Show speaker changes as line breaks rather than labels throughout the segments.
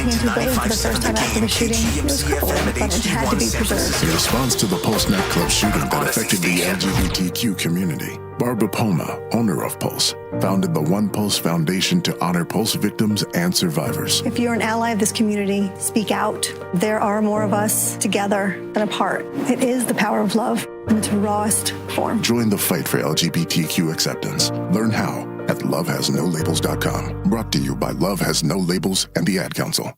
walking into a building for the first time after the shooting, it was crippling, but it had to be preserved.
In response to the post-nightclub shooting that affected the LGBTQ community, Barbara Poma, owner of Pulse, founded the One Pulse Foundation to honor Pulse victims and survivors.
If you're an ally of this community, speak out. There are more of us together than apart. It is the power of love in its rawest form.
Join the fight for LGBTQ acceptance. Learn how at lovehasnolabels.com. Brought to you by Love Has No Labels and the Ad Council.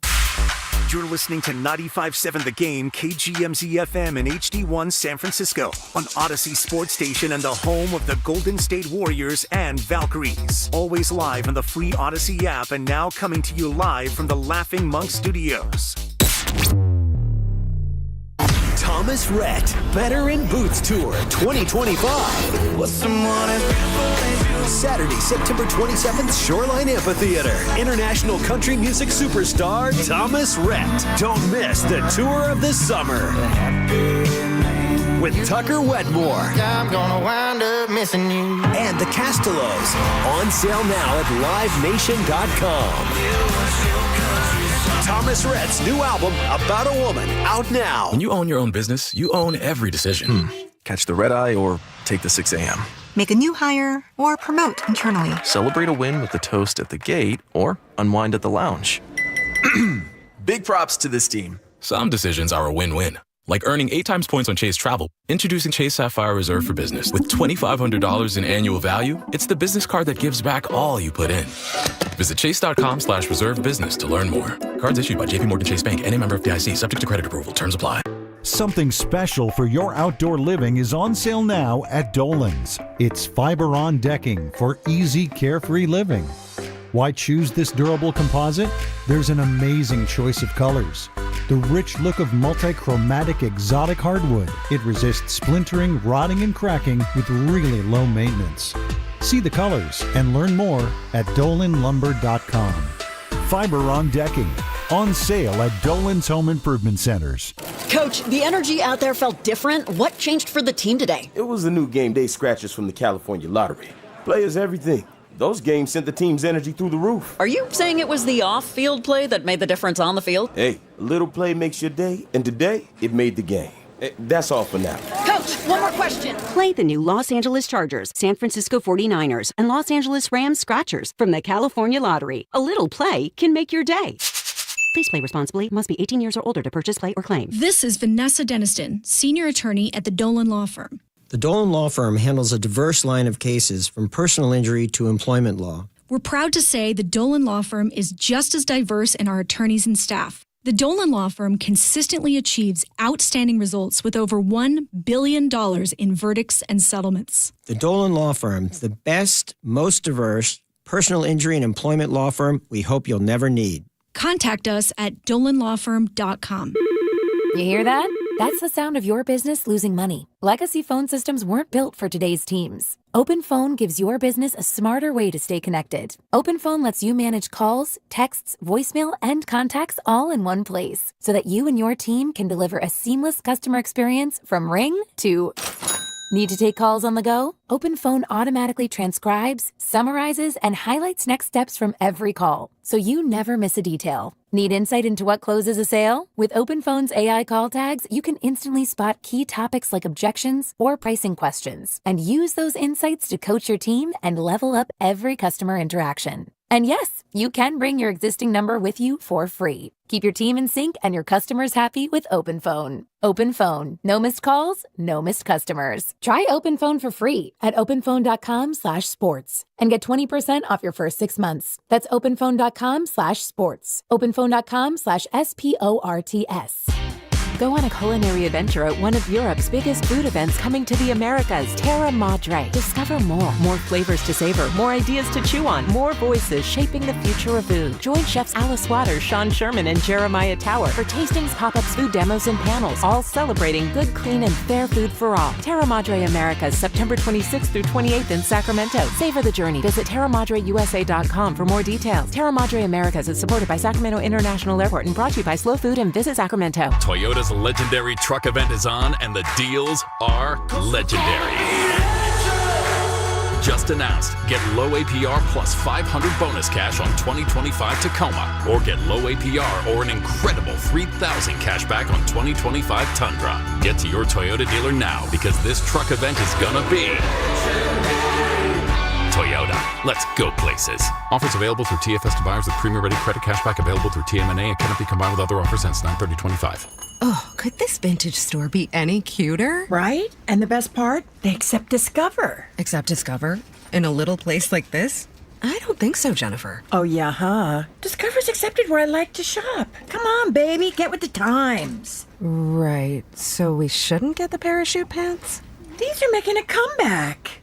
You're listening to 95.7 The Game, KGMZ-FM in HD1 San Francisco, on Odyssey Sports Station and the home of the Golden State Warriors and Valkyries. Always live on the free Odyssey app and now coming to you live from the Laughing Monk Studios.
Thomas Rhett, Better in Boots Tour 2025. What's the morning? Saturday, September 27th, Shoreline Amphitheater. International country music superstar Thomas Rhett. Don't miss the tour of the summer. With Tucker Wetmore. I'm gonna wind up missing you. And the Castellos. On sale now at livenation.com. Thomas Rhett's new album, About a Woman, out now.
When you own your own business, you own every decision.
Catch the red eye or take the 6 a.m.
Make a new hire or promote internally.
Celebrate a win with a toast at the gate or unwind at the lounge. Big props to this team.
Some decisions are a win-win. Like earning 8 times points on Chase Travel. Introducing Chase Sapphire Reserve for Business. With $2,500 in annual value, it's the business card that gives back all you put in. Visit chase.com/reservebusiness to learn more. Cards issued by JPMorgan Chase Bank and a member of FDIC, subject to credit approval. Terms apply.
Something special for your outdoor living is on sale now at Dolan's. It's Fiberon decking for easy, carefree living. Why choose this durable composite? There's an amazing choice of colors. The rich look of multi-chromatic exotic hardwood. It resists splintering, rotting, and cracking with really low maintenance. See the colors and learn more at dolanlumber.com. Fiberon decking. On sale at Dolan's Home Improvement Centers.
Coach, the energy out there felt different. What changed for the team today?
It was the new game day scratchers from the California Lottery. Players, everything. Those games sent the team's energy through the roof.
Are you saying it was the off-field play that made the difference on the field?
Hey, a little play makes your day, and today, it made the game. That's all for now.
Coach, one more question.
Play the new Los Angeles Chargers, San Francisco 49ers, and Los Angeles Rams Scratchers from the California Lottery. A little play can make your day. Please play responsibly. Must be 18 years or older to purchase, play, or claim.
This is Vanessa Deniston, senior attorney at the Dolan Law Firm.
The Dolan Law Firm handles a diverse line of cases from personal injury to employment law.
We're proud to say the Dolan Law Firm is just as diverse in our attorneys and staff. The Dolan Law Firm consistently achieves outstanding results with over $1 billion in verdicts and settlements.
The Dolan Law Firm, the best, most diverse personal injury and employment law firm we hope you'll never need.
Contact us at dolanlawfirm.com.
You hear that? That's the sound of your business losing money. Legacy phone systems weren't built for today's teams. OpenPhone gives your business a smarter way to stay connected. OpenPhone lets you manage calls, texts, voicemail, and contacts all in one place so that you and your team can deliver a seamless customer experience from ring to... Need to take calls on the go? OpenPhone automatically transcribes, summarizes, and highlights next steps from every call, so you never miss a detail. Need insight into what closes a sale? With OpenPhone's AI call tags, you can instantly spot key topics like objections or pricing questions, and use those insights to coach your team and level up every customer interaction. And yes, you can bring your existing number with you for free. Keep your team in sync and your customers happy with OpenPhone. OpenPhone. No missed calls, no missed customers. Try OpenPhone for free at openphone.com/sports and get 20% off your first 6 months. That's openphone.com/sports. openphone.com/SPORTS.
Go on a culinary adventure at one of Europe's biggest food events coming to the Americas, Terra Madre. Discover more flavors to savor, more ideas to chew on, more voices shaping the future of food. Join chefs Alice Waters, Sean Sherman, and Jeremiah Tower for tastings, pop-ups, food demos, and panels, all celebrating good, clean, and fair food for all. Terra Madre Americas, September 26th through 28th in Sacramento. Savor the journey. Visit TerraMadreUSA.com for more details. Terra Madre Americas is supported by Sacramento International Airport and brought to you by Slow Food and Visit Sacramento.
Toyota's legendary truck event is on, and the deals are legendary. Just announced. Get low APR plus 500 bonus cash on 2025 Tacoma. Or get low APR or an incredible 3,000 cash back on 2025 Tundra. Get to your Toyota dealer now because this truck event is gonna be Toyota. Let's go places. Offers available through TFS to buyers with premium-ready credit cashback available through TMNA and cannot be combined with other offers since 9/30/25.
Oh, could this vintage store be any cuter?
Right? And the best part? They accept Discover.
Accept Discover? In a little place like this? I don't think so, Jennifer.
Oh, yeah, huh? Discover's accepted where I like to shop. Come on, baby, get with the times.
Right. So we shouldn't get the parachute pants?
These are making a comeback.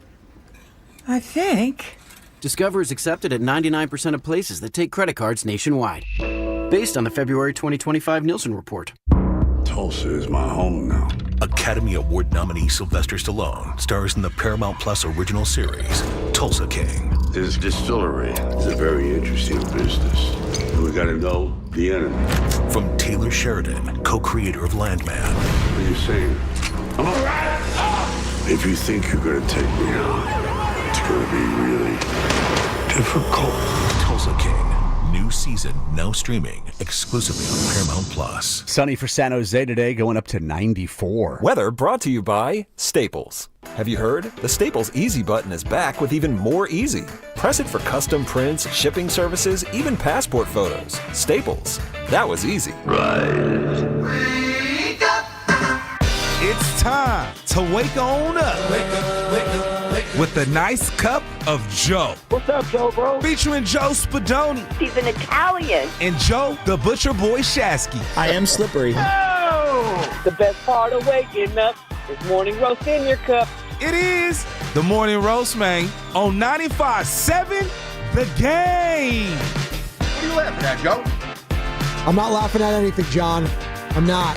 I think.
Discover is accepted at 99% of places that take credit cards nationwide. Based on the February 2025 Nielsen report.
Tulsa is my home now.
Academy Award nominee Sylvester Stallone stars in the Paramount Plus original series, Tulsa King.
This distillery is a very interesting business. And we gotta know the enemy.
From Taylor Sheridan, co-creator of Landman.
What are you saying? I'm a rat! If you think you're gonna take me out, it's gonna be really difficult.
Tulsa King. New season now streaming exclusively on Paramount Plus.
Sunny for San Jose today, going up to 94.
Weather brought to you by Staples. Have you heard? The Staples Easy button is back with even more easy. Press it for custom prints, shipping services, even passport photos. Staples. That was easy.
Wake up. It's time to wake on up. Wake up, wake up. With a nice cup of Joe.
What's up, Joe, bro?
Featuring Joe Spadoni.
He's an Italian.
And Joe, the Butcher Boy Shasky.
I am slippery.
Oh! The best part of waking up is morning roast in your cup.
It is the morning roast, man, on 95.7 The Game.
What are you laughing at, Joe?
I'm not laughing at anything, John. I'm not.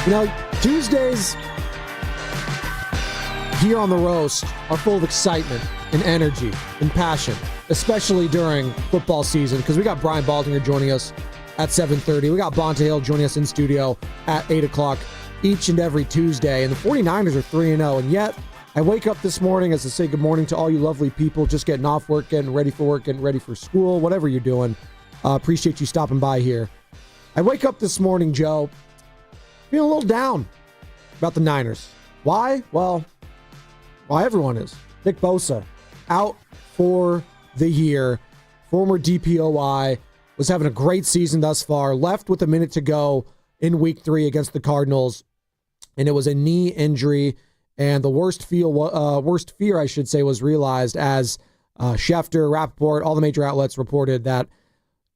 You know, Tuesdays here on the roast are full of excitement and energy and passion, especially during football season, because we got Brian Baldinger joining us at 7:30. We got Bonte joining us in studio at 8 o'clock each and every Tuesday. And the 49ers are 3-0. And yet, I wake up this morning as to say good morning to all you lovely people just getting off work, getting ready for work, getting ready for school, whatever you're doing. Appreciate you stopping by here. I wake up this morning, Joe, feeling a little down about the Niners. Why? Well, why everyone is. Nick Bosa, out for the year. Former DPOI, was having a great season thus far. Left with a minute to go in week 3 against the Cardinals. And it was a knee injury. And the worst fear, I should say, was realized as Schefter, Rappaport, all the major outlets reported that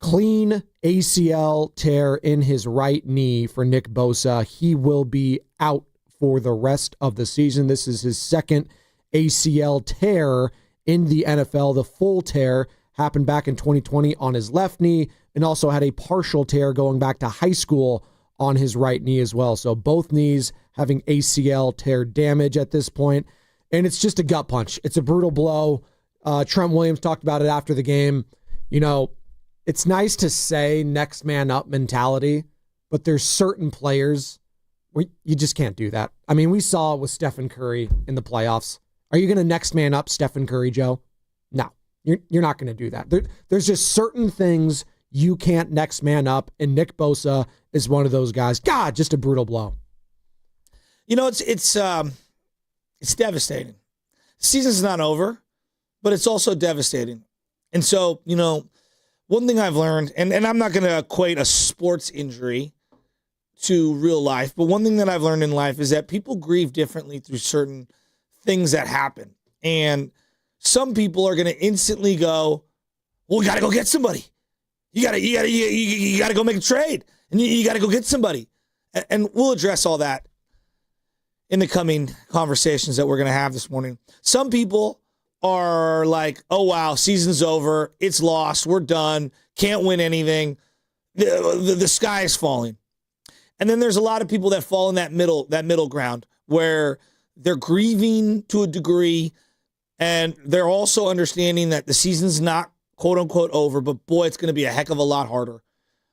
clean ACL tear in his right knee for Nick Bosa. He will be out for the rest of the season. This is his second ACL tear in the NFL. The full tear happened back in 2020 on his left knee, and also had a partial tear going back to high school on his right knee as well. So both knees having ACL tear damage at this point, and it's just a gut punch. It's a brutal blow. Trent Williams talked about it after the game. You know, it's nice to say next man up mentality, but there's certain players where you just can't do that. I mean, we saw it with Stephen Curry in the playoffs. Are you going to next man up Stephen Curry, Joe? No, you're not going to do that. There's just certain things you can't next man up, and Nick Bosa is one of those guys. God, just a brutal blow.
You know, it's devastating. Season's not over, but it's also devastating. And so, you know, one thing I've learned, and I'm not going to equate a sports injury to real life, but one thing that I've learned in life is that people grieve differently through certain things that happen. And some people are going to instantly go, well, we got to go get somebody. You got to go make a trade, and you got to go get somebody. And we'll address all that in the coming conversations that we're going to have this morning. Some people are like, oh, wow, season's over. It's lost. We're done. Can't win anything. The sky is falling. And then there's a lot of people that fall in that middle ground where they're grieving to a degree, and they're also understanding that the season's not quote unquote over, but boy, it's going to be a heck of a lot harder.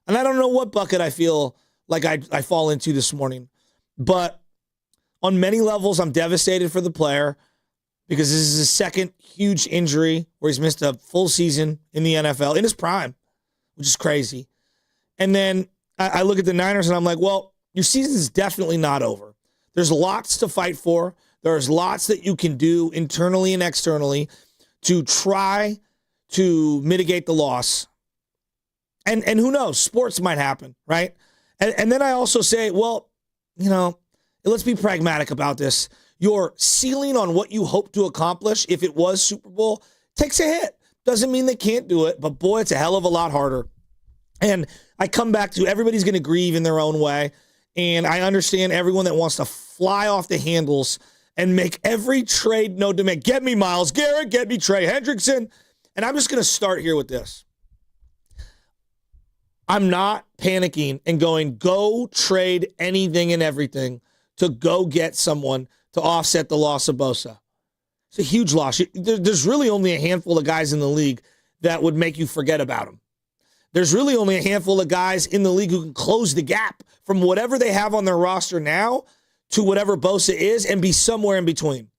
And I don't know what bucket I feel like I fall into this morning, but on many levels, I'm devastated for the player. because this is his second huge injury where he's missed a full season in the NFL in his prime, which is crazy. And then I look at the Niners and I'm like, well, your season is definitely not over. There's lots to fight for. There's lots that you can do internally and externally to try to mitigate the loss. And who knows, sports might happen, right? And then I also say, well, let's be pragmatic about this. Your ceiling on what you hope to accomplish, if it was Super Bowl, takes a hit. Doesn't mean they can't do it, but boy, it's a hell of a lot harder. And I come back to everybody's going to grieve in their own way. And I understand everyone that wants to fly off the handles and make every trade no demand. Get me Myles Garrett, get me Trey Hendrickson. And I'm just going to start here with this. I'm not panicking and going, go trade anything and everything to go get someone to offset the loss of Bosa. It's a huge loss. There's really only a handful of guys in the league that would make you forget about him. There's really only a handful of guys in the league who can close the gap from whatever they have on their roster now to whatever Bosa is and be somewhere in between.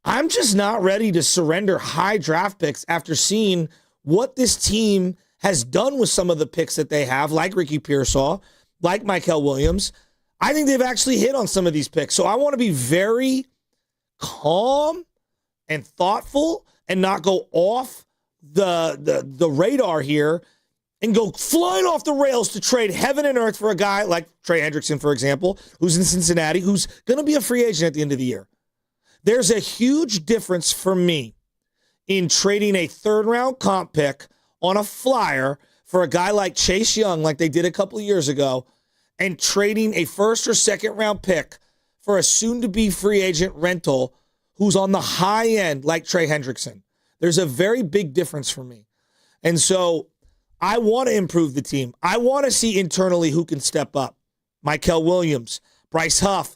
I'm just not ready to surrender high draft picks after seeing what this team has done with some of the picks that they have, like Ricky Pearsall, like Mykel Williams. I think they've actually hit on some of these picks. So I want to be very calm and thoughtful and not go off the radar here and go flying off the rails to trade heaven and earth for a guy like Trey Hendrickson, for example, who's in Cincinnati, who's going to be a free agent at the end of the year. There's a huge difference for me in trading a third-round comp pick on a flyer for a guy like Chase Young, like they did a couple of years ago, and trading a first or second-round pick for a soon-to-be free agent rental who's on the high end like Trey Hendrickson. There's a very big difference for me. And so I want to improve the team. I want to see internally who can step up. Mykel Williams, Bryce Huff,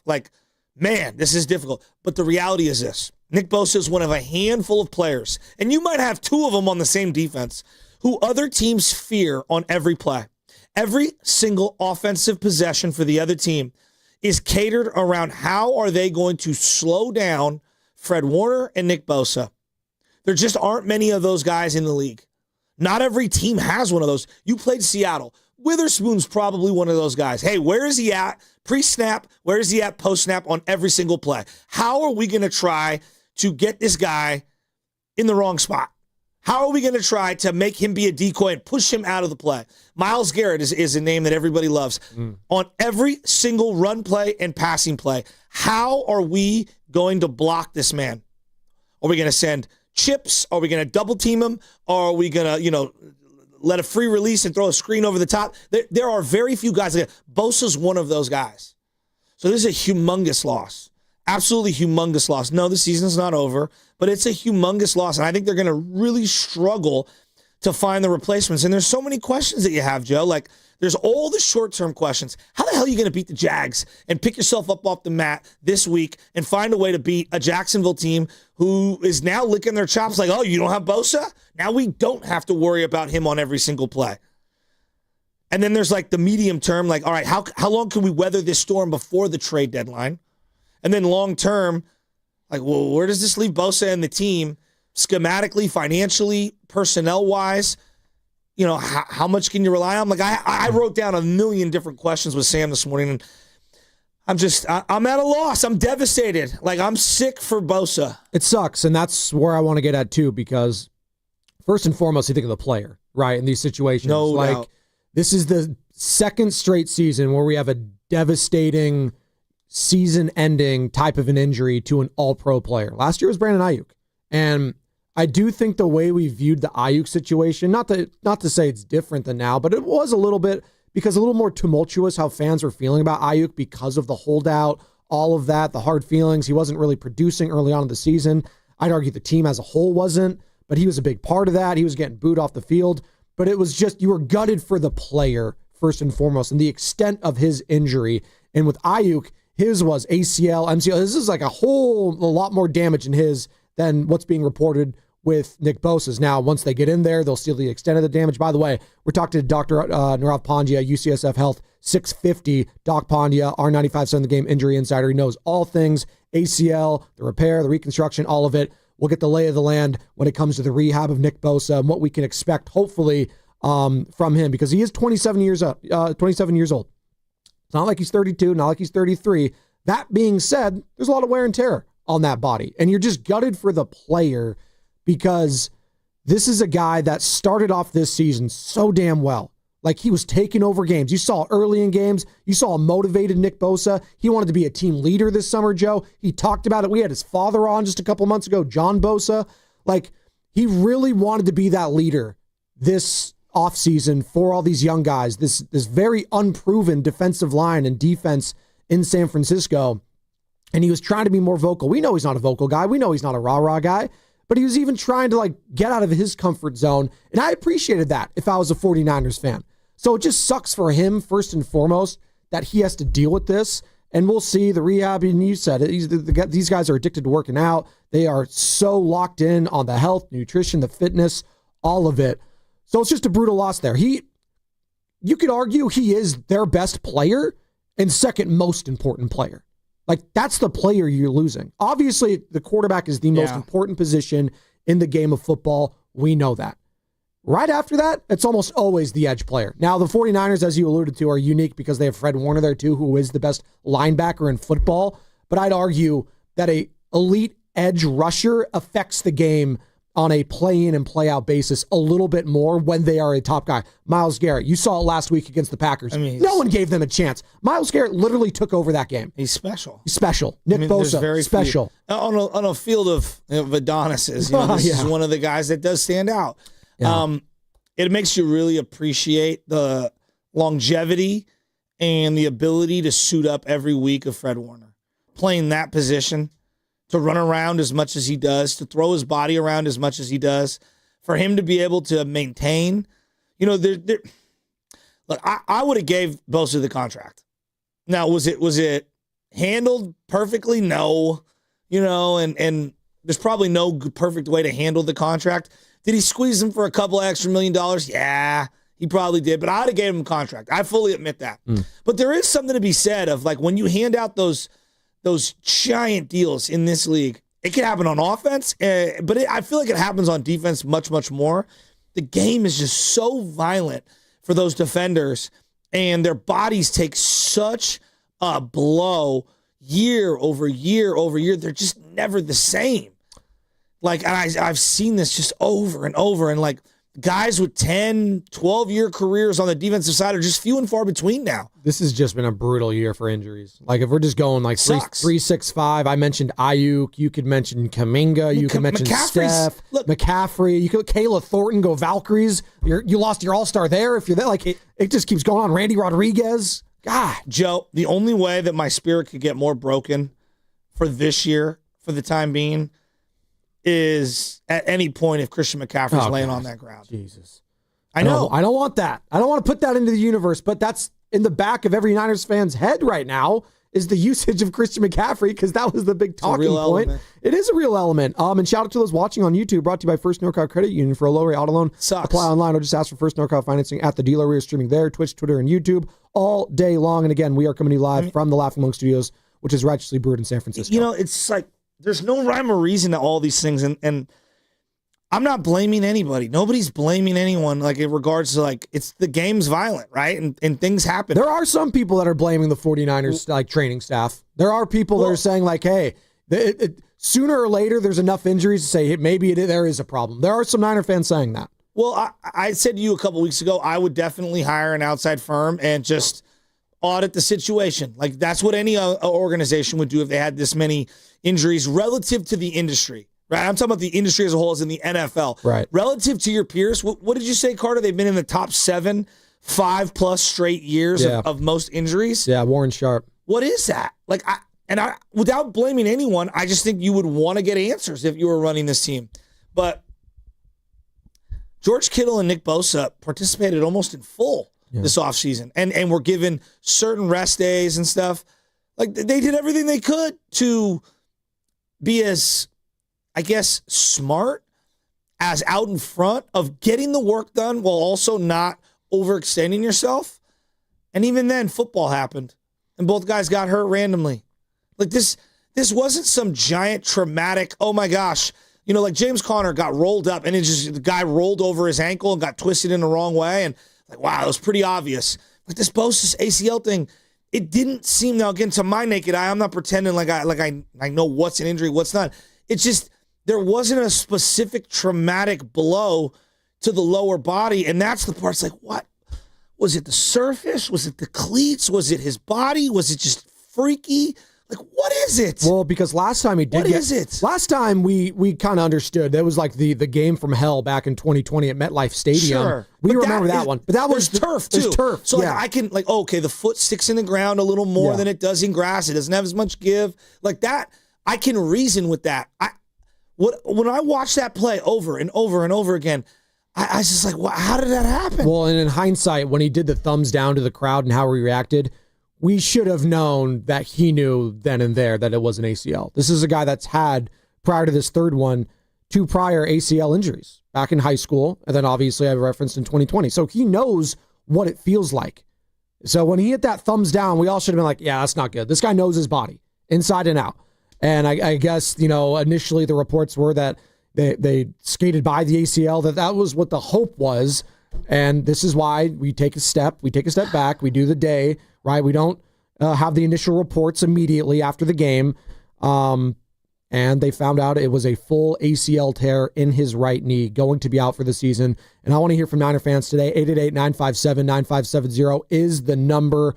man, this is difficult. But the reality is this. Nick Bosa is one of a handful of players, and you might have two of them on the same defense, who other teams fear on every play. Every single offensive possession for the other team is catered around how are they going to slow down Fred Warner and Nick Bosa. There just aren't many of those guys in the league. Not every team has one of those. You played Seattle. Witherspoon's probably one of those guys. Hey, where is he at pre-snap? Where is he at post-snap on every single play? How are we going to try to get this guy in the wrong spot? How are we going to try to make him be a decoy and push him out of the play? Myles Garrett is a name that everybody loves. On every single run play and passing play, how are we going to block this man? Are we going to send chips? Are we going to double team him? Or are we going to, let a free release and throw a screen over the top? There are very few guys. Bosa's one of those guys. So this is a humongous loss. Absolutely humongous loss. No, the season's not over, but it's a humongous loss. And I think they're going to really struggle to find the replacements. And there's so many questions that you have, Joe. There's all the short-term questions. How the hell are you going to beat the Jags and pick yourself up off the mat this week and find a way to beat a Jacksonville team who is now licking their chops like, oh, you don't have Bosa? Now we don't have to worry about him on every single play. And then there's the medium term, all right, how long can we weather this storm before the trade deadline? And then long term, well, where does this leave Bosa and the team schematically, financially, personnel-wise? How much can you rely on? I wrote down a million different questions with Sam this morning, and I'm at a loss. I'm devastated. I'm sick for Bosa.
It sucks, and that's where I want to get at too, because first and foremost, you think of the player, right, in these situations.
No doubt.
This is the second straight season where we have a devastating season-ending type of an injury to an all-pro player. Last year was Brandon Ayuk, and I do think the way we viewed the Ayuk situation, not to say it's different than now, but it was a little bit, because a little more tumultuous how fans were feeling about Ayuk because of the holdout, all of that, the hard feelings. He wasn't really producing early on in the season. I'd argue the team as a whole wasn't, but he was a big part of that. He was getting booed off the field, but it was just, you were gutted for the player first and foremost, and the extent of his injury. And with Ayuk, his was ACL, MCL. This is a lot more damage in his than what's being reported with Nick Bosa's. Now, once they get in there, they'll see the extent of the damage. By the way, we're talking to Dr. Nirav Pandya, UCSF Health 650. Doc Pandya, our 95.7 The Game injury insider. He knows all things ACL, the repair, the reconstruction, all of it. We'll get the lay of the land when it comes to the rehab of Nick Bosa and what we can expect, hopefully, from him, because he is 27 years old. It's not like he's 32, not like he's 33. That being said, there's a lot of wear and tear on that body, and you're just gutted for the player because this is a guy that started off this season so damn well. Like, he was taking over games. You saw early in games. You saw a motivated Nick Bosa. He wanted to be a team leader this summer, Joe. He talked about it. We had his father on just a couple months ago, John Bosa. Like, he really wanted to be that leader this offseason for all these young guys, this very unproven defensive line and defense in San Francisco. And he was trying to be more vocal. We know he's not a vocal guy. We know he's not a rah-rah guy. But he was even trying to, like, get out of his comfort zone. And I appreciated that if I was a 49ers fan. So it just sucks for him, first and foremost, that he has to deal with this. And we'll see the rehab. And you said it. These guys are addicted to working out. They are so locked in on the health, nutrition, the fitness, all of it. So it's just a brutal loss there. You could argue he is their best player and second most important player. Like, that's the player you're losing. Obviously, the quarterback is the most important position in the game of football. We know that. Right after that, it's almost always the edge player. Now, the 49ers, as you alluded to, are unique because they have Fred Warner there too, who is the best linebacker in football. But I'd argue that a elite edge rusher affects the game on a play-in and play-out basis a little bit more when they are a top guy. Myles Garrett, you saw it last week against the Packers. I mean, no one gave them a chance. Myles Garrett literally took over that game.
He's special. Nick Bosa, special. On a field of Adonises, this is one of the guys that does stand out. Yeah. It makes you really appreciate the longevity and the ability to suit up every week of Fred Warner. Playing that position, to run around as much as he does, to throw his body around as much as he does, for him to be able to maintain. Look, I would have gave Bosa the contract. Now, was it handled perfectly? No. And there's probably no perfect way to handle the contract. Did he squeeze him for a couple extra $1 million? Yeah, he probably did, but I'd have gave him a contract. I fully admit that. But there is something to be said of, like, when you hand out those giant deals in this league, it can happen on offense, but I feel like it happens on defense much, much more. The game is just so violent for those defenders, and their bodies take such a blow year over year over year. They're just never the same. Like, I've seen this just over and over, and, like, guys with 10, 12-year careers on the defensive side are just few and far between now.
This has just been a brutal year for injuries. Like, if we're just going like 3-6-5, I mentioned Ayuk. You could mention Kuminga. You could mention Steph. McCaffrey. You could Kayla Thornton, go Valkyries. You lost your all-star there. If you're there, like, it just keeps going on. Randy Rodriguez. God.
Joe, the only way that my spirit could get more broken for this year, for the time being, is at any point if Christian McCaffrey's laying on that ground.
Jesus.
I know.
I don't want that. I don't want to put that into the universe, but that's in the back of every Niners fan's head right now is the usage of Christian McCaffrey, because that was the big talking point. Element. It is a real element. And shout out to those watching on YouTube, brought to you by First NorCal Credit Union. For a low rate auto loan, apply online or just ask for First NorCal financing at the dealer. We are streaming there, Twitch, Twitter, and YouTube all day long. And again, we are coming to you live from the Laughing Monk Studios, which is righteously brewed in San Francisco.
It's like, there's no rhyme or reason to all these things, and I'm not blaming anybody. Nobody's blaming anyone, like, in regards to, like, it's the game's violent, right? And things happen.
There are some people that are blaming the 49ers, like, training staff. There are people that are saying, like, hey, sooner or later there's enough injuries to say, hey, maybe there is a problem. There are some Niner fans saying that.
Well, I said to you a couple weeks ago, I would definitely hire an outside firm and just audit the situation. Like, that's what any organization would do if they had this many injuries relative to the industry, right? I'm talking about the industry as a whole, as in the NFL.
Right.
Relative to your peers, what did you say, Carter? They've been in the top 7, 5+ straight years of most injuries?
Yeah, Warren Sharp.
What is that? Like, without blaming anyone, I just think you would want to get answers if you were running this team. But George Kittle and Nick Bosa participated almost in full this offseason, and were given certain rest days and stuff. Like, they did everything they could to be as, I guess, smart as out in front of getting the work done while also not overextending yourself. And even then, football happened, and both guys got hurt randomly. Like this wasn't some giant traumatic, oh my gosh, like James Conner got rolled up and the guy rolled over his ankle and got twisted in the wrong way. And like, wow, it was pretty obvious. Like this Bosa's ACL thing, it didn't seem, now again, to my naked eye, I'm not pretending like I know what's an injury, what's not. It's just, there wasn't a specific traumatic blow to the lower body. And that's the part, it's like, what? Was it the surface? Was it the cleats? Was it his body? Was it just freaky? Like, what is it?
Well, because last time he did
What is it?
Last time we kind of understood. That was like the game from hell back in 2020 at MetLife Stadium.
Sure.
We
But
remember that one. But that was
turf, too.
There's turf.
So,
yeah.
I can, okay, the foot sticks in the ground a little more than it does in grass. It doesn't have as much give. Like that, I can reason with that. When I watch that play over and over and over again, I was just like, wow, how did that happen?
Well, and in hindsight, when he did the thumbs down to the crowd and how he reacted, we should have known that he knew then and there that it was an ACL. This is a guy that's had, prior to this third one, 2 prior ACL injuries back in high school, and then obviously I referenced in 2020. So he knows what it feels like. So when he hit that thumbs down, we all should have been like, yeah, that's not good. This guy knows his body, inside and out. And I guess, initially the reports were that they skated by the ACL, that was what the hope was. And this is why we take a step back, we do the day, right? We don't have the initial reports immediately after the game. And they found out it was a full ACL tear in his right knee, going to be out for the season. And I want to hear from Niner fans today. 888-957-9570 is the number.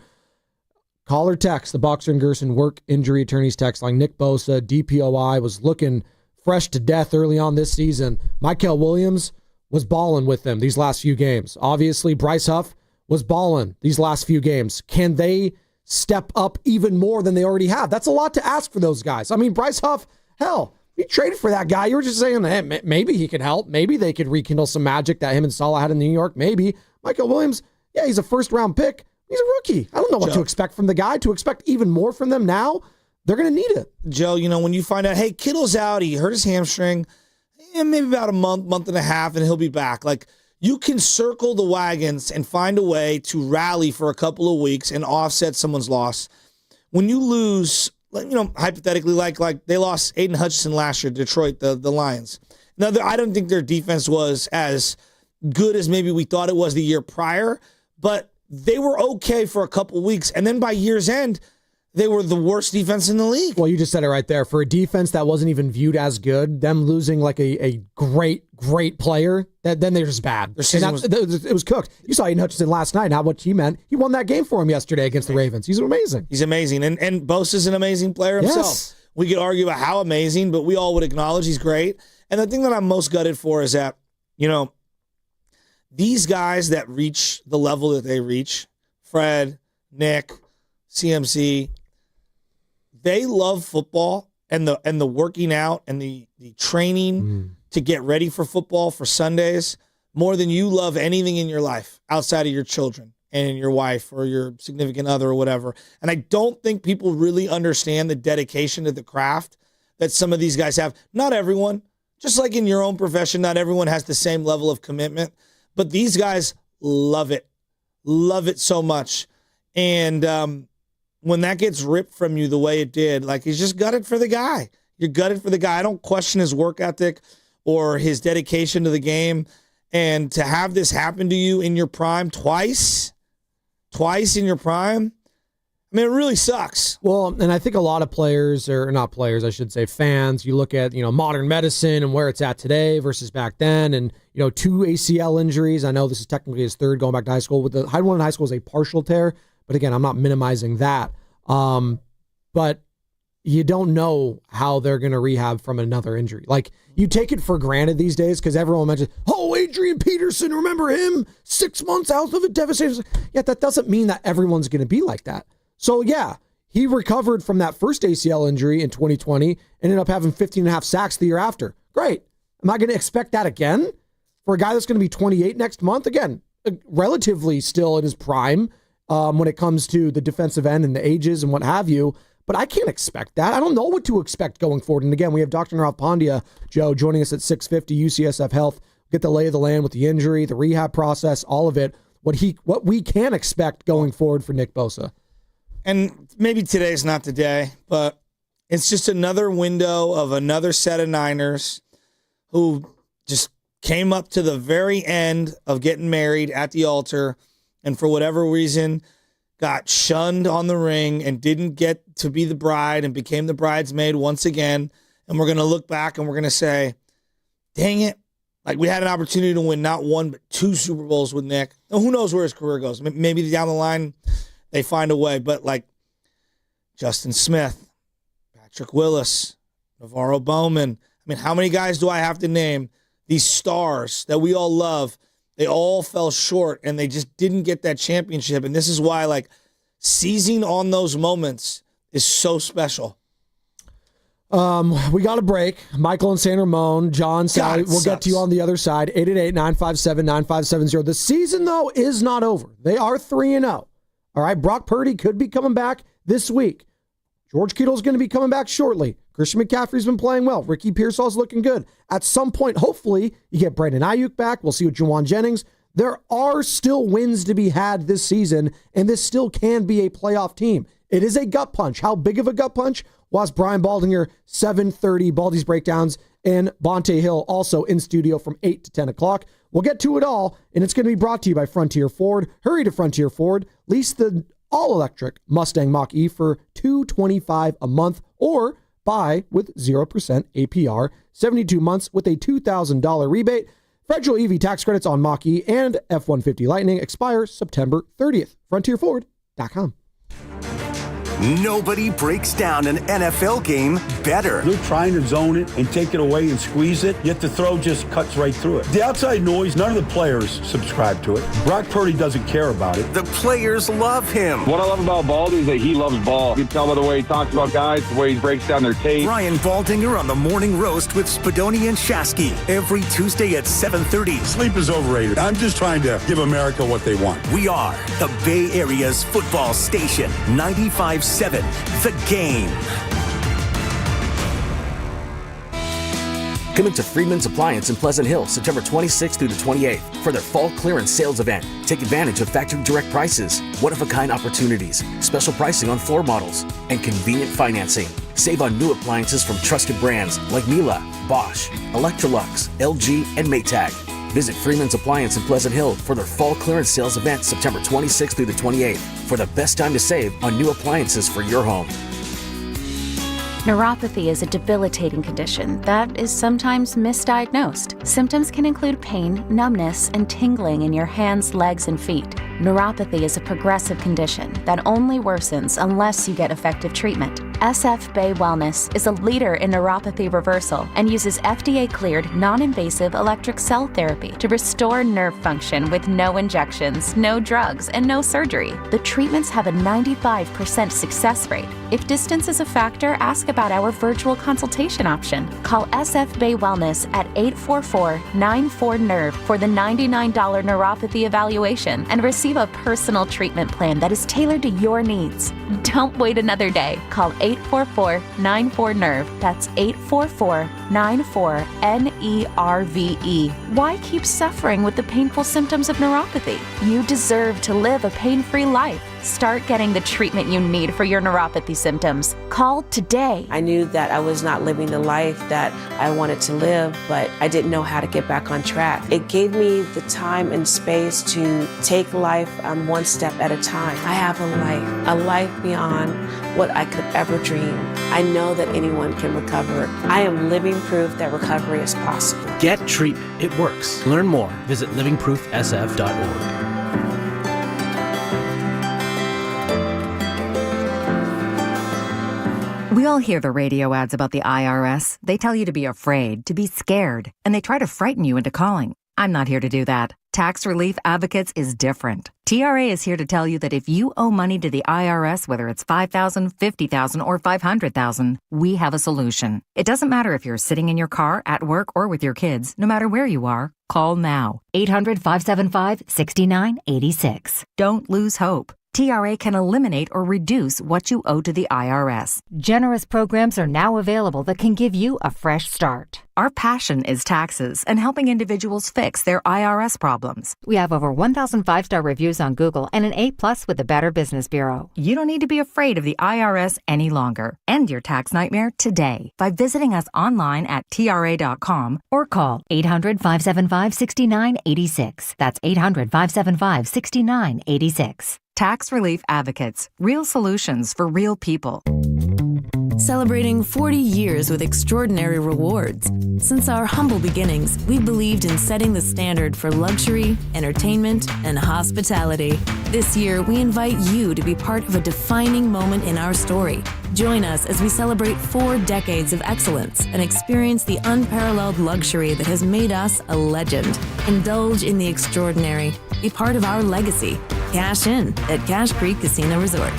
Call or text the Boxer and Gerson work injury attorneys text line. Nick Bosa, DPOI, was looking fresh to death early on this season. Michael Williams was balling with them these last few games. Obviously, Bryce Huff was balling these last few games. Can they step up even more than they already have? That's a lot to ask for those guys. I mean, Bryce Huff, hell, you traded for that guy. You were just saying, hey, maybe he could help. Maybe they could rekindle some magic that him and Salah had in New York. Maybe. Michael Williams, yeah, he's a first-round pick. He's a rookie. I don't know what to expect from the guy. To expect even more from them now, they're going to need it.
Joe, when you find out, hey, Kittle's out, he hurt his hamstring, maybe about a month and a half, and he'll be back. Like, you can circle the wagons and find a way to rally for a couple of weeks and offset someone's loss. When you lose, hypothetically, like they lost Aiden Hutchinson last year, Detroit, the Lions. Now, I don't think their defense was as good as maybe we thought it was the year prior, but they were okay for a couple weeks. And then by year's end, they were the worst defense in the league.
Well, you just said it right there. For a defense that wasn't even viewed as good, them losing like a great player, then they're just bad. It was cooked. You saw Aiden Hutchinson last night and how much he meant. He won that game for him yesterday against the Ravens. He's amazing.
He's amazing. And Bosa's an amazing player himself.
Yes.
We could argue about how amazing, but we all would acknowledge he's great. And the thing that I'm most gutted for is that, these guys that reach the level that they reach, Fred, Nick, CMC, they love football and the working out and the training to get ready for football for Sundays more than you love anything in your life outside of your children and your wife or your significant other or whatever. And I don't think people really understand the dedication to the craft that some of these guys have. Not everyone. Just like in your own profession, not everyone has the same level of commitment. But these guys love it so much. And when that gets ripped from you the way it did, like, he's just gutted for the guy. You're gutted for the guy. I don't question his work ethic or his dedication to the game. And to have this happen to you in your prime twice in your prime, I mean, it really sucks.
Well, and I think a lot of players, or not players, I should say, fans, you look at, modern medicine and where it's at today versus back then. And, 2 ACL injuries. I know this is technically his third going back to high school. With the one in high school is a partial tear. But again, I'm not minimizing that. But you don't know how they're going to rehab from another injury. Like, you take it for granted these days because everyone mentions, Adrian Peterson, remember him? 6 months out of a devastating. Yeah, that doesn't mean that everyone's going to be like that. So, yeah, he recovered from that first ACL injury in 2020, ended up having 15.5 sacks the year after. Great. Am I going to expect that again for a guy that's going to be 28 next month? Again, relatively still in his prime when it comes to the defensive end and the ages and what have you. but I can't expect that. I don't know what to expect going forward. And again, we have Dr. Narav Pandya, Joe, joining us at 6:50, UCSF Health. Get the lay of the land with the injury, the rehab process, all of it. What we can expect going forward for Nick Bosa.
And maybe today's not the day, but it's just another window of another set of Niners who just came up to the very end of getting married at the altar and for whatever reason got shunned on the ring and didn't get to be the bride and became the bridesmaid once again. And we're going to look back and we're going to say, dang it. Like, we had an opportunity to win not one, but 2 Super Bowls with Nick. And who knows where his career goes. Maybe down the line they find a way. But, like, Justin Smith, Patrick Willis, Navarro Bowman. I mean, how many guys do I have to name? These stars that we all love, they all fell short, and they just didn't get that championship. And this is why, like, seizing on those moments is so special.
We got a break. Michael and San Ramon, John, Sally, we'll get to you on the other side. 888-957-9570. The season, though, is not over. They are 3-0. All right, Brock Purdy could be coming back this week. George Kittle's going to be coming back shortly. Christian McCaffrey's been playing well. Ricky Pearsall's looking good. At some point, hopefully, you get Brandon Ayuk back. We'll see with Juwan Jennings. There are still wins to be had this season, and this still can be a playoff team. It is a gut punch. How big of a gut punch? Was Brian Baldinger, 7:30, Baldy's Breakdowns, and Bonte Hill also in studio from 8 to 10 o'clock. We'll get to it all, and it's going to be brought to you by Frontier Ford. Hurry to Frontier Ford. Lease the all-electric Mustang Mach-E for $225 a month, or buy with 0% APR, 72 months with a $2,000 rebate. Federal EV tax credits on Mach-E and F-150 Lightning expire September 30th. FrontierFord.com.
Nobody breaks down an NFL game better.
They're trying to zone it and take it away and squeeze it, yet the throw just cuts right through it. The outside noise, none of the players subscribe to it. Brock Purdy doesn't care about it.
The players love him.
What I love about Baldy is that he loves ball. You can tell by the way he talks about guys, the way he breaks down their tape.
Brian Baldinger on the Morning Roast with Spadoni and Shasky every Tuesday at 7:30.
Sleep is overrated. I'm just trying to give America what they want.
We are the Bay Area's football station, 95.7 The Game.
Come into Freeman's Appliance in Pleasant Hill, September 26th through the 28th for their fall clearance sales event. Take advantage of factory direct prices, one-of-a-kind opportunities, special pricing on floor models, and convenient financing. Save on new appliances from trusted brands like Miele, Bosch, Electrolux, LG, and Maytag. Visit Freeman's Appliance in Pleasant Hill for their fall clearance sales event September 26th through the 28th for the best time to save on new appliances for your home.
Neuropathy is a debilitating condition that is sometimes misdiagnosed. Symptoms can include pain, numbness, and tingling in your hands, legs, and feet. Neuropathy is a progressive condition that only worsens unless you get effective treatment. SF Bay Wellness is a leader in neuropathy reversal and uses FDA-cleared, non-invasive electric cell therapy to restore nerve function with no injections, no drugs, and no surgery. The treatments have a 95% success rate. If distance is a factor, ask about our virtual consultation option. Call SF Bay Wellness at 844-94-NERVE for the $99 neuropathy evaluation and receive a personal treatment plan that is tailored to your needs. Don't wait another day. Call 844-94-NERVE. That's 844-94-NERVE. Why keep suffering with the painful symptoms of neuropathy? You deserve to live a pain-free life. Start getting the treatment you need for your neuropathy symptoms. Call today.
I knew that I was not living the life that I wanted to live, but I didn't know how to get back on track. It gave me the time and space to take life one step at a time. I have a life beyond what I could ever dream. I know that anyone can recover. I am living proof that recovery is possible.
Get treatment. It works. Learn more. Visit livingproofsf.org.
We all hear the radio ads about the IRS. They tell you to be afraid, to be scared, and they try to frighten you into calling. I'm not here to do that. Tax Relief Advocates is different. TRA is here to tell you that if you owe money to the IRS, whether it's $5,000, $50,000, or $500,000, we have a solution. It doesn't matter if you're sitting in your car, at work, or with your kids. No matter where you are, call now. 800-575-6986. Don't lose hope. TRA can eliminate or reduce what you owe to the IRS. Generous programs are now available that can give you a fresh start. Our passion is taxes and helping individuals fix their IRS problems.
We have over 1,000 5-star reviews on Google and an A+ with the Better Business Bureau.
You don't need to be afraid of the IRS any longer. End your tax nightmare today by visiting us online at TRA.com or call 800-575-6986. That's 800-575-6986. Tax Relief Advocates. Real solutions for real people.
Celebrating 40 years with extraordinary rewards. Since our humble beginnings, we've believed in setting the standard for luxury, entertainment, and hospitality. This year, we invite you to be part of a defining moment in our story. Join us as we celebrate 4 decades of excellence and experience the unparalleled luxury that has made us a legend. Indulge in the extraordinary. Be part of our legacy. Cash in at Cache Creek Casino Resort.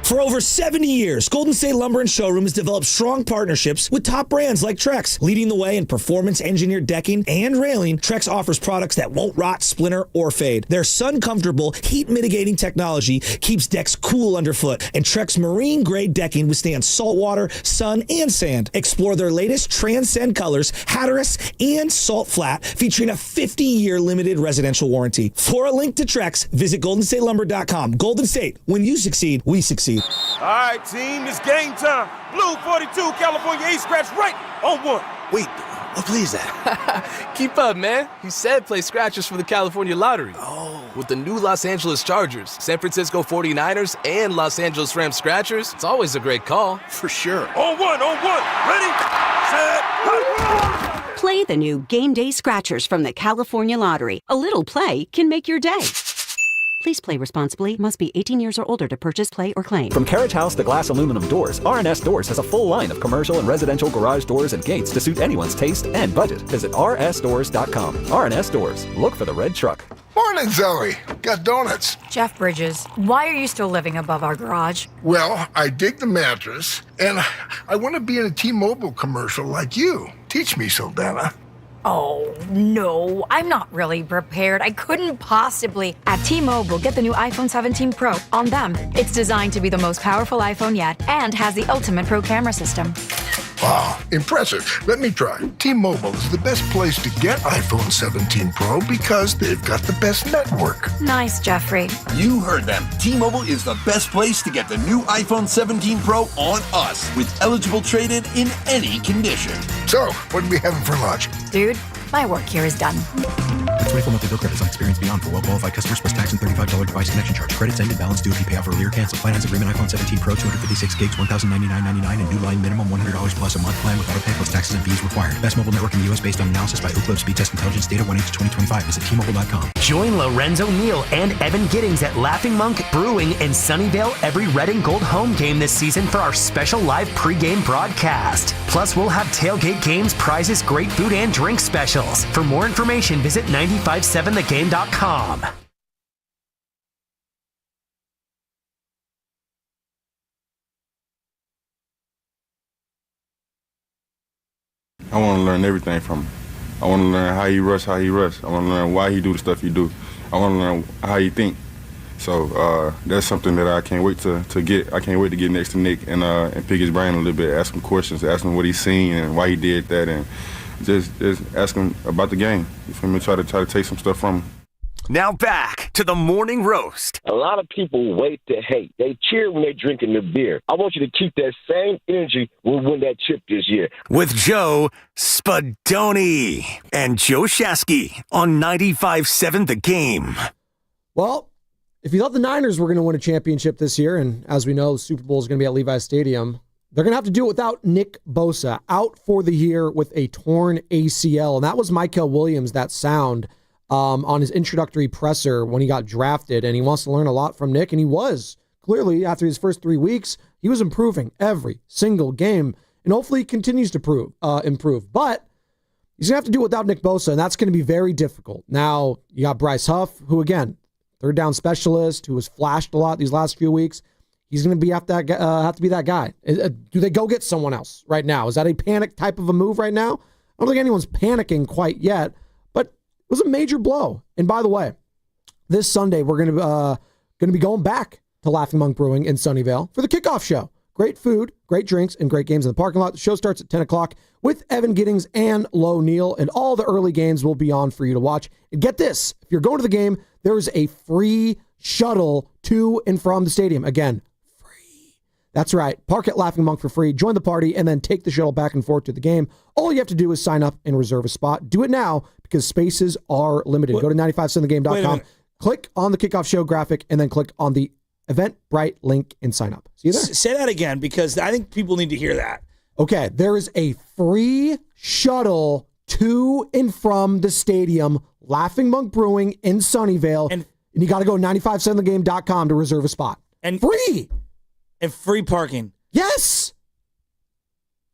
For over 70 years, Golden State Lumber and Showroom has developed strong partnerships with top brands like Trex. Leading the way in performance-engineered decking and railing, Trex offers products that won't rot, splinter, or fade. Their sun-comfortable, heat-mitigating technology keeps decks cool underfoot, and Trex marine-grade decking withstands saltwater, sun, and sand. Explore their latest Transcend colors, Hatteras, and Salt Flat, featuring a 50-year limited residential warranty. For a link to Trex, visit GoldenStateLumber.com. Golden State, when you succeed, we succeed.
All right, team, it's game time. Blue 42, California Ace scratch right on 1.
Wait, what play is that? Keep up, man. He said play scratchers for the California Lottery. Oh. With the new Los Angeles Chargers, San Francisco 49ers, and Los Angeles Rams scratchers, it's always a great call. For sure.
On 1. Ready, set, hut.
Play the new Game Day Scratchers from the California Lottery. A little play can make your day. Please play responsibly. Must be 18 years or older to purchase, play, or claim.
From carriage house to glass aluminum doors, R&S Doors has a full line of commercial and residential garage doors and gates to suit anyone's taste and budget. Visit rsdoors.com. R&S Doors. Look for the red truck.
Morning, Zoe. Got donuts.
Jeff Bridges, why are you still living above our garage?
Well, I dig the mattress, and I want to be in a T-Mobile commercial like you. Teach me, Saldana.
Oh, no, I'm not really prepared. I couldn't possibly. At T-Mobile, get the new iPhone 17 Pro. On them, it's designed to be the most powerful iPhone yet and has the ultimate pro camera system.
Wow, impressive. Let me try. T-Mobile is the best place to get iPhone 17 Pro because they've got the best network.
Nice, Jeffrey.
You heard them. T-Mobile is the best place to get the new iPhone 17 Pro on us with eligible trade-in in any condition.
So, what are we having for lunch?
Dude, my work here is done.
24 monthly bill credits on experience beyond for well-qualified customers plus tax and $35 device connection charge. Credits ended, balance due if you pay off earlier. Cancel. Finance agreement iPhone 17 Pro, 256 gigs, $1,099.99 and new line minimum $100 plus a month plan with auto pay plus taxes and fees required. Best mobile network in the U.S. based on analysis by Ookla Speed Test Intelligence data 1/2025. Visit T-Mobile.com.
Join Lorenzo Neal and Evan Giddings at Laughing Monk Brewing in Sunnyvale every red and gold home game this season for our special live pregame broadcast. Plus, we'll have tailgate games, prizes, great food, and drink specials. For more information, visit 957thegame.com.
I want to learn everything from him. I want to learn how he rush. I want to learn why he do the stuff he do. I want to learn how he think. So that's something that I can't wait to get. I can't wait to get next to Nick and pick his brain a little bit, ask him questions, ask him what he's seen and why he did that, and just ask him about the game. You feel me? Try to take some stuff from him.
Now back to the morning roast.
A lot of people wait to hate. They cheer when they're drinking their beer. I want you to keep that same energy when we win that chip this year.
With Joe Spadoni and Joe Shasky on 95.7 The Game.
Well, if you thought the Niners were going to win a championship this year, and as we know, the Super Bowl is going to be at Levi's Stadium, they're going to have to do it without Nick Bosa, out for the year with a torn ACL. And that was Mykel Williams, that sound on his introductory presser when he got drafted. And he wants to learn a lot from Nick, and he was. Clearly, after his first 3 weeks, he was improving every single game, and hopefully he continues to improve. But he's going to have to do it without Nick Bosa, and that's going to be very difficult. Now, you got Bryce Huff, who, again, third down specialist, who has flashed a lot these last few weeks. He's going to have to be that guy. Do they go get someone else right now? Is that a panic type of a move right now? I don't think anyone's panicking quite yet, but it was a major blow. And by the way, this Sunday we're going to be going back to Laughing Monk Brewing in Sunnyvale for the kickoff show. Great food, great drinks, and great games in the parking lot. The show starts at 10 o'clock with Evan Giddings and Lo Neal, and all the early games will be on for you to watch. And get this, if you're going to the game, there is a free shuttle to and from the stadium. Again, free. That's right. Park at Laughing Monk for free, join the party, and then take the shuttle back and forth to the game. All you have to do is sign up and reserve a spot. Do it now because spaces are limited. Go to 957thegame.com, click on the kickoff show graphic, and then click on the Eventbrite link and sign up. See you there.
Say that again because I think people need to hear that.
Okay, there is a free shuttle to and from the stadium, Laughing Monk Brewing in Sunnyvale, and you got to go to 957thegame.com to reserve a spot.
And
free.
And free parking.
Yes.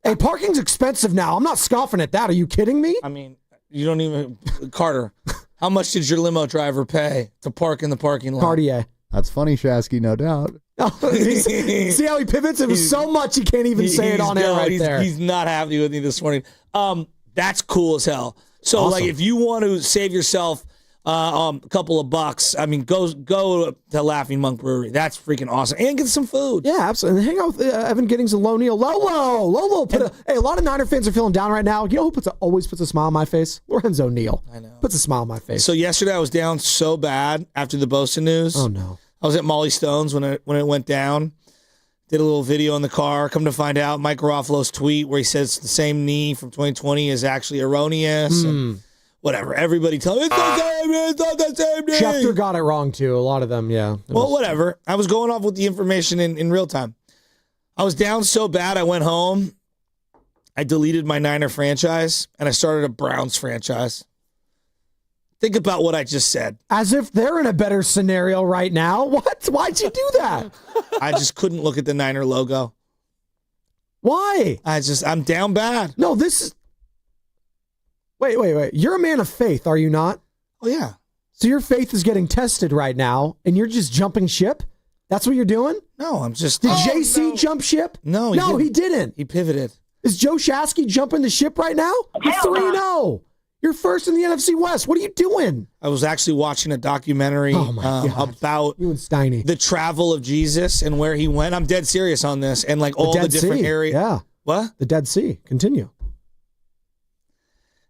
Hey, parking's expensive now. I'm not scoffing at that. Are you kidding me?
I mean, you don't even... Carter, how much did your limo driver pay to park in the parking lot?
Cartier.
That's funny, Shasky, no doubt.
See how he pivots? It was so much he can't even say it on air right there.
He's not happy with me this morning. That's cool as hell. So,
Awesome.
like, if you want to save yourself a couple of bucks, I mean, go to Laughing Monk Brewery. That's freaking awesome. And get some food.
Yeah, absolutely. And hang out with Evan Giddings and Lo Neal. Lolo. Hey, a lot of Niner fans are feeling down right now. You know who always puts a smile on my face? Lorenzo Neal.
I know.
Puts a smile on my face.
So yesterday I was down so bad after the Bosa news.
Oh, no.
I was at Molly Stone's when it went down. Did a little video in the car. Come to find out, Mike Garofalo's tweet where he says the same knee from 2020 is actually erroneous. And whatever. Everybody tell me it's not the same knee.
Schefter got it wrong, too. A lot of them, yeah.
Well, whatever. I was going off with the information in real time. I was down so bad, I went home. I deleted my Niner franchise, and I started a Browns franchise. Think about what I just said.
As if they're in a better scenario right now. What? Why'd you do that?
I just couldn't look at the Niner logo.
Why?
I'm down bad.
No, this is... Wait. You're a man of faith, are you not?
Oh, yeah.
So your faith is getting tested right now, and you're just jumping ship? That's what you're doing?
No, I'm just...
Did JC jump ship?
No,
he didn't.
He pivoted.
Is Joe Shasky jumping the ship right now? You're 3-0. You're first in the NFC West. What are you doing?
I was actually watching a documentary about
you and Steiny.
The travel of Jesus and where he went. I'm dead serious on this. And like all the different areas.
Yeah.
What?
The Dead Sea. Continue.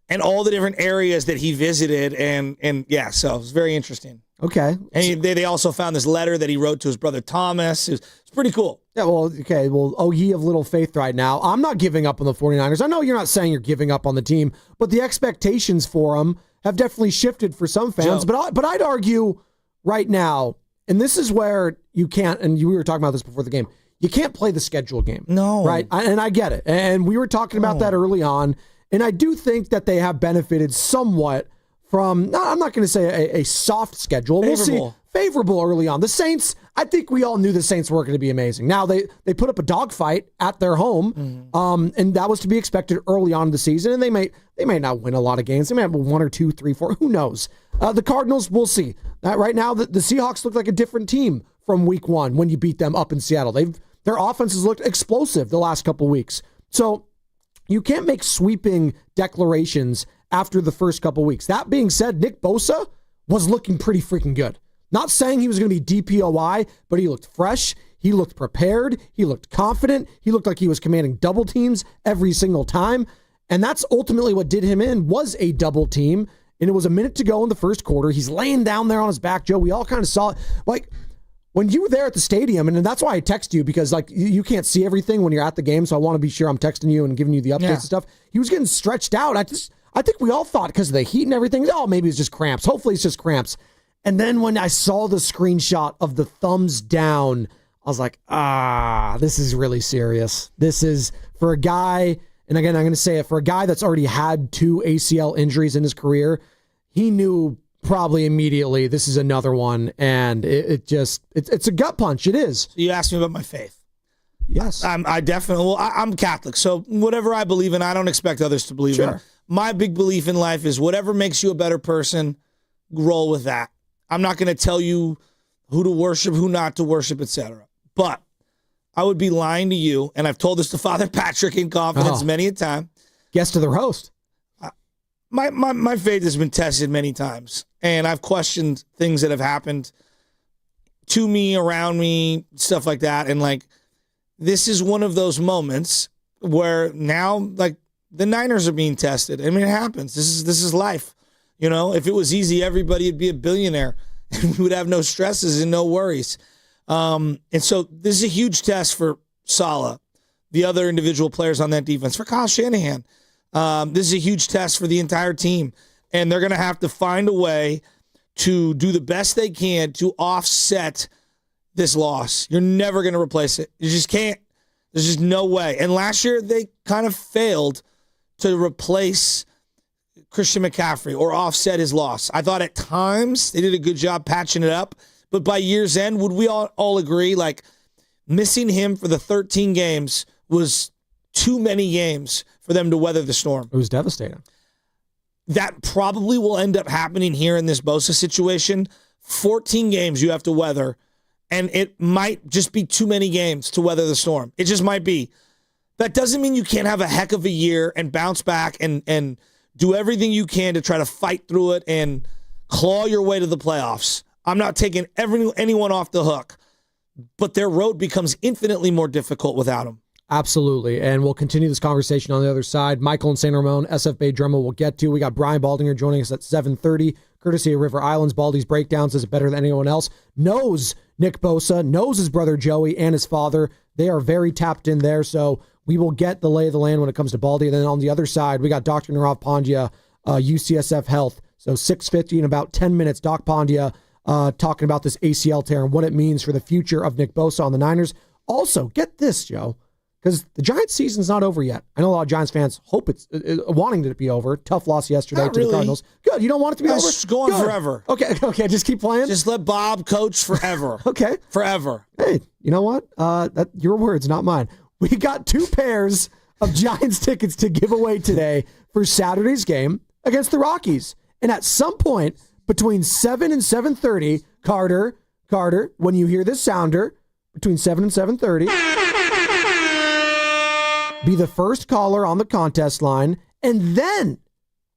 And all the different areas that he visited. And yeah, so it was very interesting.
Okay.
And they also found this letter that he wrote to his brother Thomas. It's pretty cool.
Yeah, well, okay. Well, oh, ye of little faith right now. I'm not giving up on the 49ers. I know you're not saying you're giving up on the team, but the expectations for them have definitely shifted for some fans.
Joe.
But I'd argue right now, and this is where you can't, and we were talking about this before the game, you can't play the schedule game.
No.
Right? And I get it. And we were talking about that early on, and I do think that they have benefited somewhat from, I'm not going to say a soft schedule.
Favorable.
We'll see. Favorable early on. The Saints, I think we all knew the Saints were going to be amazing. Now, they put up a dogfight at their home, and that was to be expected early on in the season, and they may not win a lot of games. They may have 1 or 2, 3, 4. Who knows? The Cardinals, we'll see. Right now, the Seahawks look like a different team from week 1 when you beat them up in Seattle. Their offense has looked explosive the last couple weeks. So you can't make sweeping declarations after the first couple weeks. That being said, Nick Bosa was looking pretty freaking good. Not saying he was going to be DPOI, but he looked fresh. He looked prepared. He looked confident. He looked like he was commanding double teams every single time. And that's ultimately what did him in, was a double team. And it was a minute to go in the first quarter. He's laying down there on his back, Joe. We all kind of saw it. Like, when you were there at the stadium, and that's why I text you, because like you can't see everything when you're at the game, so I want to be sure I'm texting you and giving you the updates and stuff. He was getting stretched out. I think we all thought because of the heat and everything, maybe it's just cramps. Hopefully it's just cramps. And then when I saw the screenshot of the thumbs down, I was like, this is really serious. This is for a guy, and again, I'm going to say it, for a guy that's already had 2 ACL injuries in his career, he knew probably immediately this is another one, and it's a gut punch. It is.
So you asked me about my faith.
Yes.
I'm Catholic, so whatever I believe in, I don't expect others to believe in. My big belief in life is whatever makes you a better person, roll with that. I'm not going to tell you who to worship, who not to worship, etc. But I would be lying to you, and I've told this to Father Patrick in confidence many a time.
Guest to the roast.
My faith has been tested many times, and I've questioned things that have happened to me, around me, stuff like that. And like, this is one of those moments where now, like, the Niners are being tested. I mean, it happens. This is life. You know, if it was easy, everybody would be a billionaire and we would have no stresses and no worries. And so this is a huge test for Saleh, the other individual players on that defense, for Kyle Shanahan. This is a huge test for the entire team. And they're going to have to find a way to do the best they can to offset this loss. You're never going to replace it. You just can't. There's just no way. And last year, they kind of failed to replace Christian McCaffrey or offset his loss. I thought at times they did a good job patching it up. But by year's end, would we all agree, like, missing him for the 13 games was too many games for them to weather the storm?
It was devastating.
That probably will end up happening here in this Bosa situation. 14 games you have to weather, and it might just be too many games to weather the storm. It just might be. That doesn't mean you can't have a heck of a year and bounce back and do everything you can to try to fight through it and claw your way to the playoffs. I'm not taking anyone off the hook, but their road becomes infinitely more difficult without him.
Absolutely, and we'll continue this conversation on the other side. Michael and St. Ramon, SF Bay Dremel we'll get to. We got Brian Baldinger joining us at 7:30, courtesy of River Islands. Baldy's Breakdowns is better than anyone else. Knows Nick Bosa, knows his brother Joey and his father. They are very tapped in there, so we will get the lay of the land when it comes to Baldy. And then on the other side, we got Dr. Nirav Pandya, UCSF Health. So 6:50 in about 10 minutes, Doc Pandya talking about this ACL tear and what it means for the future of Nick Bosa on the Niners. Also, get this, Joe, because the Giants season's not over yet. I know a lot of Giants fans hope it's wanting it to be over. Tough loss yesterday
Not
to
really.
the Cardinals. Good. You don't want it to be over?
It's going
Good.
forever.
Okay. Just keep playing.
Just let Bob coach forever.
Okay.
Forever.
Hey, you know what? That your words, not mine. We got 2 pairs of Giants tickets to give away today for Saturday's game against the Rockies. And at some point between 7 and 7:30, Carter, when you hear this sounder, between 7 and 7:30, be the first caller on the contest line. And then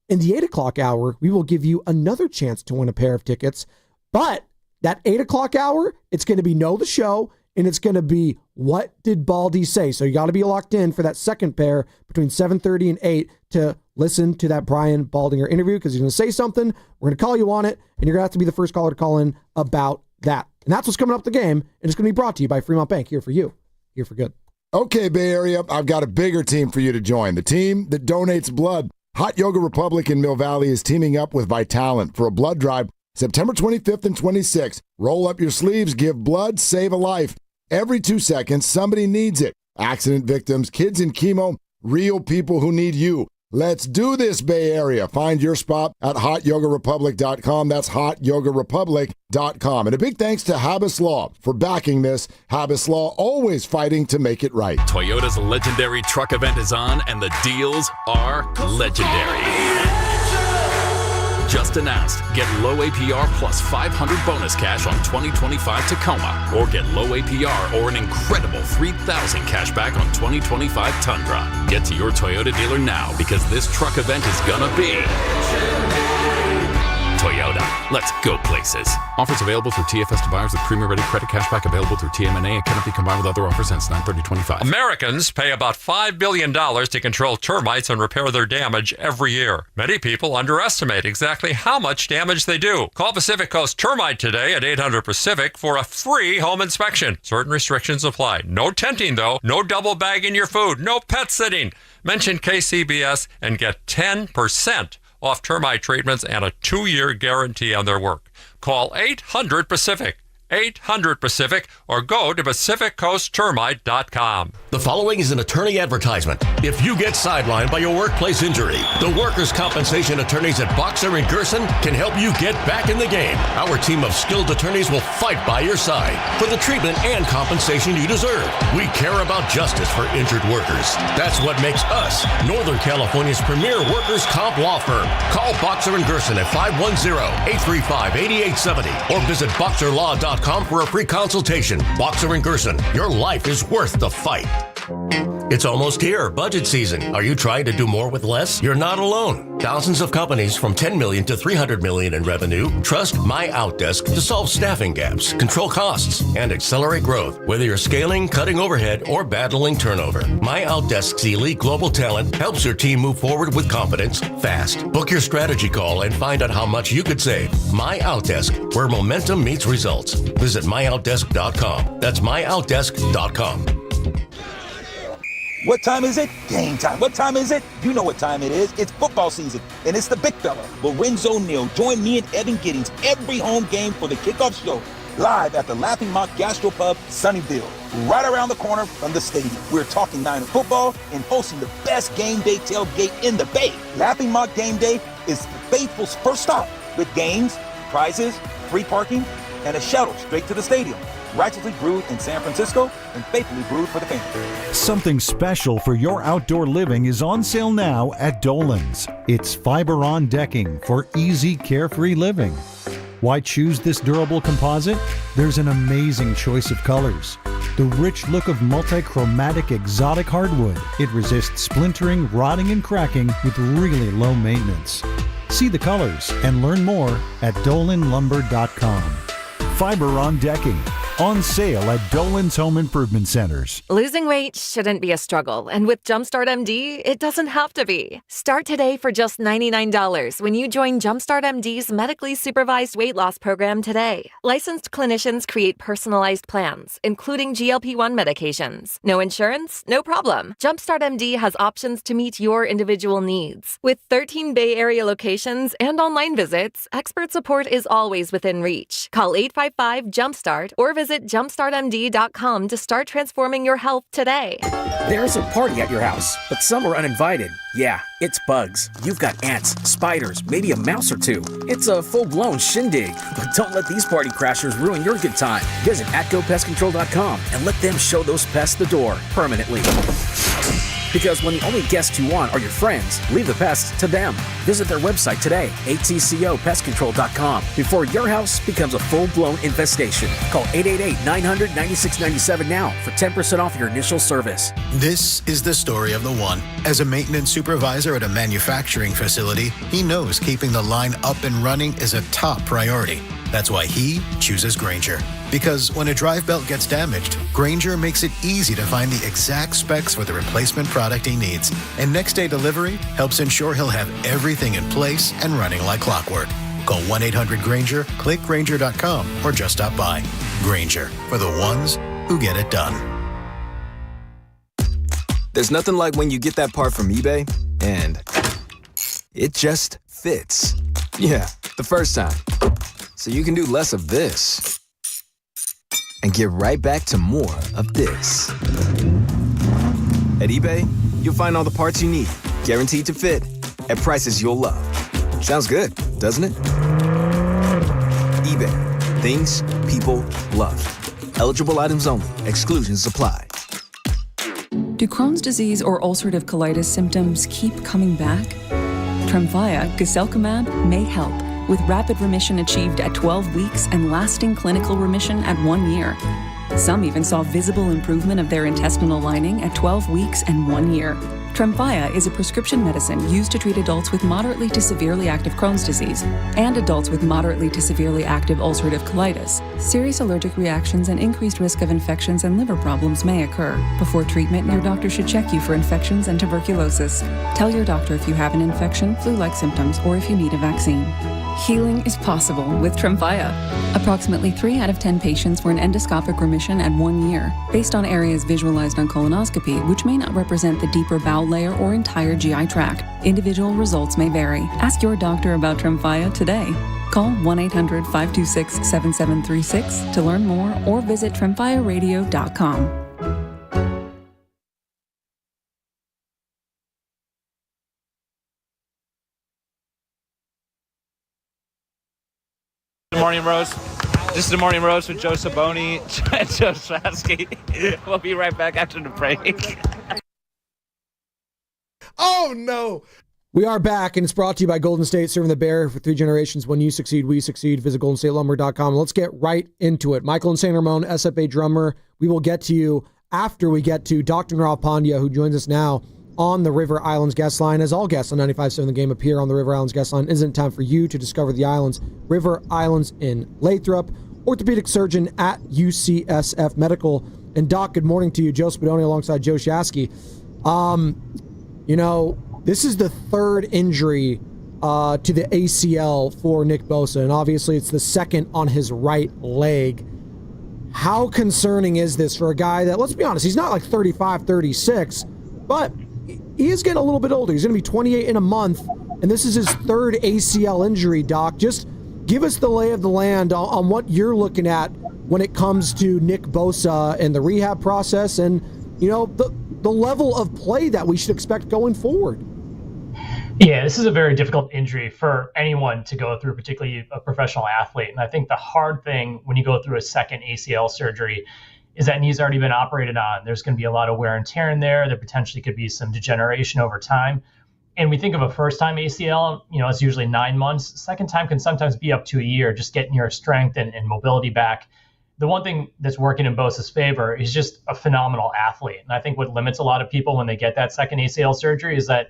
in the 8 o'clock hour, we will give you another chance to win a pair of tickets. But that 8 o'clock hour, it's going to be Know the Show, and it's going to be What Did Baldy Say? So you got to be locked in for that second pair between 7:30 and 8 to listen to that Brian Baldinger interview, because he's going to say something. We're going to call you on it, and you're going to have to be the first caller to call in about that. And that's what's coming up the game, and it's going to be brought to you by Fremont Bank, here for you, here for good.
Okay, Bay Area, I've got a bigger team for you to join. The team that donates blood. Hot Yoga Republic in Mill Valley is teaming up with Vitalent for a blood drive September 25th and 26th. Roll up your sleeves, give blood, save a life. Every 2 seconds, somebody needs it. Accident victims, kids in chemo, real people who need you. Let's do this, Bay Area. Find your spot at hotyogarepublic.com. That's hotyogarepublic.com. And a big thanks to Habas Law for backing this. Habas Law, always fighting to make it right.
Toyota's legendary truck event is on, and the deals are legendary. Just announced, get low APR plus 500 bonus cash on 2025 Tacoma, or get low APR or an incredible 3,000 cash back on 2025 Tundra. Get to your Toyota dealer now, because this truck event is gonna be Toyota. Let's go places. Offers available through TFS to buyers with Premier Ready credit cashback available through TMNA and cannot be combined with other offers since 9/30/25.
Americans pay about $5 billion to control termites and repair their damage every year. Many people underestimate exactly how much damage they do. Call Pacific Coast Termite today at 800-PACIFIC for a free home inspection. Certain restrictions apply. No tenting, though. No double bagging your food. No pet sitting. Mention KCBS and get 10% off termite treatments and a 2-year guarantee on their work. Call 800-PACIFIC. 800-PACIFIC or go to PacificCoastTermite.com.
The following is an attorney advertisement. If you get sidelined by a workplace injury, the workers' compensation attorneys at Boxer & Gerson can help you get back in the game. Our team of skilled attorneys will fight by your side for the treatment and compensation you deserve. We care about justice for injured workers. That's what makes us Northern California's premier workers' comp law firm. Call Boxer & Gerson at 510-835-8870 or visit boxerlaw.com for a free consultation. Boxer & Gerson, your life is worth the fight. It's almost here, budget season. Are you trying to do more with less? You're not alone. Thousands of companies from $10 million to $300 million in revenue trust My Outdesk to solve staffing gaps, control costs, and accelerate growth. Whether you're scaling, cutting overhead, or battling turnover, My Outdesk's elite global talent helps your team move forward with confidence, fast. Book your strategy call and find out how much you could save. My Outdesk, where momentum meets results. Visit myoutdesk.com. That's myoutdesk.com.
What time is it? Game time. What time is it? You know what time it is. It's football season, and it's the big fella, Lorenzo Neal. Join me and Evan Giddings every home game for the kickoff show, live at the Laughing Mount Gastropub, Sunnyvale, right around the corner from the stadium. We're talking Niner football and hosting the best game day tailgate in the Bay. Laughing Mount Game Day is the faithful's first stop, with games, prizes, free parking, and a shuttle straight to the stadium. Righteously brewed in San Francisco and faithfully brewed for the family.
Something special for your outdoor living is on sale now at Dolan's. It's fiber-on decking for easy, carefree living. Why choose this durable composite? There's an amazing choice of colors. The rich look of multi-chromatic exotic hardwood. It resists splintering, rotting, and cracking with really low maintenance. See the colors and learn more at dolanlumber.com. Fiber-on decking. On sale at Dolan's Home Improvement Centers.
Losing weight shouldn't be a struggle, and with Jumpstart MD, it doesn't have to be. Start today for just $99 when you join Jumpstart MD's medically supervised weight loss program today. Licensed clinicians create personalized plans, including GLP-1 medications. No insurance? No problem. Jumpstart MD has options to meet your individual needs. With 13 Bay Area locations and online visits, expert support is always within reach. Call 855-JUMPSTART or visit jumpstartmd.com to start transforming your health today.
There's a party at your house, but some are uninvited. Yeah, it's bugs. You've got ants, spiders, maybe a mouse or two. It's a full-blown shindig. But don't let these party crashers ruin your good time. Visit atgopestcontrol.com and let them show those pests the door permanently. Because when the only guests you want are your friends, leave the pests to them. Visit their website today, atcopestcontrol.com, before your house becomes a full-blown infestation. Call 888-900-9697 now for 10% off your initial service.
This is the story of the one. As a maintenance supervisor at a manufacturing facility, he knows keeping the line up and running is a top priority. That's why he chooses Grainger. Because when a drive belt gets damaged, Grainger makes it easy to find the exact specs for the replacement product he needs. And next day delivery helps ensure he'll have everything in place and running like clockwork. Call 1-800-GRAINGER, click Grainger.com, or just stop by. Grainger, for the ones who get it done.
There's nothing like when you get that part from eBay and it just fits. Yeah, the first time. So you can do less of this and get right back to more of this. At eBay, you'll find all the parts you need, guaranteed to fit, at prices you'll love. Sounds good, doesn't it? eBay, things people love. Eligible items only. Exclusions apply.
Do Crohn's disease or ulcerative colitis symptoms keep coming back? Tremfya, guselkumab, may help, with rapid remission achieved at 12 weeks and lasting clinical remission at 1 year. Some even saw visible improvement of their intestinal lining at 12 weeks and 1 year. Tremfya is a prescription medicine used to treat adults with moderately to severely active Crohn's disease and adults with moderately to severely active ulcerative colitis. Serious allergic reactions and increased risk of infections and liver problems may occur. Before treatment, your doctor should check you for infections and tuberculosis. Tell your doctor if you have an infection, flu-like symptoms, or if you need a vaccine. Healing is possible with Tremfya. Approximately 3 out of 10 patients were in endoscopic remission at 1 year, based on areas visualized on colonoscopy, which may not represent the deeper bowel layer or entire GI tract. Individual results may vary. Ask your doctor about Tremfya today. Call 1-800-526-7736 to learn more or visit tremfyaradio.com.
Good morning, Rose. This is the Morning Rose with Joe Saboni and Joe Strasky. We'll be right back after the break.
Oh, no. We are back, and it's brought to you by Golden State, serving the Bear for 3 generations. When you succeed, we succeed. Visit goldenstatelumber.com. Let's get right into it. Michael and Saint Ramon, SFA drummer. We will get to you after we get to Dr. Nirav Pandya, who joins us now on the River Islands guest line. As all guests on 95.7 The Game appear on the River Islands guest line, isn't it time for you to discover the islands? River Islands in Lathrop, orthopedic surgeon at UCSF Medical. And Doc, good morning to you. Joe Spadoni alongside Joe Shasky. This is the third injury to the ACL for Nick Bosa, and obviously it's the second on his right leg. How concerning is this for a guy that, let's be honest, he's not like 35, 36, but he is getting a little bit older. He's going to be 28 in a month, and this is his third ACL injury, Doc. Just give us the lay of the land on what you're looking at when it comes to Nick Bosa and the rehab process and, the level of play that we should expect going forward.
Yeah, this is a very difficult injury for anyone to go through, particularly a professional athlete. And I think the hard thing when you go through a second ACL surgery is that knee's already been operated on. There's going to be a lot of wear and tear in there. There potentially could be some degeneration over time. And we think of a first-time ACL, it's usually 9 months. Second time can sometimes be up to a year, just getting your strength and mobility back. The one thing that's working in Bosa's favor is just a phenomenal athlete. And I think what limits a lot of people when they get that second ACL surgery is that,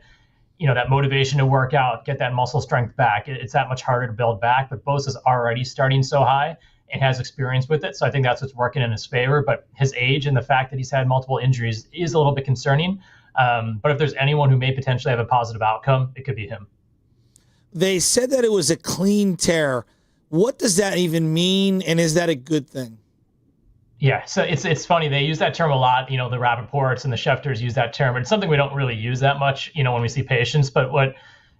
that motivation to work out, get that muscle strength back. It's that much harder to build back, but Bosa's already starting so high and has experience with it. So I think that's what's working in his favor. But his age and the fact that he's had multiple injuries is a little bit concerning. But if there's anyone who may potentially have a positive outcome, it could be him.
They said that it was a clean tear. What does that even mean, and is that a good thing?
Yeah, so it's funny. They use that term a lot. The Rappaports and the Schefters use that term, but it's something we don't really use that much, when we see patients. But what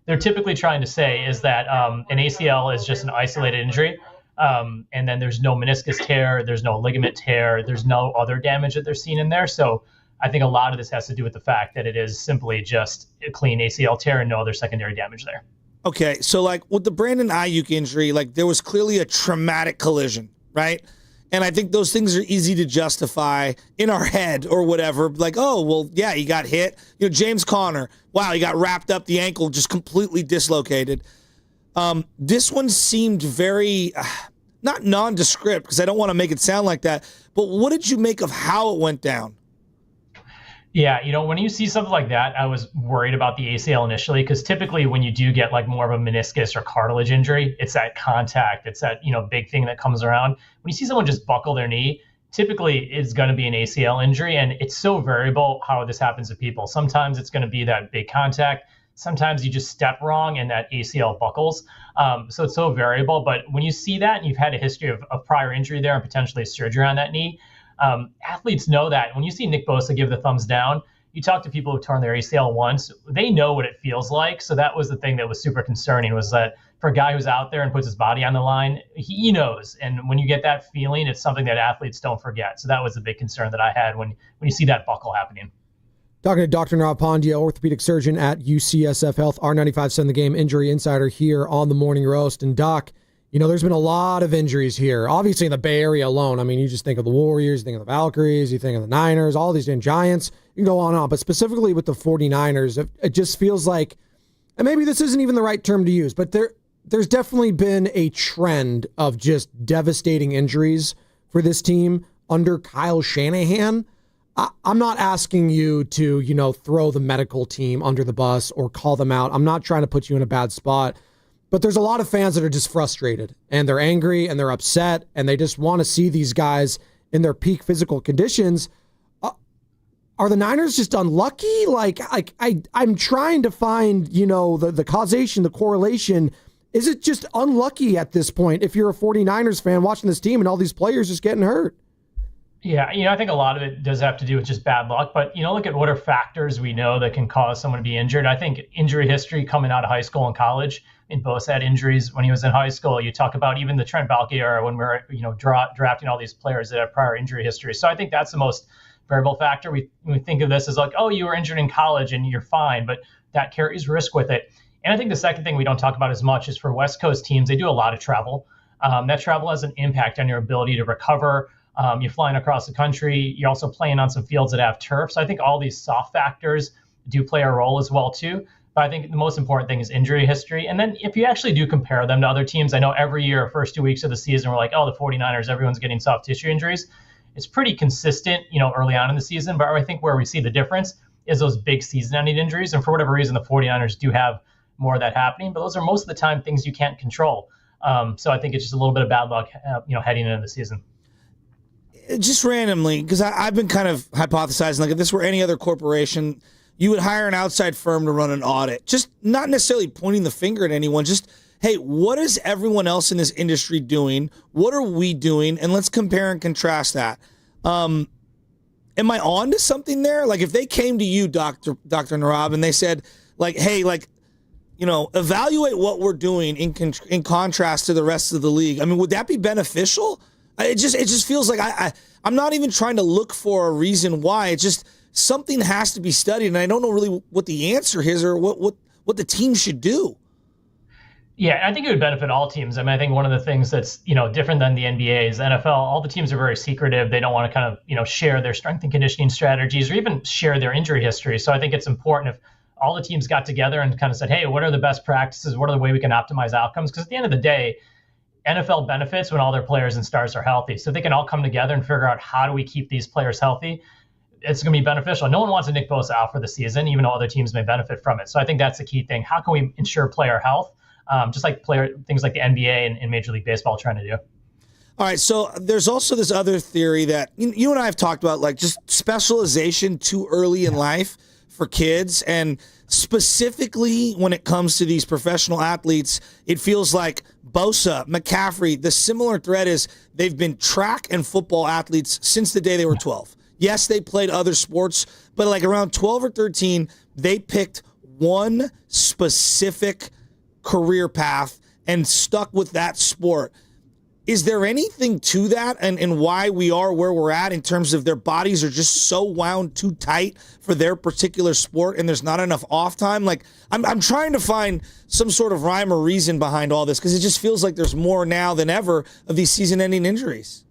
they're typically trying to say is that an ACL is just an isolated injury, and then there's no meniscus tear, there's no ligament tear, there's no other damage that they're seeing in there. So I think a lot of this has to do with the fact that it is simply just a clean ACL tear and no other secondary damage there.
Okay, so like with the Brandon Ayuk injury, like there was clearly a traumatic collision, right? And I think those things are easy to justify in our head or whatever. Like, oh, well, yeah, he got hit. James Conner, wow, he got wrapped up, the ankle just completely dislocated. This one seemed very, not nondescript, because I don't want to make it sound like that, but what did you make of how it went down?
Yeah, when you see something like that, I was worried about the ACL initially, because typically when you do get like more of a meniscus or cartilage injury, it's that contact, it's that, big thing that comes around. When you see someone just buckle their knee, typically it's going to be an ACL injury, and it's so variable how this happens to people. Sometimes it's going to be that big contact. Sometimes you just step wrong and that ACL buckles. So it's so variable. But when you see that and you've had a history of prior injury there and potentially surgery on that knee, athletes know that. When you see Nick Bosa give the thumbs down, you talk to people who've torn their ACL once, they know what it feels like. So that was the thing that was super concerning, was that for a guy who's out there and puts his body on the line, he knows. And when you get that feeling, it's something that athletes don't forget. So that was the big concern that I had when you see that buckle happening.
Talking to Dr. Nirav Pandya, orthopedic surgeon at UCSF Health, R95.7 The Game injury insider here on the Morning Roast. And Doc, there's been a lot of injuries here. Obviously, in the Bay Area alone, I mean, you just think of the Warriors, you think of the Valkyries, you think of the Niners, all these Giants. You can go on and on. But specifically with the 49ers, it just feels like, and maybe this isn't even the right term to use, but there's definitely been a trend of just devastating injuries for this team under Kyle Shanahan. I'm not asking you to, throw the medical team under the bus or call them out. I'm not trying to put you in a bad spot. But there's a lot of fans that are just frustrated, and they're angry, and they're upset, and they just want to see these guys in their peak physical conditions. Are the Niners just unlucky? I'm trying to find, the causation, the correlation. Is it just unlucky at this point if you're a 49ers fan watching this team and all these players just getting hurt?
Yeah, I think a lot of it does have to do with just bad luck. But, look at what are factors we know that can cause someone to be injured. I think injury history coming out of high school and college, Bosa had injuries when he was in high school. You talk about even the Trent Baalke era when we were, drafting all these players that have prior injury history. So I think that's the most variable factor. We think of this as like, oh, you were injured in college and you're fine, but that carries risk with it. And I think the second thing we don't talk about as much is for West Coast teams, they do a lot of travel. That travel has an impact on your ability to recover. You're flying across the country. You're also playing on some fields that have turf. So I think all these soft factors do play a role as well, too. But I think the most important thing is injury history. And then if you actually do compare them to other teams, I know every year, first 2 weeks of the season, we're like, oh, the 49ers, everyone's getting soft tissue injuries. it's pretty consistent, early on in the season. But I think where we see the difference is those big season-ending injuries. And for whatever reason, the 49ers do have more of that happening. But those are most of the time things you can't control. So I think it's just a little bit of bad luck, heading into the season.
Just randomly, because I've been kind of hypothesizing, like if this were any other corporation, you would hire an outside firm to run an audit. Just not necessarily pointing the finger at anyone, just, hey, what is everyone else in this industry doing? What are we doing? And let's compare and contrast that. Am I on to something there? Like if they came to you, Dr. Narab, and they said, like, hey, like, evaluate what we're doing in contrast to the rest of the league. I mean, would that be beneficial? It just feels like I'm not even trying to look for a reason why. It's just something has to be studied, and I don't know really what the answer is or what the team should do.
Yeah, I think it would benefit all teams. I mean, I think one of the things that's, different than the NBA is NFL, all the teams are very secretive. They don't want to kind of, share their strength and conditioning strategies or even share their injury history. So I think it's important if all the teams got together and kind of said, hey, what are the best practices? What are the way we can optimize outcomes? Because at the end of the day, NFL benefits when all their players and stars are healthy. So if they can all come together and figure out how do we keep these players healthy, it's going to be beneficial. No one wants a Nick Bosa out for the season, even though other teams may benefit from it. So I think that's the key thing. How can we ensure player health? Just like things like the NBA and Major League Baseball are trying to do.
All right, so there's also this other theory that you and I have talked about, like just specialization too early in life for kids. And specifically when it comes to these professional athletes, it feels like Bosa, McCaffrey, the similar thread is they've been track and football athletes since the day they were 12. Yes, they played other sports, but like around 12 or 13, they picked one specific career path and stuck with that sport. Is there anything to that and why we are where we're at in terms of their bodies are just so wound too tight for their particular sport and there's not enough off time? Like I'm trying to find some sort of rhyme or reason behind all this because it just feels like there's more now than ever of these season-ending injuries.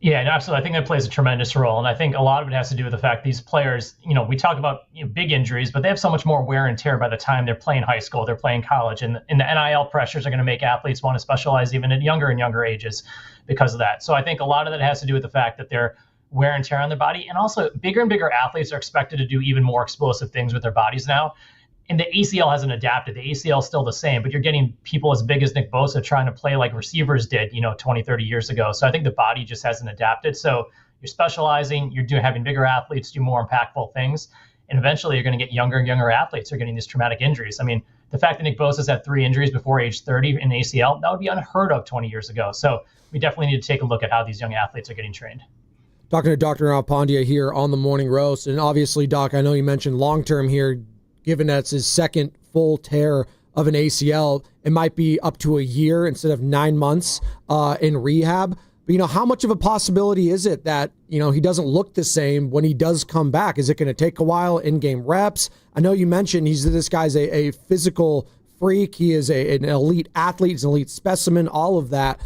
Yeah, absolutely. I think that plays a tremendous role. And I think a lot of it has to do with the fact these players, we talk about big injuries, but they have so much more wear and tear by the time they're playing high school, they're playing college. And the NIL pressures are going to make athletes want to specialize even at younger and younger ages because of that. So I think a lot of that has to do with the fact that they're wear and tear on their body. And also bigger and bigger athletes are expected to do even more explosive things with their bodies now. And the ACL hasn't adapted. The ACL is still the same, but you're getting people as big as Nick Bosa trying to play like receivers did, 20, 30 years ago. So I think the body just hasn't adapted. So you're specializing, having bigger athletes do more impactful things. And eventually you're going to get younger and younger athletes who are getting these traumatic injuries. I mean, the fact that Nick Bosa's had 3 injuries before age 30 in ACL, that would be unheard of 20 years ago. So we definitely need to take a look at how these young athletes are getting trained.
Talking to Dr. Pandya here on the Morning Roast. And obviously, Doc, I know you mentioned long-term here, given that it's his second full tear of an ACL, it might be up to a year instead of 9 months in rehab. But, how much of a possibility is it that, he doesn't look the same when he does come back? Is it going to take a while, in-game reps? I know you mentioned this guy's a physical freak. He is an elite athlete. He's an elite specimen, all of that.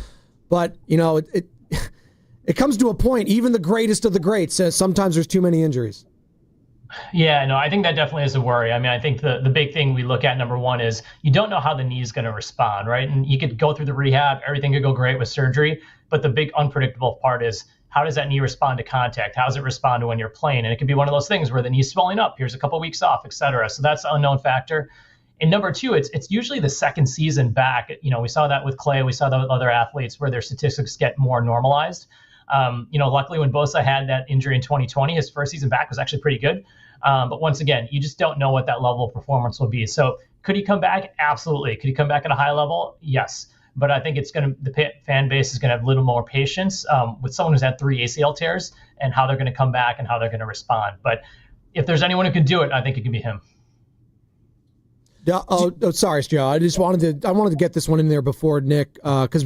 But, it comes to a point, even the greatest of the greats says sometimes there's too many injuries.
Yeah, no, I think that definitely is a worry. I mean, I think the big thing we look at, number one, is you don't know how the knee is going to respond, right? And you could go through the rehab, everything could go great with surgery, but the big unpredictable part is how does that knee respond to contact? How does it respond to when you're playing? And it could be one of those things where the knee's swelling up, here's a couple of weeks off, et cetera. So that's an unknown factor. And number two, it's usually the second season back. We saw that with Clay, we saw that with other athletes where their statistics get more normalized. Luckily when Bosa had that injury in 2020, his first season back was actually pretty good. But once again, you just don't know what that level of performance will be. So could he come back? Absolutely. Could he come back at a high level? Yes. But I think the fan base is going to have a little more patience with someone who's had 3 ACL tears and how they're going to come back and how they're going to respond. But if there's anyone who can do it, I think it can be him.
Sorry, Joe. I wanted to get this one in there before Nick, because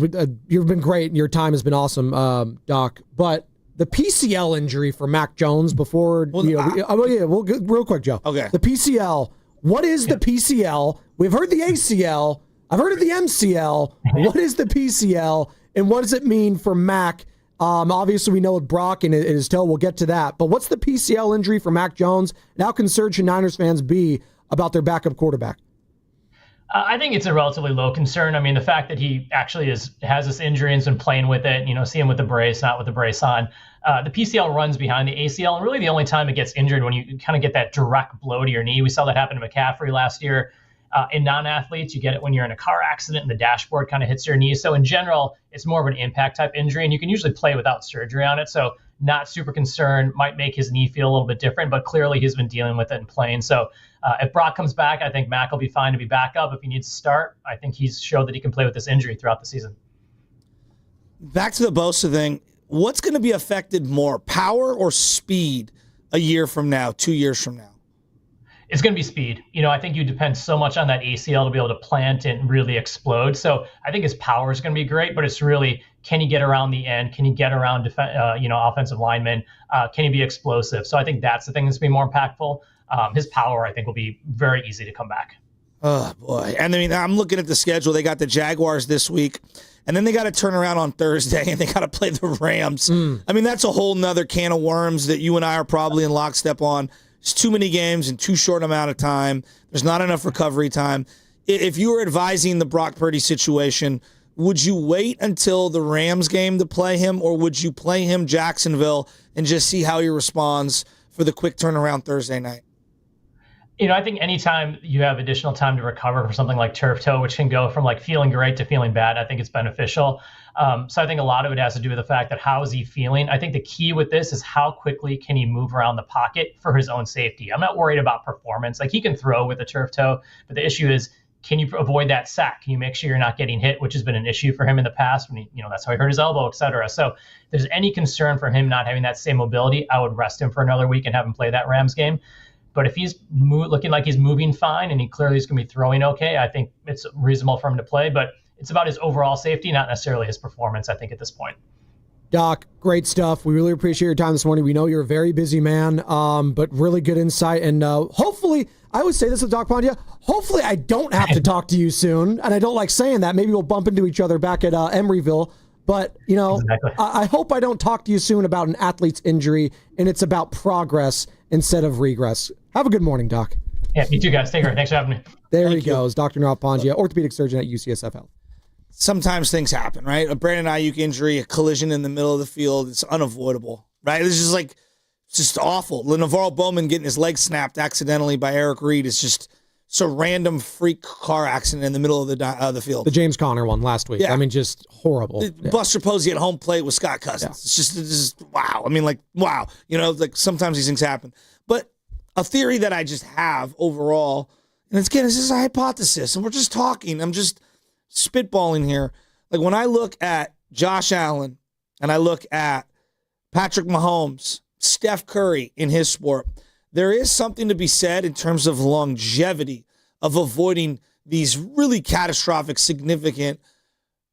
you've been great and your time has been awesome, Doc. But the PCL injury for Mac Jones before, real quick, Joe.
Okay.
The PCL. What is the PCL? We've heard the ACL. I've heard of the MCL. What is the PCL, and what does it mean for Mac? Obviously, we know with Brock and his toe. We'll get to that. But what's the PCL injury for Mac Jones? And how concerned should Niners fans be about their backup quarterback?
I think it's a relatively low concern. I mean, the fact that he actually has this injury and's been playing with it, see him with the brace, not with the brace on. The PCL runs behind the ACL, and really the only time it gets injured when you kind of get that direct blow to your knee. We saw that happen to McCaffrey last year. In non-athletes, you get it when you're in a car accident and the dashboard kind of hits your knee. So in general, it's more of an impact type injury, and you can usually play without surgery on it. So not super concerned, might make his knee feel a little bit different, but clearly he's been dealing with it and playing. So if Brock comes back, I think Mac will be fine to be back up. If he needs to start, I think he's showed that he can play with this injury throughout the season.
Back to the Bosa thing, what's going to be affected more, power or speed a year from now, 2 years from now?
It's going to be speed. I think you depend so much on that ACL to be able to plant and really explode. So I think his power is going to be great, but it's really, can he get around the end? Can he get around, offensive linemen? Can he be explosive? So I think that's the thing that's going to be more impactful. His power, I think, will be very easy to come back.
Oh, boy. And I mean, I'm looking at the schedule. They got the Jaguars this week, and then they got to turn around on Thursday, and they got to play the Rams. I mean, that's a whole nother can of worms that you and I are probably in lockstep on. It's too many games in too short amount of time. There's not enough recovery time. If you were advising the Brock Purdy situation, would you wait until the Rams game to play him, or would you play him Jacksonville and just see how he responds for the quick turnaround Thursday night?
I think anytime you have additional time to recover for something like turf toe, which can go from like feeling great to feeling bad, I think it's beneficial. So I think a lot of it has to do with the fact that how is he feeling? I think the key with this is how quickly can he move around the pocket for his own safety. I'm not worried about performance. Like, he can throw with a turf toe, but the issue is, can you avoid that sack? Can you make sure you're not getting hit, which has been an issue for him in the past when that's how he hurt his elbow, et cetera. So if there's any concern for him not having that same mobility, I would rest him for another week and have him play that Rams game. But if he's looking like he's moving fine and he clearly is going to be throwing okay, I think it's reasonable for him to play. But it's about his overall safety, not necessarily his performance, I think, at this point.
Doc, great stuff. We really appreciate your time this morning. We know you're a very busy man, but really good insight. And hopefully, I would say this with Doc Pondia, hopefully I don't have to talk to you soon. And I don't like saying that. Maybe we'll bump into each other back at Emeryville. But, exactly. I hope I don't talk to you soon about an athlete's injury and it's about progress instead of regress. Have a good morning, Doc.
Yeah, me too, guys. Take care. Thanks for having me.
There he goes, Dr. Narav Pandya, orthopedic surgeon at UCSF Health.
Sometimes things happen, right? A Brandon Ayuk injury, a collision in the middle of the field, it's unavoidable, right? It's just awful. LeNavarro Bowman getting his leg snapped accidentally by Eric Reed is just a random freak car accident in the middle of the field.
The James Conner one last week. Yeah. I mean, just horrible.
Buster Posey at home plate with Scott Cousins. Yeah. It's just wow. I mean, wow. Sometimes these things happen. But a theory that I just have overall, and it's just a hypothesis, and we're just talking. I'm just spitballing here. Like, when I look at Josh Allen and I look at Patrick Mahomes, Steph Curry in his sport, there is something to be said in terms of longevity of avoiding these really catastrophic, significant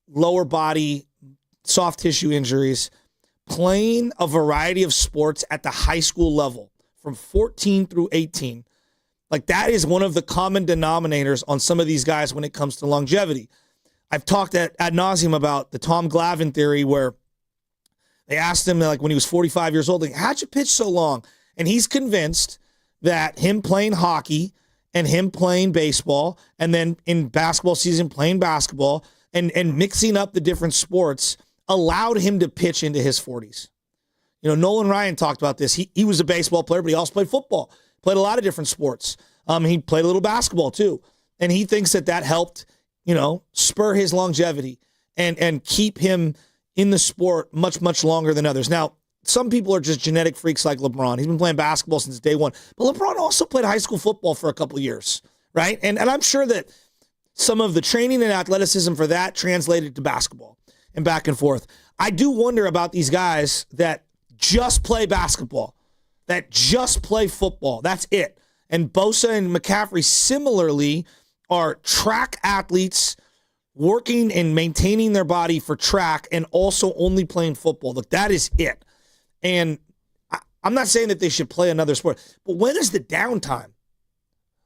lower body, soft tissue injuries, playing a variety of sports at the high school level from 14 through 18. Like, that is one of the common denominators on some of these guys when it comes to longevity. I've talked ad nauseum about the Tom Glavine theory, where they asked him, like, when he was 45 years old, like, how'd you pitch so long? And he's convinced that him playing hockey and him playing baseball, and then in basketball season playing basketball and mixing up the different sports allowed him to pitch into his 40s. Nolan Ryan talked about this. He was a baseball player, but he also played football, played a lot of different sports. He played a little basketball too. And he thinks that helped, spur his longevity and keep him in the sport much, much longer than others. Now, some people are just genetic freaks like LeBron. He's been playing basketball since day one. But LeBron also played high school football for a couple of years, right? And I'm sure that some of the training and athleticism for that translated to basketball and back and forth. I do wonder about these guys that just play basketball, that just play football. That's it. And Bosa and McCaffrey similarly are track athletes working and maintaining their body for track and also only playing football. Look, that is it. And I'm not saying that they should play another sport, but when is the downtime?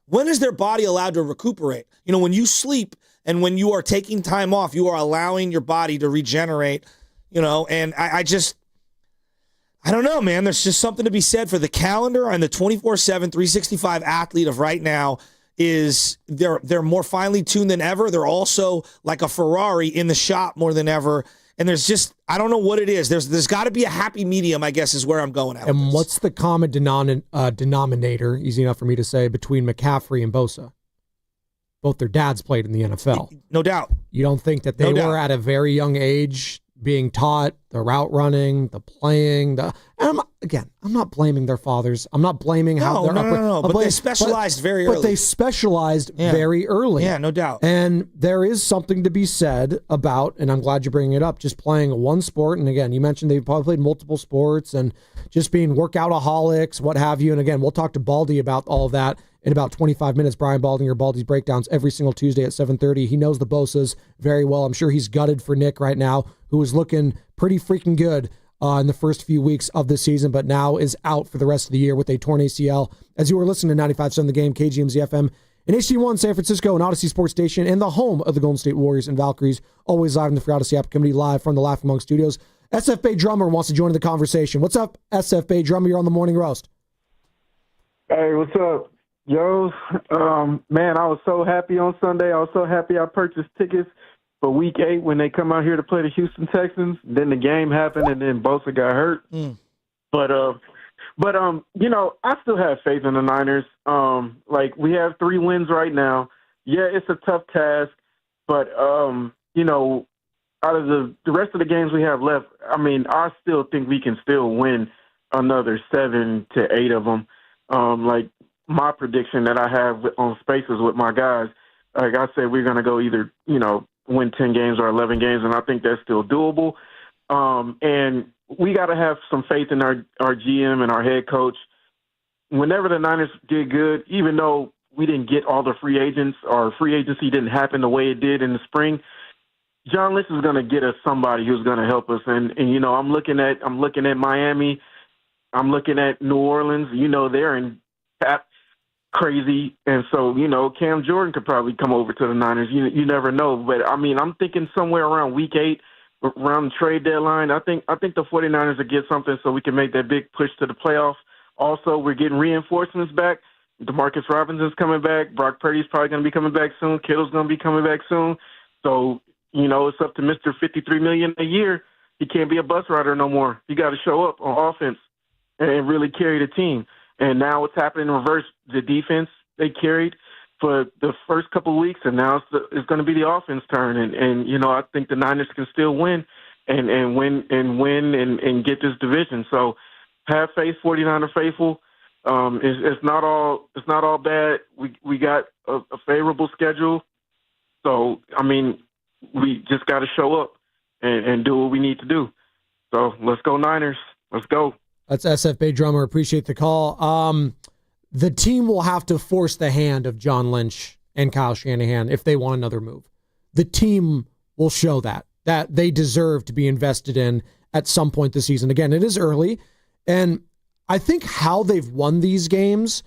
When is their body allowed to recuperate? When you sleep and when you are taking time off, you are allowing your body to regenerate, and I don't know, man. There's just something to be said for the calendar and the 24/7, 365 athlete of right now. is they're more finely tuned than ever. They're also like a Ferrari in the shop more than ever. And there's just, I don't know what it is. There's got to be a happy medium, I guess, is where I'm going at.
And what's the common denominator, easy enough for me to say, between McCaffrey and Bosa? Both their dads played in the NFL.
No doubt.
You don't think that they were at a very young age being taught the route running, the playing, I'm not blaming their fathers. I'm not blaming how they're
No. But they specialized very early.
But they specialized very early.
Yeah, no doubt.
And there is something to be said about, and I'm glad you're bringing it up, just playing one sport. And again, you mentioned they've probably played multiple sports and just being workoutaholics, what have you. And again, we'll talk to Baldy about all of that in about 25 minutes. Brian Baldinger, Baldy's Breakdowns, every single Tuesday at 7:30. He knows the Bosas very well. I'm sure he's gutted for Nick right now, who is looking pretty freaking good in the first few weeks of the season, but now is out for the rest of the year with a torn ACL. As you were listening to 95.7 The Game, KGMZ FM, and HD1 San Francisco, and Odyssey Sports Station, and the home of the Golden State Warriors and Valkyries, always live in the Free Odyssey app community, live from the Laughing Monk Studios. SF Bay Drummer wants to join the conversation. What's up, SF Bay Drummer? You're on the Morning Roast.
Hey, what's up? Yo, man, I was so happy on Sunday. I was so happy I purchased tickets for Week 8 when they come out here to play the Houston Texans. Then the game happened, and then Bosa got hurt. But you know, I still have faith in the Niners. Like, we have 3 wins right now. Yeah, it's a tough task, but you know, out of the rest of the games we have left, I mean, I still think we can still win another 7 to 8 of them. Like, my prediction that I have on Spaces with my guys, like I said, we're going to go either, you know, win 10 games or 11 games, and I think that's still doable. And we got to have some faith in our GM and our head coach. Whenever the Niners did good, even though we didn't get all the free agents, or free agency didn't happen the way it did in the spring, John Lynch is going to get us somebody who's going to help us. And you know, I'm looking at Miami, I'm looking at New Orleans. You know, they're in cap crazy, and so, you know, Cam Jordan could probably come over to the Niners. You never know, but I mean, I'm thinking somewhere around Week 8, around the trade deadline. I think the 49ers will get something so we can make that big push to the playoffs. Also, we're getting reinforcements back. DeMarcus Robinson's coming back. Brock Purdy's probably going to be coming back soon. Kittle's going to be coming back soon. So, you know, it's up to Mr. $53 million a year. He can't be a bus rider no more. He got to show up on offense and really carry the team. And now what's happening in reverse, the defense they carried for the first couple of weeks, and now it's going to be the offense turn. And you know, I think the Niners can still win and win and get this division. So have faith, 49er faithful. It's not all bad. We got a favorable schedule. So, I mean, we just got to show up and do what we need to do. So let's go Niners. Let's go.
That's SF Bay Drummer. Appreciate the call. The team will have to force the hand of John Lynch and Kyle Shanahan if they want another move. The team will show that they deserve to be invested in at some point this season. Again, it is early, and I think how they've won these games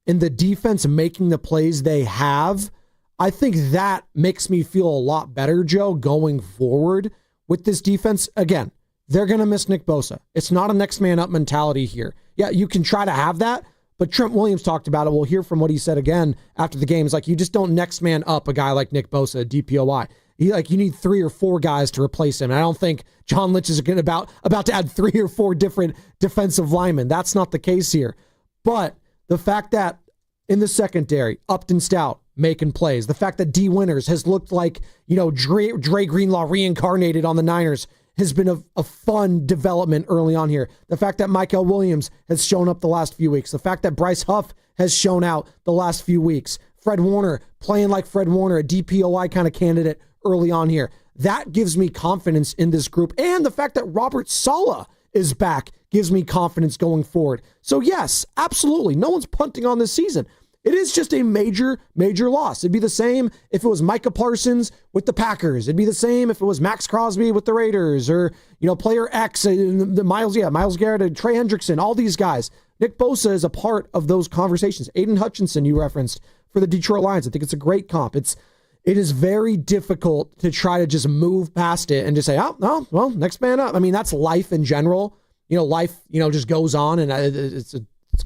and the defense making the plays they have, I think that makes me feel a lot better, Joe, going forward with this defense. Again, they're going to miss Nick Bosa. It's not a next man up mentality here. Yeah, you can try to have that, but Trent Williams talked about it. We'll hear from what he said again after the game. It's like, you just don't next man up a guy like Nick Bosa, DPOY. You need 3 or 4 guys to replace him. And I don't think John Lynch is about to add 3 or 4 different defensive linemen. That's not the case here. But the fact that in the secondary, Upton Stout making plays, the fact that D. Winters has looked like, you know, Dre Greenlaw reincarnated on the Niners has been a fun development early on here. The fact that Michael Williams has shown up the last few weeks. The fact that Bryce Huff has shown out the last few weeks. Fred Warner playing like Fred Warner, a DPOI kind of candidate early on here. That gives me confidence in this group. And the fact that Robert Saleh is back gives me confidence going forward. So yes, absolutely. No one's punting on this season. It is just a major, major loss. It'd be the same if it was Micah Parsons with the Packers. It'd be the same if it was Max Crosby with the Raiders, or, you know, player X, Myles Garrett, Trey Hendrickson, all these guys. Nick Bosa is a part of those conversations. Aiden Hutchinson, you referenced, for the Detroit Lions. I think it's a great comp. It is very difficult to try to just move past it and just say, oh, no, well, next man up. I mean, that's life in general. You know, life, you know, just goes on, and it's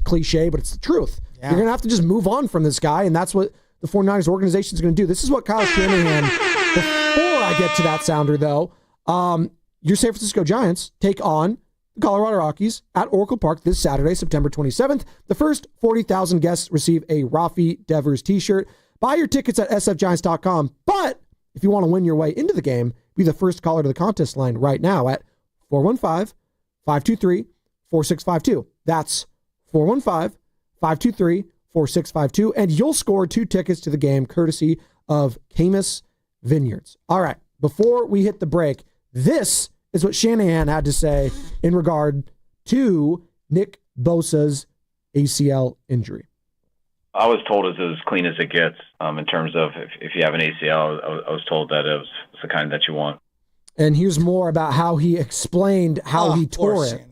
cliche, but it's the truth. You're going to have to just move on from this guy, and that's what the 49ers organization is going to do. This is what Kyle Shanahan, before I get to that sounder, though, your San Francisco Giants take on the Colorado Rockies at Oracle Park this Saturday, September 27th. The first 40,000 guests receive a Rafi Devers t-shirt. Buy your tickets at sfgiants.com, but if you want to win your way into the game, be the first caller to the contest line right now at 415-523-4652. That's 415-523-4652, and you'll score 2 tickets to the game courtesy of Camus Vineyards. All right, before we hit the break, this is what Shanahan had to say in regard to Nick Bosa's ACL injury.
I was told it's as clean as it gets in terms of if you have an ACL. I was told that it was the kind that you want.
And here's more about how he explained how he tore it.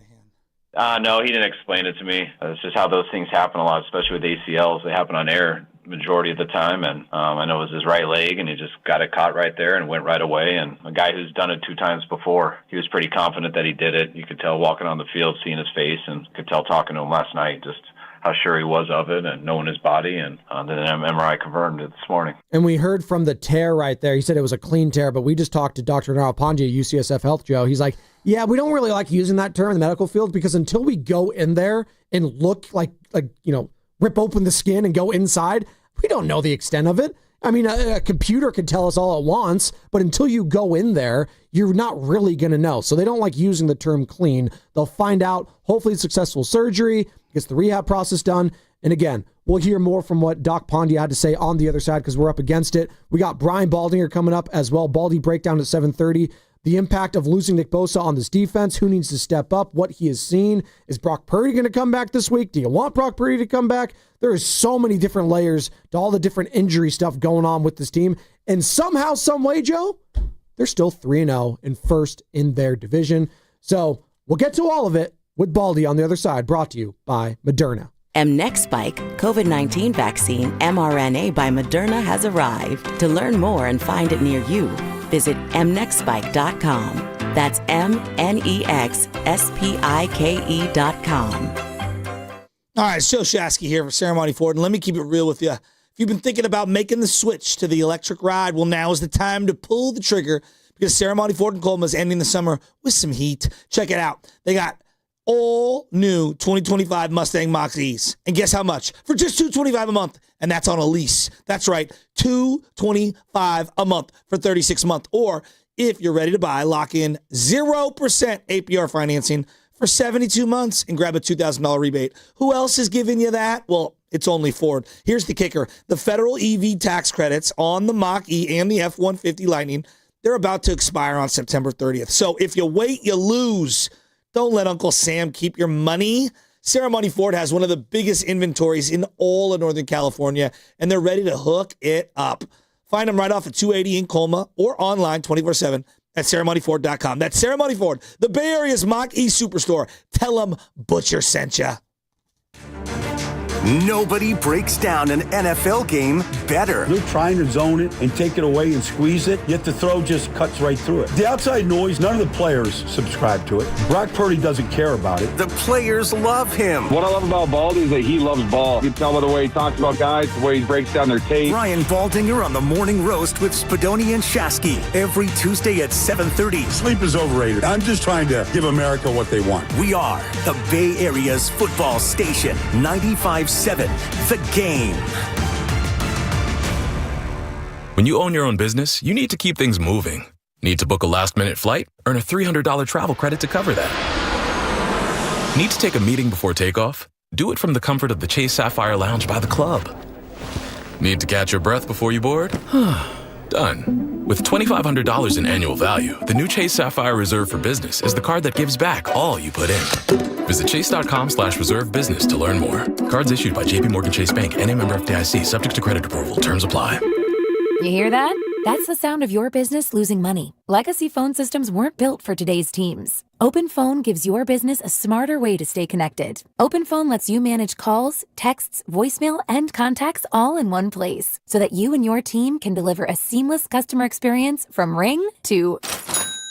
No, he didn't explain it to me. It's just how those things happen a lot, especially with ACLs. They happen on air majority of the time, and I know it was his right leg, and he just got it caught right there and went right away. And a guy who's done it 2 times before, he was pretty confident that he did it. You could tell walking on the field, seeing his face, and could tell talking to him last night, just how sure he was of it and knowing his body, and then MRI confirmed it this morning.
And we heard from the tear right there. He said it was a clean tear, but we just talked to Dr. Naro Pandya at UCSF Health, Joe. He's like, yeah, we don't really like using that term in the medical field because until we go in there and look like rip open the skin and go inside, we don't know the extent of it. I mean, a computer can tell us all at once, but until you go in there, you're not really going to know. So they don't like using the term clean. They'll find out, hopefully successful surgery, gets the rehab process done. And again, we'll hear more from what Doc Pandya had to say on the other side because we're up against it. We got Brian Baldinger coming up as well. Baldy breakdown at 7:30. The impact of losing Nick Bosa on this defense. Who needs to step up? What he has seen. Is Brock Purdy going to come back this week? Do you want Brock Purdy to come back? There is so many different layers to all the different injury stuff going on with this team. And somehow, some way, Joe, they're still 3-0 and first in their division. So we'll get to all of it with Baldy on the other side, brought to you by Moderna.
mNEXSpike COVID-19 vaccine mRNA by Moderna has arrived. To learn more and find it near you, visit mnexspike.com. That's mnexspike.com.
All right, Joe Shasky here for Ceremony Ford, and let me keep it real with you. If you've been thinking about making the switch to the electric ride, well, now is the time to pull the trigger because Ceremony Ford in Colma is ending the summer with some heat. Check it out. They got all new 2025 Mustang Mach-E's. And guess how much? For just $225 a month. And that's on a lease. That's right, $225 a month for 36 months. Or if you're ready to buy, lock in 0% APR financing for 72 months and grab a $2,000 rebate. Who else is giving you that? Well, it's only Ford. Here's the kicker. The federal EV tax credits on the Mach-E and the F-150 Lightning, they're about to expire on September 30th. So if you wait, you lose. Don't let Uncle Sam keep your money. Ceremony Ford has one of the biggest inventories in all of Northern California, and they're ready to hook it up. Find them right off at 280 in Colma or online 24/7 at ceremonyford.com. That's Ceremony Ford, the Bay Area's Mach-E Superstore. Tell them Butcher sent you.
Nobody breaks down an NFL game better.
They're trying to zone it and take it away and squeeze it, yet the throw just cuts right through it. The outside noise, none of the players subscribe to it. Brock Purdy doesn't care about it.
The players love him.
What I love about Baldy is that he loves ball. You can tell by the way he talks about guys, the way he breaks down their tape.
Brian Baldinger on the Morning Roast with Spadoni and Shasky every Tuesday at 7:30.
Sleep is overrated. I'm just trying to give America what they want.
We are the Bay Area's football station, 95.7 The Game.
When you own your own business, you need to keep things moving. Need to book a last-minute flight? Earn a $300 travel credit to cover that. Need to take a meeting before takeoff? Do it from the comfort of the Chase Sapphire Lounge by the club. Need to catch your breath before you board? Done. With $2,500 in annual value, the new Chase Sapphire Reserve for Business is the card that gives back all you put in. Visit chase.com/reserve business to learn more. Cards issued by JPMorgan Chase Bank, N.A. member FDIC, subject to credit approval. Terms apply.
You hear that? That's the sound of your business losing money. Legacy phone systems weren't built for today's teams. OpenPhone gives your business a smarter way to stay connected. OpenPhone lets you manage calls, texts, voicemail, and contacts all in one place so that you and your team can deliver a seamless customer experience from ring to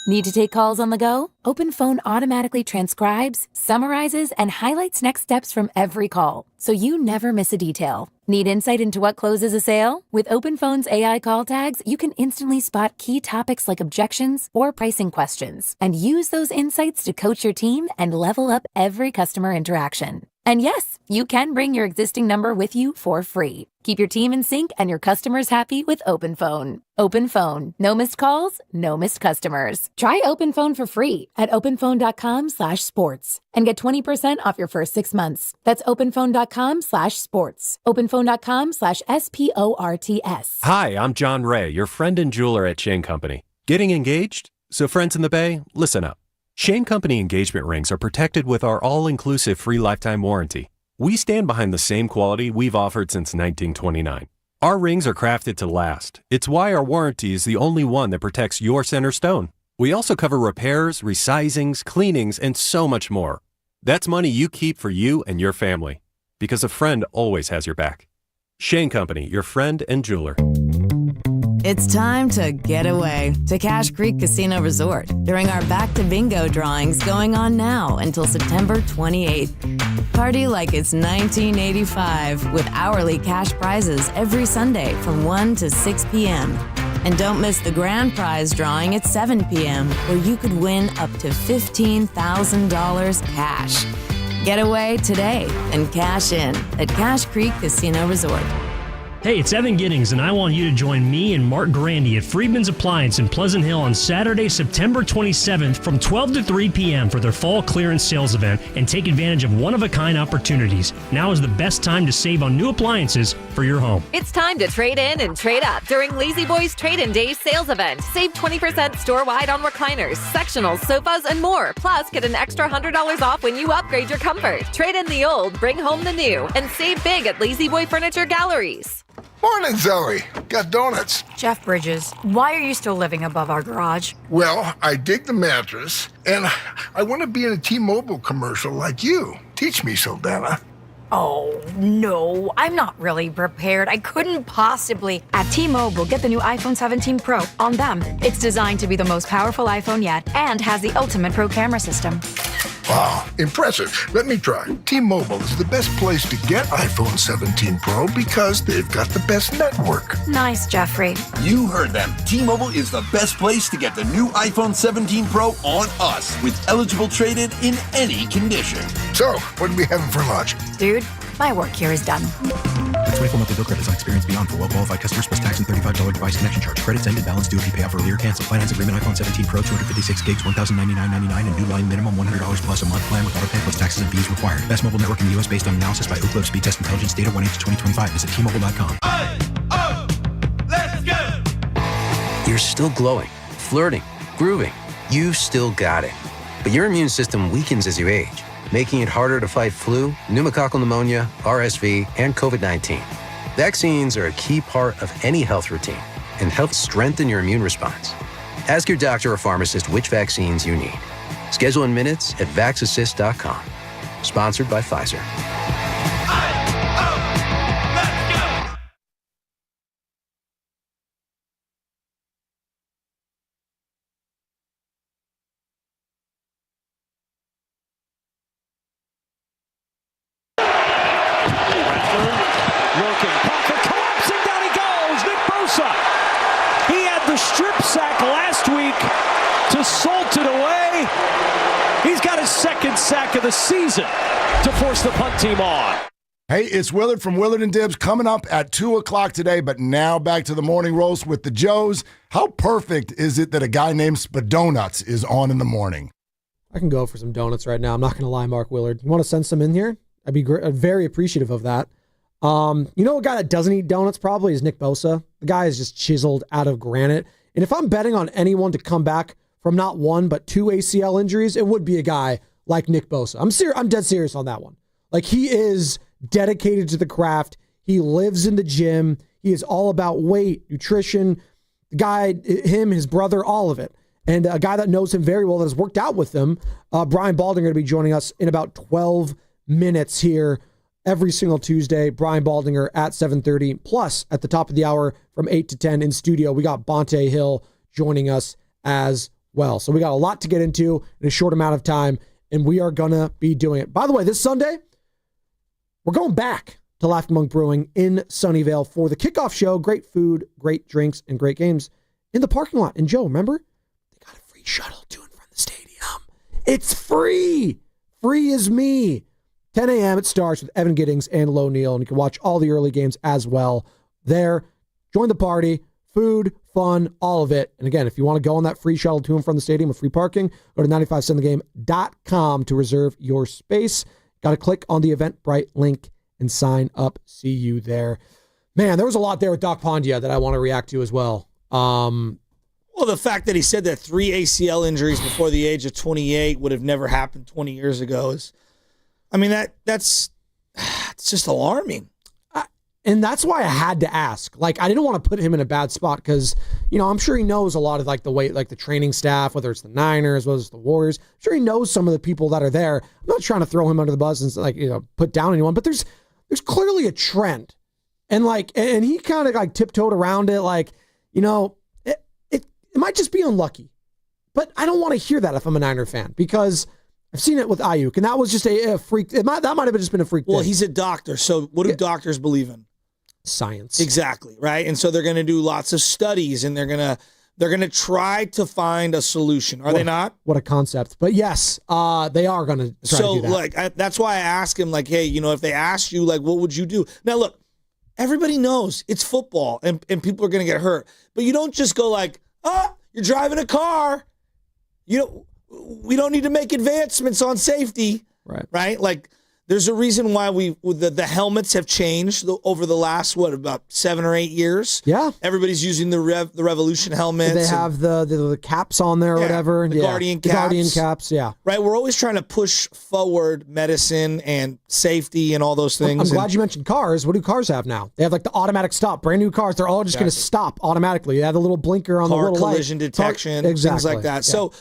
Need to take calls on the go? Open Phone automatically transcribes, summarizes, and highlights next steps from every call, so you never miss a detail. Need insight into what closes a sale? With Open Phone's AI call tags, you can instantly spot key topics like objections or pricing questions, and use those insights to coach your team and level up every customer interaction. And yes, you can bring your existing number with you for free. Keep your team in sync and your customers happy with Open Phone. Open Phone. No missed calls, no missed customers. Try Open Phone for free at openphone.com/sports and get 20% off your first 6 months. That's openphone.com/sports. openphone.com/SPORTS.
Hi, I'm John Ray, your friend and jeweler at Shane Company. Getting engaged? So friends in the Bay, listen up. Shane Company engagement rings are protected with our all-inclusive free lifetime warranty. We stand behind the same quality we've offered since 1929. Our rings are crafted to last. It's why our warranty is the only one that protects your center stone. We also cover repairs, resizings, cleanings, and so much more. That's money you keep for you and your family, because a friend always has your back. Shane Company, your friend and jeweler.
It's time to get away to Cache Creek Casino Resort during our Back to Bingo drawings going on now until September 28th. Party like it's 1985 with hourly cash prizes every Sunday from 1 to 6 p.m. And don't miss the grand prize drawing at 7 p.m. where you could win up to $15,000 cash. Get away today and cash in at Cache Creek Casino Resort.
Hey, it's Evan Giddings, and I want you to join me and Mark Grandy at Friedman's Appliance in Pleasant Hill on Saturday, September 27th from 12 to 3 p.m. for their fall clearance sales event and take advantage of one-of-a-kind opportunities. Now is the best time to save on new appliances for your home.
It's time to trade in and trade up during Lazy Boy's Trade-In Day sales event. Save 20% store-wide on recliners, sectionals, sofas, and more. Plus, get an extra $100 off when you upgrade your comfort. Trade in the old, bring home the new, and save big at Lazy Boy Furniture Galleries.
Morning, Zoe. Got donuts.
Jeff Bridges, why are you still living above our garage?
Well, I dig the mattress, and I want to be in a T-Mobile commercial like you. Teach me, Saldana.
Oh, no, I'm not really prepared. I couldn't possibly. At T-Mobile, get the new iPhone 17 Pro on them. It's designed to be the most powerful iPhone yet and has the ultimate pro camera system.
Wow, impressive. Let me try. T-Mobile is the best place to get iPhone 17 Pro because they've got the best network.
Nice, Jeffrey.
You heard them. T-Mobile is the best place to get the new iPhone 17 Pro on us with eligible trade-in in any condition.
So, what are we having for lunch?
Dude, my work here is done.
The 24-monthly bill credit is on experience beyond for well-qualified customers plus tax and $35 device connection charge. Credits ended. Balance due if you pay off earlier. Cancel. Finance agreement. iPhone 17 Pro, 256 gigs, $1,099.99, and new line minimum $100 plus a month plan with auto pay plus taxes and fees required. Best mobile network in the U.S. based on analysis by Ookla Speed Test Intelligence data 1/8/2025. Visit T-Mobile.com.
Let's go! You're still glowing, flirting, grooving. You've still got it. But your immune system weakens as you age, making it harder to fight flu, pneumococcal pneumonia, RSV, and COVID-19. Vaccines are a key part of any health routine and help strengthen your immune response. Ask your doctor or pharmacist which vaccines you need. Schedule in minutes at vaxassist.com. Sponsored by Pfizer.
Working, pocket collapsing, down he goes, Nick Bosa. He had the strip sack last week to salt it away. He's got his second sack of the season to force the punt team on.
Hey, it's Willard from Willard and Dibs coming up at 2 o'clock today, but now back to the morning roast with the Joes. How perfect is it that a guy named Spadonuts is on in the morning?
I can go for some donuts right now. I'm not going to lie, Mark Willard. You want to send some in here? I'd be very appreciative of that. You know a guy that doesn't eat donuts probably is Nick Bosa. The guy is just chiseled out of granite. And if I'm betting on anyone to come back from not one, but 2 ACL injuries, it would be a guy like Nick Bosa. I'm dead serious on that one. Like, he is dedicated to the craft. He lives in the gym. He is all about weight, nutrition. The guy, him, his brother, all of it. And a guy that knows him very well that has worked out with him, Brian Baldinger, to be joining us in about 12 minutes here every single Tuesday. Brian Baldinger at 7:30. Plus, at the top of the hour from 8 to 10 in studio, we got Bonte Hill joining us as well. So we got a lot to get into in a short amount of time, and we are going to be doing it. By the way, this Sunday, we're going back to Laughing Monk Brewing in Sunnyvale for the kickoff show. Great food, great drinks, and great games in the parking lot. And Joe, remember? They got a free shuttle to and from the stadium. It's free. Free as me. 10 a.m. it starts with Evan Giddings and Lo Neal, and you can watch all the early games as well there. Join the party. Food, fun, all of it. And again, if you want to go on that free shuttle to and from the stadium with free parking, go to 957thegame.com to reserve your space. Got to click on the Eventbrite link and sign up. See you there. Man, there was a lot there with Doc Pondia that I want to react to as well.
Well, the fact that he said that 3 ACL injuries before the age of 28 would have never happened 20 years ago is, I mean, that's it's just alarming.
And that's why I had to ask. Like, I didn't want to put him in a bad spot because, you know, I'm sure he knows a lot of like the way, like the training staff, whether it's the Niners, whether it's the Warriors. I'm sure he knows some of the people that are there. I'm not trying to throw him under the bus and like, you know, put down anyone, but there's clearly a trend. And like, and he kind of like tiptoed around it. Like, you know, it might just be unlucky, but I don't want to hear that if I'm a Niner fan because I've seen it with Ayuk, and that was just a freak. That might have just been a freak.
Well,
thing.
he's a doctor, so what do doctors believe in?
Science.
Exactly, right? And so they're going to do lots of studies, and they're going to try to find a solution. Are they not?
What a concept. But yes, they are going to try to do that.
So, like, that's why I ask him, like, hey, you know, if they asked you, like, what would you do? Now, look, everybody knows it's football, and people are going to get hurt. But you don't just go like, you're driving a car. You know, we don't need to make advancements on safety. Right? Like, there's a reason why the helmets have changed over the last, about 7 or 8 years?
Yeah.
Everybody's using the Revolution helmets.
They have the caps on there or whatever.
The Guardian caps.
The Guardian caps, yeah.
Right? We're always trying to push forward medicine and safety and all those things.
I'm glad you mentioned cars. What do cars have now? They have like the automatic stop. Brand new cars. They're all just going to stop automatically. They have the little blinker on the little light.
Car collision detection, things like that. Yeah. So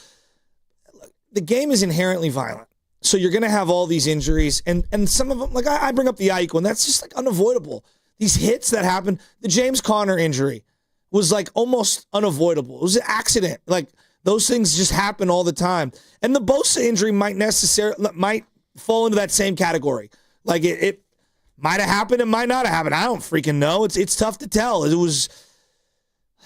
the game is inherently violent. So you're going to have all these injuries, and some of them, like I bring up the Ayuk one, that's just like unavoidable. These hits that happen, the James Conner injury was like almost unavoidable. It was an accident. Like those things just happen all the time. And the Bosa injury might fall into that same category. Like it might have happened, it might not have happened. I don't freaking know. It's tough to tell. It's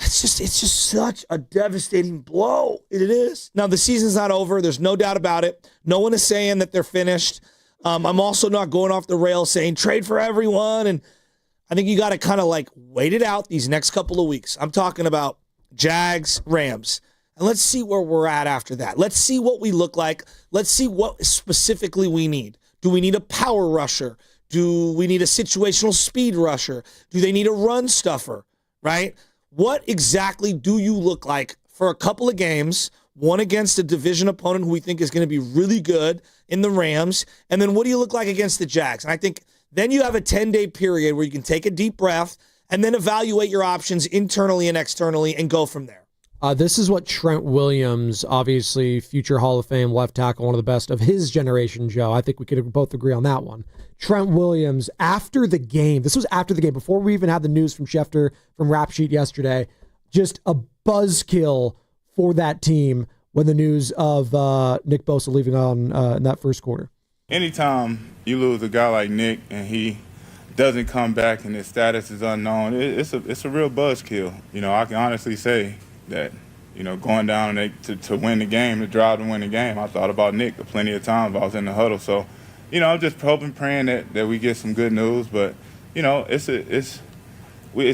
just such a devastating blow. It is. Now, the season's not over. There's no doubt about it. No one is saying that they're finished. I'm also not going off the rails saying trade for everyone. And I think you got to kind of like wait it out these next couple of weeks. I'm talking about Jags, Rams. And let's see where we're at after that. Let's see what we look like. Let's see what specifically we need. Do we need a power rusher? Do we need a situational speed rusher? Do they need a run stuffer? Right? What exactly do you look like for a couple of games, one against a division opponent who we think is going to be really good in the Rams, and then what do you look like against the Jags? And I think then you have a 10-day period where you can take a deep breath and then evaluate your options internally and externally and go from there.
This is what Trent Williams, obviously future Hall of Fame left tackle, one of the best of his generation, Joe. I think we could both agree on that one. Trent Williams, after the game, this was after the game, before we even had the news from Schefter, from Rap Sheet yesterday, just a buzzkill for that team when the news of Nick Bosa leaving on in that first quarter.
Anytime you lose a guy like Nick and he doesn't come back and his status is unknown, it's a real buzzkill. You know, I can honestly say that, you know, going down to win the game, to drive to win the game, I thought about Nick plenty of times. I was in the huddle. So, you know, I'm just hoping, praying that we get some good news. But, you know, it's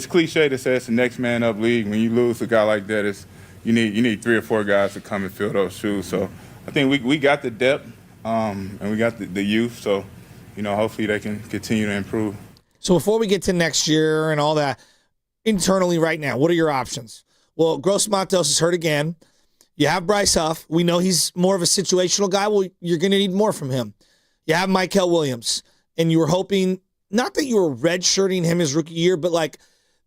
cliche to say it's the next man up league. When you lose a guy like that, you need 3 or 4 guys to come and fill those shoes. So I think we got the depth and we got the youth. So, you know, hopefully they can continue to improve.
So before we get to next year and all that, internally right now, what are your options? Well, Gross-Matos is hurt again. You have Bryce Huff. We know he's more of a situational guy. Well, you're going to need more from him. You have Mykel Williams, and you were hoping, not that you were redshirting him his rookie year, but like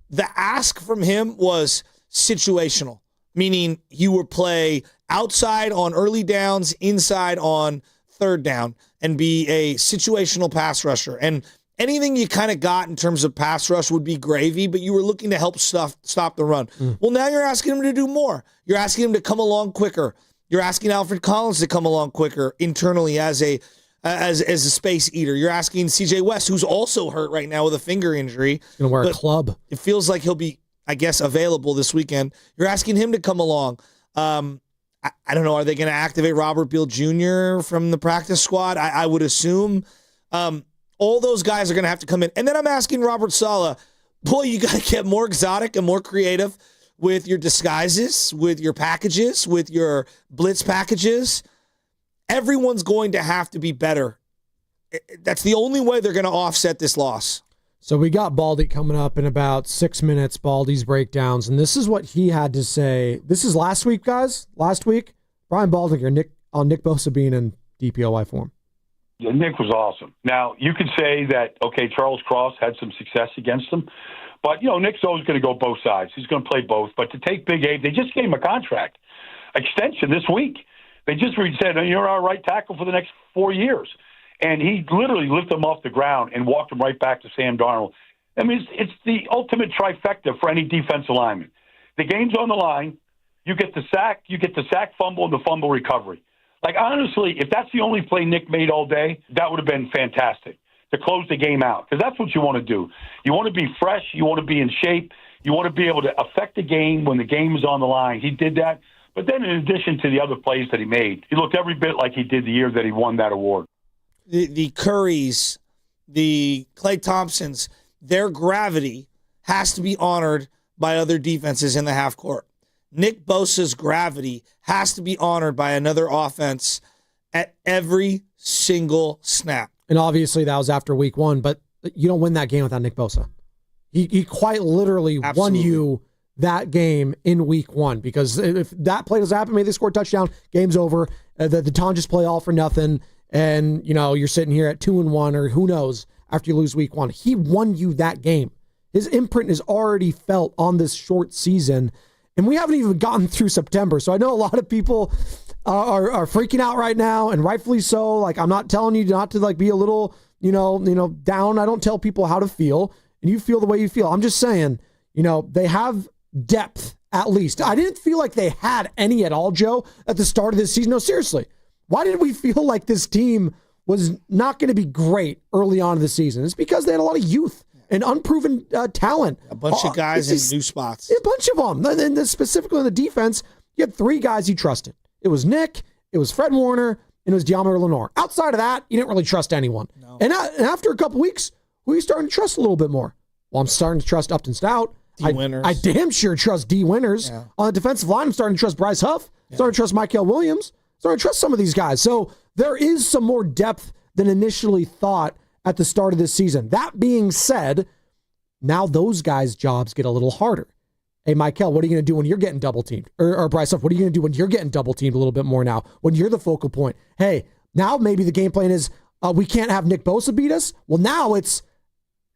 the ask from him was situational, meaning he would play outside on early downs, inside on third down, and be a situational pass rusher. And anything you kind of got in terms of pass rush would be gravy, but you were looking to help stop the run. Well, now you're asking him to do more. You're asking him to come along quicker. You're asking Alfred Collins to come along quicker internally as a space eater. You're asking CJ West, who's also hurt right now with a finger injury.
He's going to wear a club.
It feels like he'll be, I guess, available this weekend. You're asking him to come along. I don't know. Are they going to activate Robert Beal Jr. from the practice squad? I would assume. All those guys are going to have to come in. And then I'm asking Robert Saleh, boy, you got to get more exotic and more creative with your disguises, with your packages, with your blitz packages. Everyone's going to have to be better. That's the only way they're going to offset this loss.
So we got Baldy coming up in about 6 minutes, Baldy's breakdowns, and this is what he had to say. This is last week, guys. Last week, Brian Baldinger, Nick Bosa being in DPOY form.
Yeah, Nick was awesome. Now, you could say that, okay, Charles Cross had some success against him, but, Nick's always going to go both sides. He's going to play both. But to take Big Abe, they just gave him a contract extension this week. They just said, you're our right tackle for the next 4 years. And he literally lifted him off the ground and walked him right back to Sam Darnold. I mean, it's the ultimate trifecta for any defensive lineman. The game's on the line. You get the sack, fumble, and the fumble recovery. Like, honestly, if that's the only play Nick made all day, that would have been fantastic to close the game out, because that's what you want to do. You want to be fresh. You want to be in shape. You want to be able to affect the game when the game is on the line. He did that. But then in addition to the other plays that he made, he looked every bit like he did the year that he won that award.
The Currys, the Klay Thompsons, their gravity has to be honored by other defenses in the half court. Nick Bosa's gravity has to be honored by another offense at every single snap.
And obviously that was after week 1, but you don't win that game without Nick Bosa. He quite literally won you that game in week 1, because if that play doesn't happen, maybe they score a touchdown, game's over. The Tonjes play all for nothing. And, you're sitting here at 2-1, or who knows, after you lose week 1. He won you that game. His imprint is already felt on this short season, and we haven't even gotten through September. So I know a lot of people are freaking out right now, and rightfully so. Like, I'm not telling you not to be a little, down. I don't tell people how to feel, and you feel the way you feel. I'm just saying, they have depth at least. I didn't feel like they had any at all, Joe, at the start of this season. No, seriously. Why did we feel like this team was not going to be great early on in the season? It's because they had a lot of youth and unproven talent.
A bunch of guys in new spots.
A bunch of them. And then specifically in the defense, you had 3 guys you trusted. It was Nick, it was Fred Warner, and it was De'Amari Lenore. Outside of that, you didn't really trust anyone. No. And after a couple weeks, who are you starting to trust a little bit more? Well, I'm starting to trust Upton Stout.
Winners.
I damn sure trust D. Winners. Yeah. On the defensive line, I'm starting to trust Bryce Huff. Yeah. Starting to trust Michael Williams. Starting to trust some of these guys. So there is some more depth than initially thought at the start of this season. That being said, now those guys' jobs get a little harder. Hey, Michael, what are you going to do when you're getting double-teamed? Or Bryce Huff, what are you going to do when you're getting double-teamed a little bit more now, when you're the focal point? Hey, now maybe the game plan is we can't have Nick Bosa beat us. Well, now it's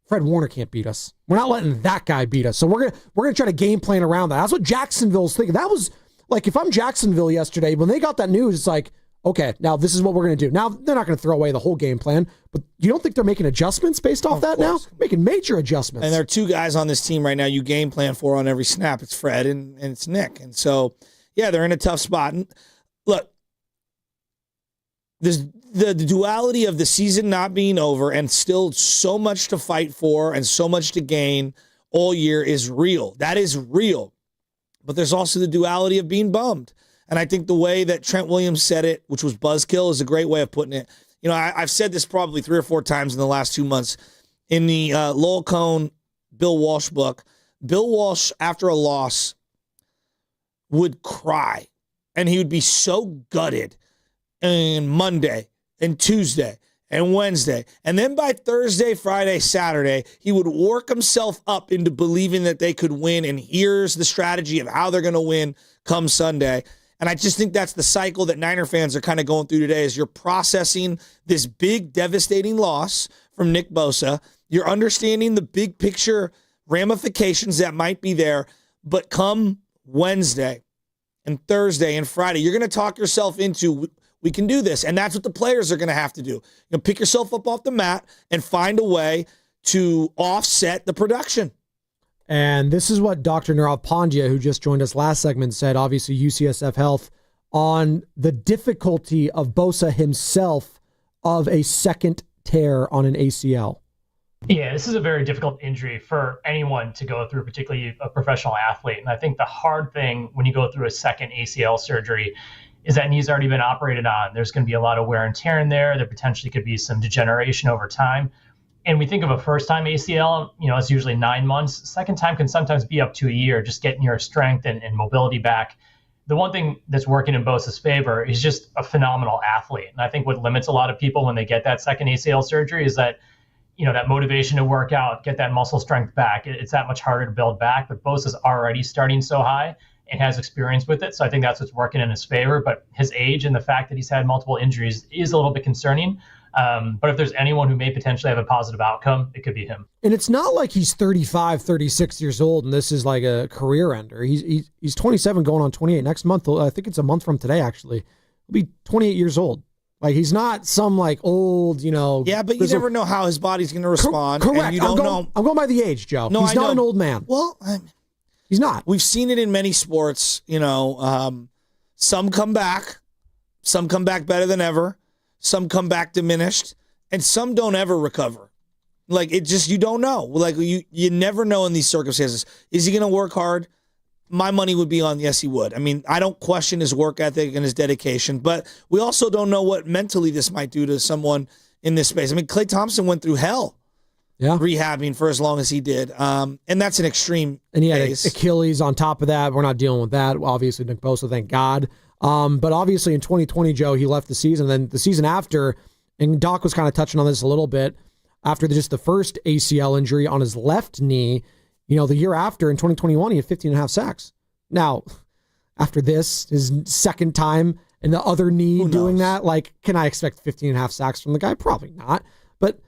Fred Warner can't beat us. We're not letting that guy beat us. So we're gonna try to game plan around that. That's what Jacksonville's thinking. That was like, if I'm Jacksonville yesterday, when they got that news, it's like, okay, now this is what we're going to do. Now, they're not going to throw away the whole game plan, but you don't think they're making adjustments based off that now? Making major adjustments.
And there are 2 guys on this team right now you game plan for on every snap. It's Fred and it's Nick. And so, yeah, they're in a tough spot. And look, the duality of the season not being over and still so much to fight for and so much to gain all year is real. That is real. But there's also the duality of being bummed. And I think the way that Trent Williams said it, which was buzzkill, is a great way of putting it. I've said this probably 3 or 4 times in the last 2 months. In the Lowell Cone, Bill Walsh book, Bill Walsh, after a loss, would cry. And he would be so gutted on Monday and Tuesday and Wednesday. And then by Thursday, Friday, Saturday, he would work himself up into believing that they could win. And here's the strategy of how they're going to win come Sunday. And I just think that's the cycle that Niner fans are kind of going through today, is you're processing this big, devastating loss from Nick Bosa. You're understanding the big picture ramifications that might be there. But come Wednesday and Thursday and Friday, you're going to talk yourself into, We can do this. And that's what the players are going to have to do. Pick yourself up off the mat and find a way to offset the production.
And this is what Dr. Nirav Pandya, who just joined us last segment, said, obviously UCSF Health, on the difficulty of Bosa himself of a second tear on an ACL.
Yeah, this is a very difficult injury for anyone to go through, particularly a professional athlete. And I think the hard thing when you go through a second ACL surgery is that knee's already been operated on. There's going to be a lot of wear and tear in there. There potentially could be some degeneration over time. And we think of a first-time ACL, it's usually 9 months. Second time can sometimes be up to a year, just getting your strength and mobility back. The one thing that's working in Bosa's favor is just a phenomenal athlete. And I think what limits a lot of people when they get that second ACL surgery is that, that motivation to work out, get that muscle strength back. It's that much harder to build back. But Bosa's already starting so high and has experience with it. So I think that's what's working in his favor. But his age and the fact that he's had multiple injuries is a little bit concerning. But if there's anyone who may potentially have a positive outcome, it could be him.
And it's not like he's 35, 36 years old, and this is like a career ender. He's 27 going on 28 next month. I think it's a month from today, actually. He'll be 28 years old. Like, he's not some like old, Yeah,
but you never know how his body's going to respond.
Correct.
And you don't know.
I'm going by the age, Joe.
No,
he's not an old man.
Well,
he's not.
We've seen it in many sports. Some come back. Some come back better than ever. Some come back diminished, and some don't ever recover. Like, it just, you don't know. Like, you never know in these circumstances. Is he going to work hard? My money would be on yes, he would. I mean, I don't question his work ethic and his dedication, but we also don't know what mentally this might do to someone in this space. I mean, Klay Thompson went through hell rehabbing for as long as he did, and that's an extreme
And he had
case.
Achilles on top of that. We're not dealing with that. Obviously, Nick Bosa, thank God. But obviously in 2020, Joe, he left the season. Then the season after, and Doc was kind of touching on this a little bit, after just the first ACL injury on his left knee, the year after in 2021, he had 15.5 sacks. Now, after this, his second time in the other knee doing that, like, can I expect 15.5 sacks from the guy? Probably not. But,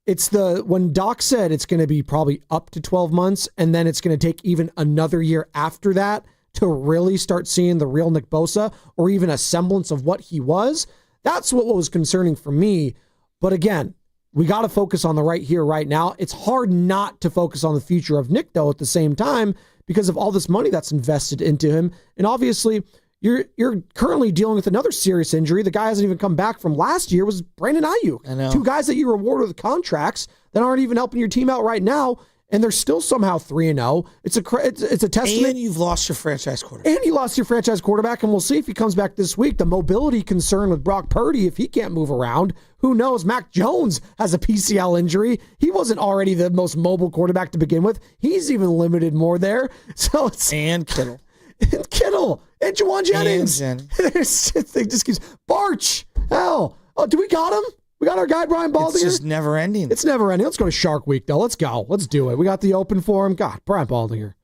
it's when Doc said it's going to be probably up to 12 months, and then it's going to take even another year after that to really start seeing the real Nick Bosa or even a semblance of what he was. That's what was concerning for me. But again, we got to focus on the right here, right now. It's hard not to focus on the future of Nick, though, at the same time, because of all this money that's invested into him. And obviously, you're currently dealing with another serious injury. The guy hasn't even come back from last year, was Brandon Ayuk.
I know.
2 guys that you rewarded with contracts that aren't even helping your team out right now. And they're still somehow 3-0. It's a testament.
And you've lost your franchise quarterback.
And you lost your franchise quarterback, and we'll see if he comes back this week. The mobility concern with Brock Purdy, if he can't move around, who knows? Mac Jones has a PCL injury. He wasn't already the most mobile quarterback to begin with. He's even limited more there. So
and Kittle.
And Kittle. And Juwan Jennings. It just keeps Barch. Hell. Oh, do we got him? We got our guy, Brian Baldinger.
It's just never ending.
It's never ending. Let's go to Shark Week, though. Let's go. Let's do it. We got the open for him. God, Brian Baldinger.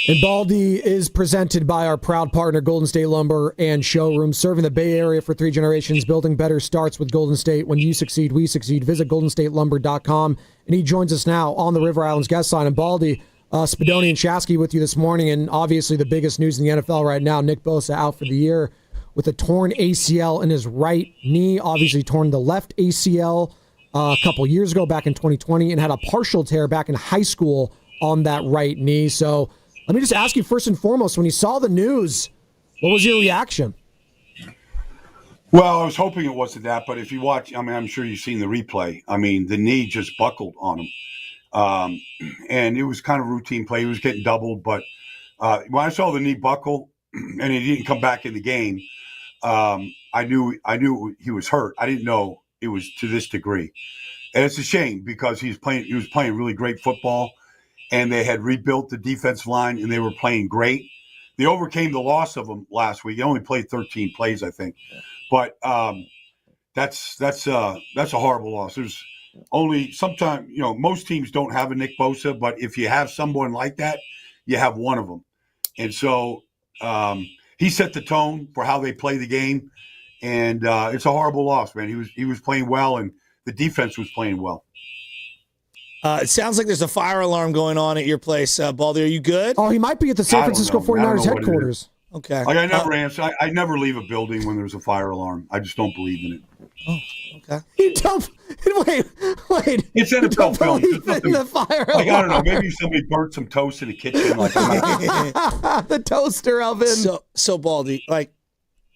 And Baldy is presented by our proud partner, Golden State Lumber and Showroom, serving the Bay Area for 3 generations. Building better starts with Golden State. When you succeed, we succeed. Visit goldenstatelumber.com. And he joins us now on the River Islands guest line. And Baldy, Spadoni and Shasky with you this morning. And obviously the biggest news in the NFL right now, Nick Bosa out for the year with a torn ACL in his right knee. Obviously torn the left ACL a couple years ago, back in 2020, and had a partial tear back in high school on that right knee. So let me just ask you first and foremost, when you saw the news, what was your reaction?
Well, I was hoping it wasn't that, but if you watch, I'm sure you've seen the replay. The knee just buckled on him. And it was kind of routine play. He was getting doubled, but when I saw the knee buckle and he didn't come back in the game, I knew he was hurt. I didn't know it was to this degree. And it's a shame because he was playing really great football. And they had rebuilt the defensive line, and they were playing great. They overcame the loss of him last week. He only played 13 plays, I think. But that's a horrible loss.
Only sometimes, most teams don't have a Nick Bosa, but if you have someone like that, you have one of them. And so he set the tone for how they play the game, and it's a horrible loss, man. He was playing well, and the defense was playing well.
It sounds like there's a fire alarm going on at your place, Baldy. Are you good?
Oh, he might be at the San Francisco 49ers headquarters.
Okay.
Like, I never answer. I never leave a building when there's a fire alarm. I just don't believe in it.
Oh, okay.
You don't wait.
It's NFL film.
In the fire alarm.
Like, I don't know. Maybe somebody burnt some toast in the kitchen. Like
the toaster oven.
So Baldy, like,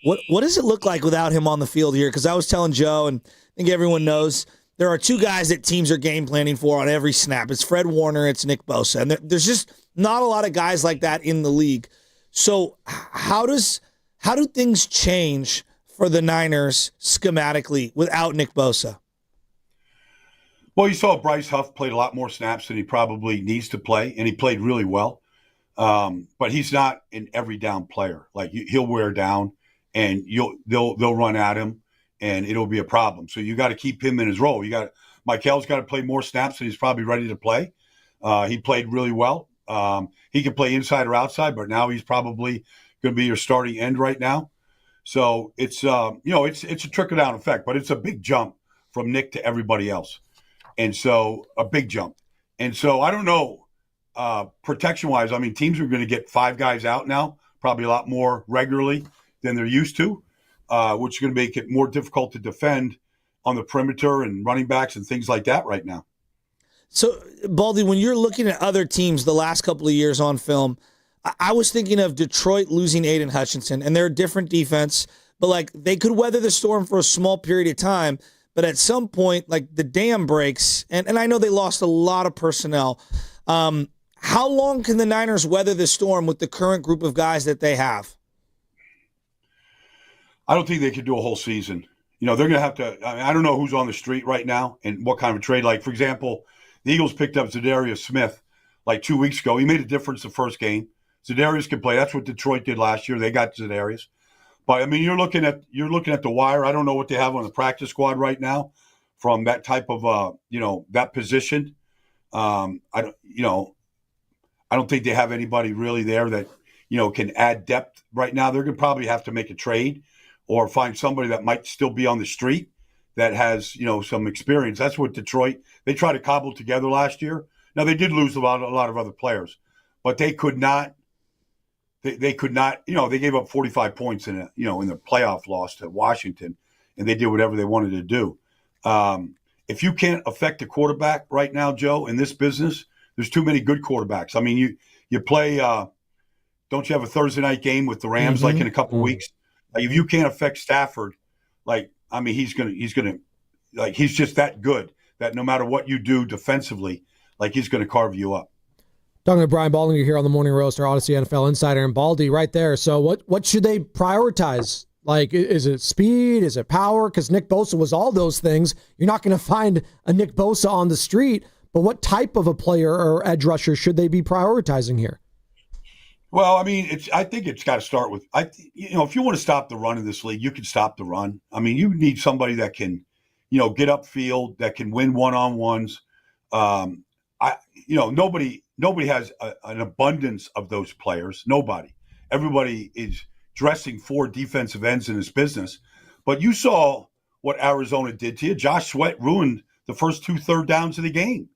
what does it look like without him on the field here? Because I was telling Joe, and I think everyone knows, there are two guys that teams are game planning for on every snap. It's Fred Warner, it's Nick Bosa. And there's just not a lot of guys like that in the league. So how do things change for the Niners schematically without Nick Bosa?
Well, you saw Bryce Huff played a lot more snaps than he probably needs to play, and he played really well. But he's not an every down player. Like, he'll wear down, and they'll run at him, and it'll be a problem. So you got to keep him in his role. Michael's got to play more snaps than he's probably ready to play. He played really well. He can play inside or outside, but now he's probably going to be your starting end right now. So it's it's a trickle down effect, but it's a big jump from Nick to everybody else, and so a big jump. And so I don't know, protection wise. I mean, teams are going to get 5 guys out now, probably a lot more regularly than they're used to, which is going to make it more difficult to defend on the perimeter and running backs and things like that right now.
So, Baldy, when you're looking at other teams the last couple of years on film, I was thinking of Detroit losing Aiden Hutchinson, and they're a different defense, but like they could weather the storm for a small period of time, but at some point, like the dam breaks, and I know they lost a lot of personnel. How long can the Niners weather the storm with the current group of guys that they have?
I don't think they could do a whole season. They're going to have to. I don't know who's on the street right now and what kind of a trade. Like, for example, the Eagles picked up Zadarius Smith like 2 weeks ago. He made a difference the first game. Zadarius can play. That's what Detroit did last year. They got Zadarius. But I mean, you're looking at the wire. I don't know what they have on the practice squad right now from that type of that position. I don't think they have anybody really there that can add depth right now. They're going to probably have to make a trade or find somebody that might still be on the street that has some experience. That's what Detroit, they tried to cobble together last year. Now they did lose a lot of other players, but they could not. They could not. They gave up 45 points in the playoff loss to Washington, and they did whatever they wanted to do. If you can't affect the quarterback right now, Joe, in this business, there's too many good quarterbacks. I mean, you play. Don't you have a Thursday night game with the Rams like in a couple weeks? Like, if you can't affect Stafford, he's just that good that no matter what you do defensively, like, he's going to carve you up.
Talking to Brian Baldinger here on the Morning Roast, our Odyssey NFL Insider, and Baldy right there. So what should they prioritize? Like, is it speed? Is it power? Because Nick Bosa was all those things. You're not going to find a Nick Bosa on the street, but what type of a player or edge rusher should they be prioritizing here?
Well, I mean, I think it's got to start with, if you want to stop the run in this league, you can stop the run. I mean, you need somebody that can, get upfield, that can win one-on-ones. Nobody has an abundance of those players. Nobody. Everybody is dressing for defensive ends in this business. But you saw what Arizona did to you. Josh Sweat ruined the first 2 third downs of the game,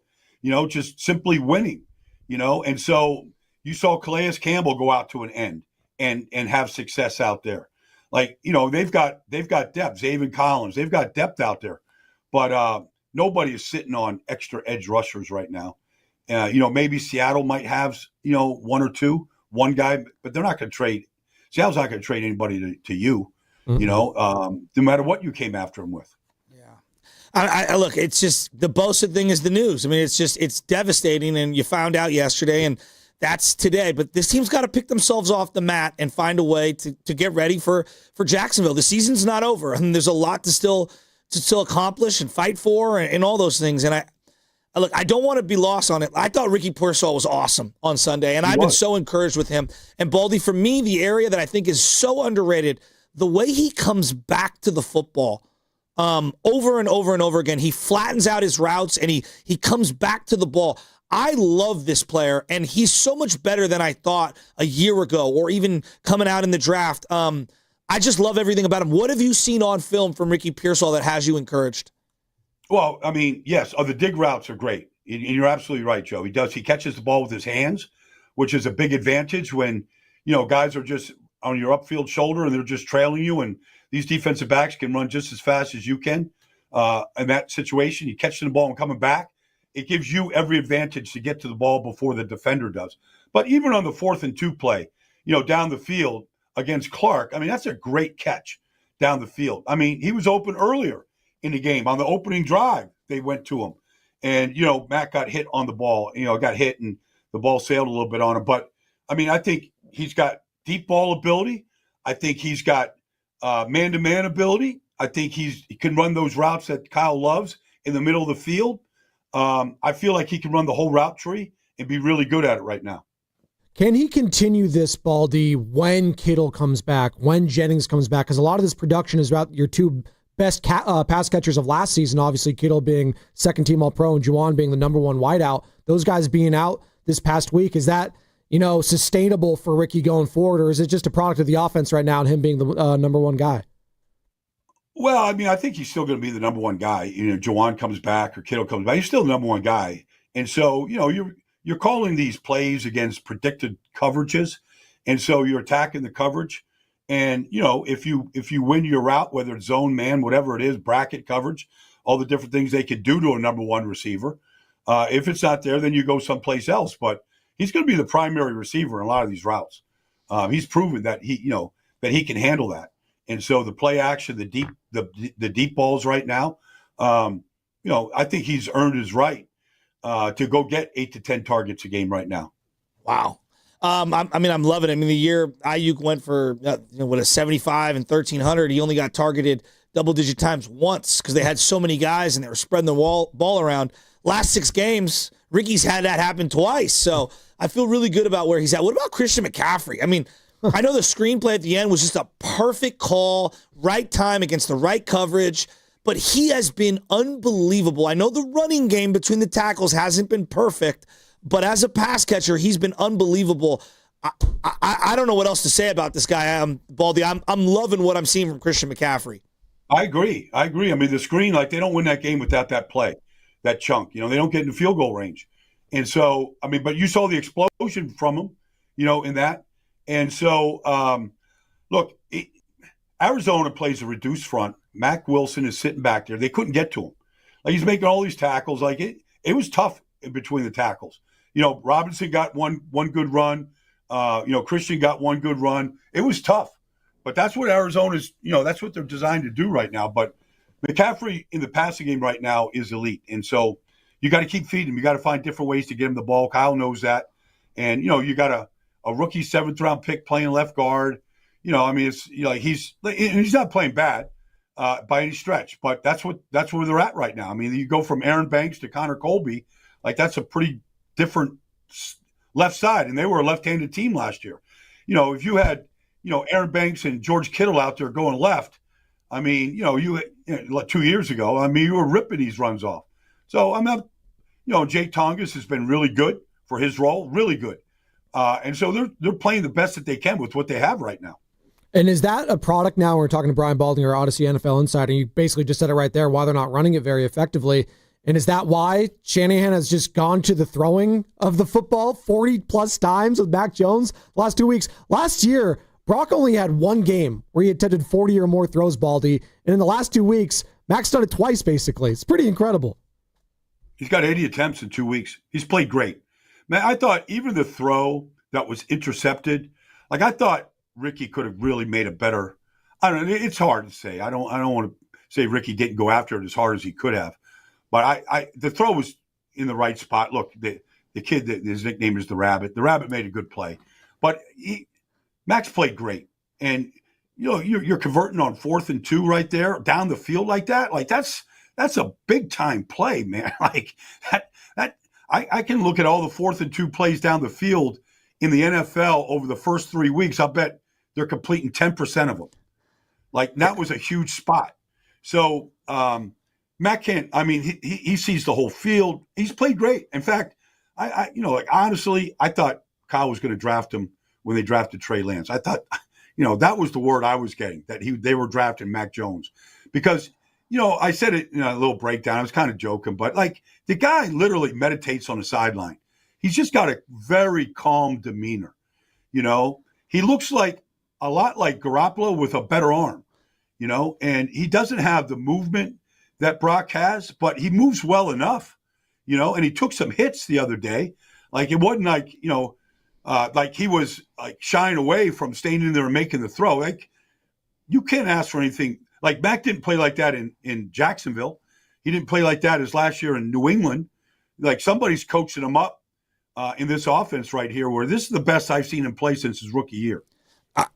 just simply winning, And so you saw Calais Campbell go out to an end and have success out there. Like, they've got depth. Zaven Collins, they've got depth out there. But nobody is sitting on extra edge rushers right now. Maybe Seattle might have, 1 or 2, one guy, but they're not going to trade. Seattle's not going to trade anybody to you, no matter what you came after him with.
I look, it's just the Bosa thing is the news. I mean, it's devastating, and you found out yesterday, and that's today. But this team's got to pick themselves off the mat and find a way to get ready for Jacksonville. The season's not over, and there's a lot to still accomplish and fight for and all those things. And I don't want to be lost on it. I thought Ricky Pearsall was awesome on Sunday, and I've been so encouraged with him. And Baldy, for me, the area that I think is so underrated, the way he comes back to the football over and over and over again. He flattens out his routes, and he comes back to the ball. I love this player, and he's so much better than I thought a year ago or even coming out in the draft. I just love everything about him. What have you seen on film from Ricky Pearsall that has you encouraged?
Well, I mean, yes, the dig routes are great. And you're absolutely right, Joe. He catches the ball with his hands, which is a big advantage when, guys are just on your upfield shoulder and they're just trailing you. And these defensive backs can run just as fast as you can. In that situation, you catching the ball and coming back, it gives you every advantage to get to the ball before the defender does. But even on the 4th and 2 play, down the field against Clark, I mean, that's a great catch down the field. I mean, he was open earlier in the game. On the opening drive, they went to him. And, Matt got hit on the ball, got hit and the ball sailed a little bit on him. But, I mean, I think he's got deep ball ability. I think he's got man-to-man ability. I think he can run those routes that Kyle loves in the middle of the field. I feel like he can run the whole route tree and be really good at it right now.
Can he continue this, Baldy, when Kittle comes back, when Jennings comes back? Because a lot of this production is about your two best pass catchers of last season, obviously Kittle being second-team All-Pro and Juwan being the number one wideout. Those guys being out this past week, is that sustainable for Ricky going forward, or is it just a product of the offense right now and him being the number one guy?
Well, I mean, I think he's still going to be the number one guy. Juwan comes back or Kittle comes back, he's still the number one guy. And so, you're calling these plays against predicted coverages, and so you're attacking the coverage. And, if you win your route, whether it's zone, man, whatever it is, bracket coverage, all the different things they could do to a number one receiver. If it's not there, then you go someplace else. But he's going to be the primary receiver in a lot of these routes. He's proven that he can handle that. And so the play action, the deep balls right now, I think he's earned his right to go get 8 to 10 targets a game right now.
Wow. I'm loving it. I mean, the year Ayuk went for a 75 and 1,300, he only got targeted double-digit times once because they had so many guys and they were spreading the ball around. Last 6 games, Ricky's had that happen twice, so I feel really good about where he's at. What about Christian McCaffrey? I mean, I know the screenplay at the end was just a perfect call, right time against the right coverage, but he has been unbelievable. I know the running game between the tackles hasn't been perfect, but as a pass catcher, he's been unbelievable. I don't know what else to say about this guy, Baldy. I'm loving what I'm seeing from Christian McCaffrey.
I agree. I mean, the screen, they don't win that game without that play, that chunk. They don't get in the field goal range. And so, I mean, but you saw the explosion from him, in that. And so, look, Arizona plays a reduced front. Mac Wilson is sitting back there. They couldn't get to him. He's making all these tackles. It was tough in between the tackles. Robinson got one good run. Christian got one good run. It was tough. But that's what Arizona's, that's what they're designed to do right now. But McCaffrey in the passing game right now is elite. And so you got to keep feeding him. You got to find different ways to get him the ball. Kyle knows that. And, you got a rookie 7th-round pick playing left guard. It's he's not playing bad by any stretch. But that's where they're at right now. I mean, you go from Aaron Banks to Connor Colby. That's a pretty different left side. And they were a left-handed team last year. If you had Aaron Banks and George Kittle out there going left, I mean, 2 years ago, I mean, you were ripping these runs off. So I'm not, Jake Tongas has been really good for his role, really good. And so they're playing the best that they can with what they have right now.
And is that a product now? We're talking to Brian Baldinger, Odyssey NFL Insider, and you basically just said it right there, why they're not running it very effectively. And is that why Shanahan has just gone to the throwing of the football 40-plus times with Mac Jones the last 2 weeks? Last year, Brock only had one game where he attempted 40 or more throws, Baldy. And in the last 2 weeks, Mac's done it twice, basically. It's pretty incredible.
He's got 80 attempts in 2 weeks. He's played great. Man, I thought even the throw that was intercepted, I thought Ricky could have really made a better. I don't know. It's hard to say. I don't want to say Ricky didn't go after it as hard as he could have. But the throw was in the right spot. Look, the kid, his nickname is the Rabbit. The Rabbit made a good play. But Max played great. And, you're converting on 4th and 2 right there down the field like that. That's a big-time play, man. I can look at all the 4th and 2 plays down the field in the NFL over the first 3 weeks. I'll bet they're completing 10% of them. That was a huge spot. So Matt can't. I mean, he sees the whole field. He's played great. In fact, I honestly, I thought Kyle was going to draft him when they drafted Trey Lance. I thought, that was the word I was getting, that they were drafting Mac Jones, because I said it in a little breakdown. I was kind of joking, but the guy literally meditates on the sideline. He's just got a very calm demeanor. He looks like a lot like Garoppolo with a better arm, and he doesn't have the movement that Brock has, but he moves well enough, and he took some hits the other day. It wasn't like he was shying away from standing there and making the throw. You can't ask for anything. Mac didn't play like that in Jacksonville. He didn't play like that his last year in New England. Somebody's coaching him up in this offense right here, where this is the best I've seen him play since his rookie year.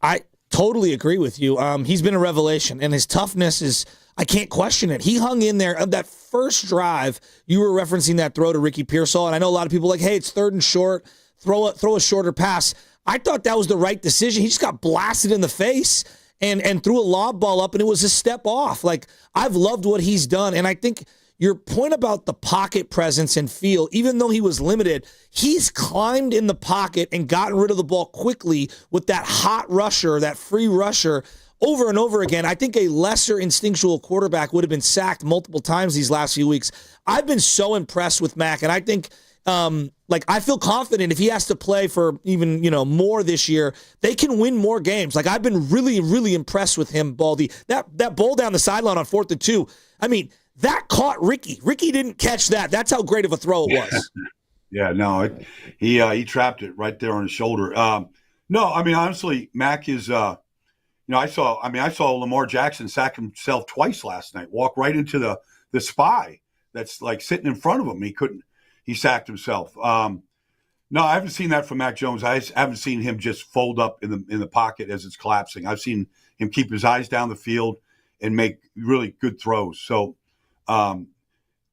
I totally agree with you. He's been a revelation, and his toughness is, I can't question it. He hung in there. That first drive, you were referencing that throw to Ricky Pearsall, and I know a lot of people hey, it's 3rd and short, throw a shorter pass. I thought that was the right decision. He just got blasted in the face and threw a lob ball up, and it was a step off. I've loved what he's done, and I think your point about the pocket presence and feel, even though he was limited, he's climbed in the pocket and gotten rid of the ball quickly with that hot rusher, that free rusher, over and over again. I think a lesser instinctual quarterback would have been sacked multiple times these last few weeks. I've been so impressed with Mac, and I think I feel confident if he has to play for even, more this year, they can win more games. I've been really, really impressed with him, Baldy. That ball down the sideline on 4th and 2, I mean, that caught Ricky. Ricky didn't catch that. That's how great of a throw it was.
Yeah, no, he trapped it right there on his shoulder. No, I mean, honestly, Mac is, I saw Lamar Jackson sack himself twice last night, walk right into the spy that's sitting in front of him. He sacked himself. No, I haven't seen that from Mac Jones. I haven't seen him just fold up in the pocket as it's collapsing. I've seen him keep his eyes down the field and make really good throws. So,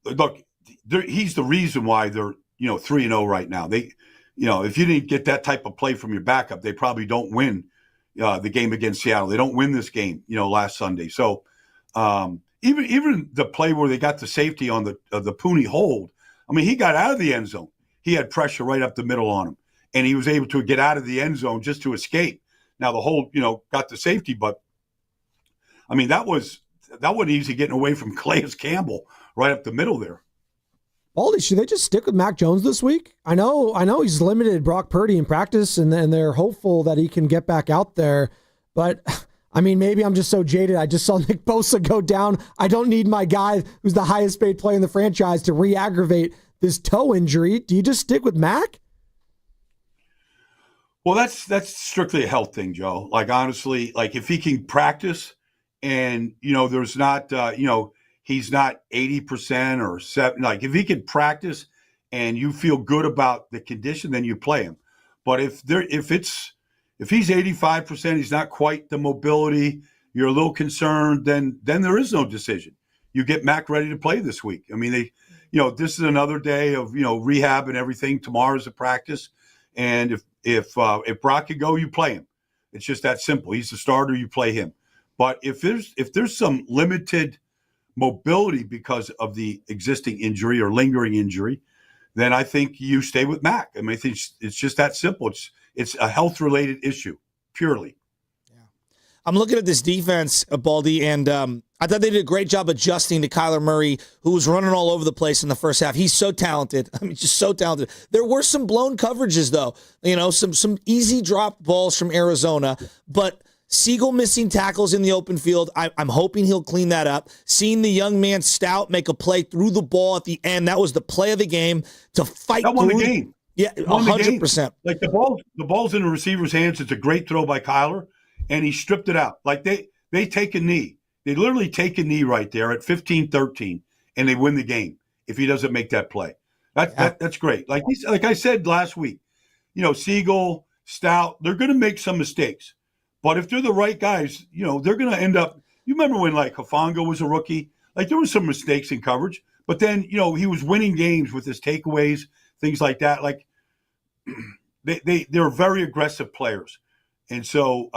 look, he's the reason why they're 3-0 right now. They, if you didn't get that type of play from your backup, they probably don't win the game against Seattle. They don't win this game, last Sunday. So, even the play where they got the safety on the Pooney hold, I mean, he got out of the end zone. He had pressure right up the middle on him, and he was able to get out of the end zone just to escape. Now the hold, got the safety, but I mean, that wasn't easy getting away from Calais Campbell right up the middle there.
Baldy, should they just stick with Mac Jones this week? I know he's limited Brock Purdy in practice, and they're hopeful that he can get back out there. But, I mean, maybe I'm just so jaded. I just saw Nick Bosa go down. I don't need my guy who's the highest paid player in the franchise to re-aggravate this toe injury. Do you just stick with Mac?
Well, that's strictly a health thing, Joe. Honestly, if he can practice and, there's not, he's not 80% or 7%. If he can practice and you feel good about the condition, then you play him. But if he's 85%, he's not quite the mobility, you're a little concerned, then there is no decision. You get Mac ready to play this week. I mean, this is another day of, rehab and everything. Tomorrow's a practice. And if Brock could go, you play him. It's just that simple. He's the starter, you play him. But if there's some limited mobility because of the existing injury or lingering injury, then I think you stay with Mac. I mean, I think it's just that simple. It's a health-related issue, purely.
Yeah. I'm looking at this defense, Baldy, and I thought they did a great job adjusting to Kyler Murray, who was running all over the place in the first half. He's so talented. I mean, just so talented. There were some blown coverages, though. Some easy drop balls from Arizona, but Siegel missing tackles in the open field. I'm hoping he'll clean that up. Seeing the young man Stout make a play through the ball at the end, that was the play of the game to fight
that won the game.
Yeah, 100%.
The ball's in the receiver's hands. It's a great throw by Kyler, and he stripped it out. They take a knee. They literally take a knee right there at 15-13, and they win the game if he doesn't make that play. That's great. Like I said last week, Siegel, Stout, they're going to make some mistakes. But if they're the right guys, they're going to end up – you remember when, Hufanga was a rookie? There were some mistakes in coverage. But then, he was winning games with his takeaways, things like that. They're very aggressive players. And so,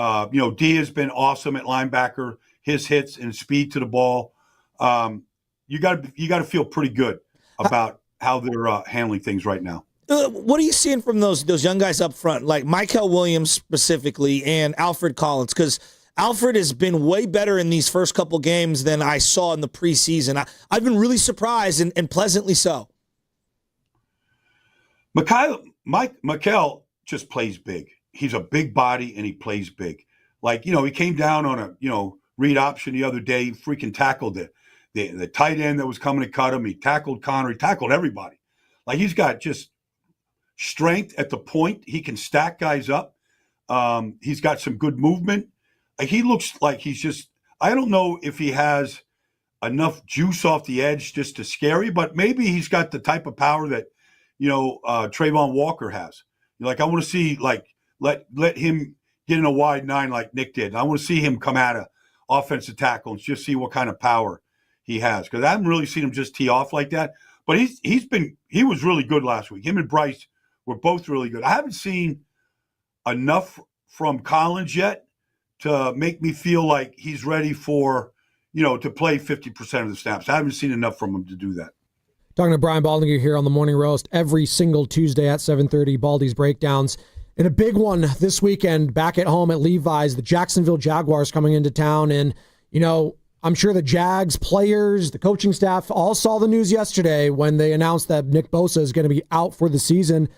D has been awesome at linebacker, his hits and speed to the ball. You got to feel pretty good about how they're handling things right now.
What are you seeing from those young guys up front, like Michael Williams specifically and Alfred Collins? Because Alfred has been way better in these first couple games than I saw in the preseason. I've been really surprised and pleasantly so.
Michael just plays big. He's a big body and he plays big. Like, he came down on a, read option the other day, freaking tackled the tight end that was coming to cut him. He tackled Connor. He tackled everybody. Like, he's got just strength at the point. He can stack guys up. He's got some good movement. Like, he looks like he's just, I don't know if he has enough juice off the edge just to scare you, but maybe he's got the type of power that, Trayvon Walker has. Like, I want to see, like, let him get in a wide nine like Nick did. I want to see him come at a offensive tackle and just see what kind of power he has. Because I haven't really seen him just tee off like that. But he was really good last week. Him and Bryce were both really good. I haven't seen enough from Collins yet to make me feel like he's ready for, to play 50% of the snaps. I haven't seen enough from him to do that.
Talking to Brian Baldinger here on the Morning Roast every single Tuesday at 7:30, Baldy's Breakdowns. And a big one this weekend back at home at Levi's, the Jacksonville Jaguars coming into town. And, I'm sure the Jags players, the coaching staff all saw the news yesterday when they announced that Nick Bosa is going to be out for the season.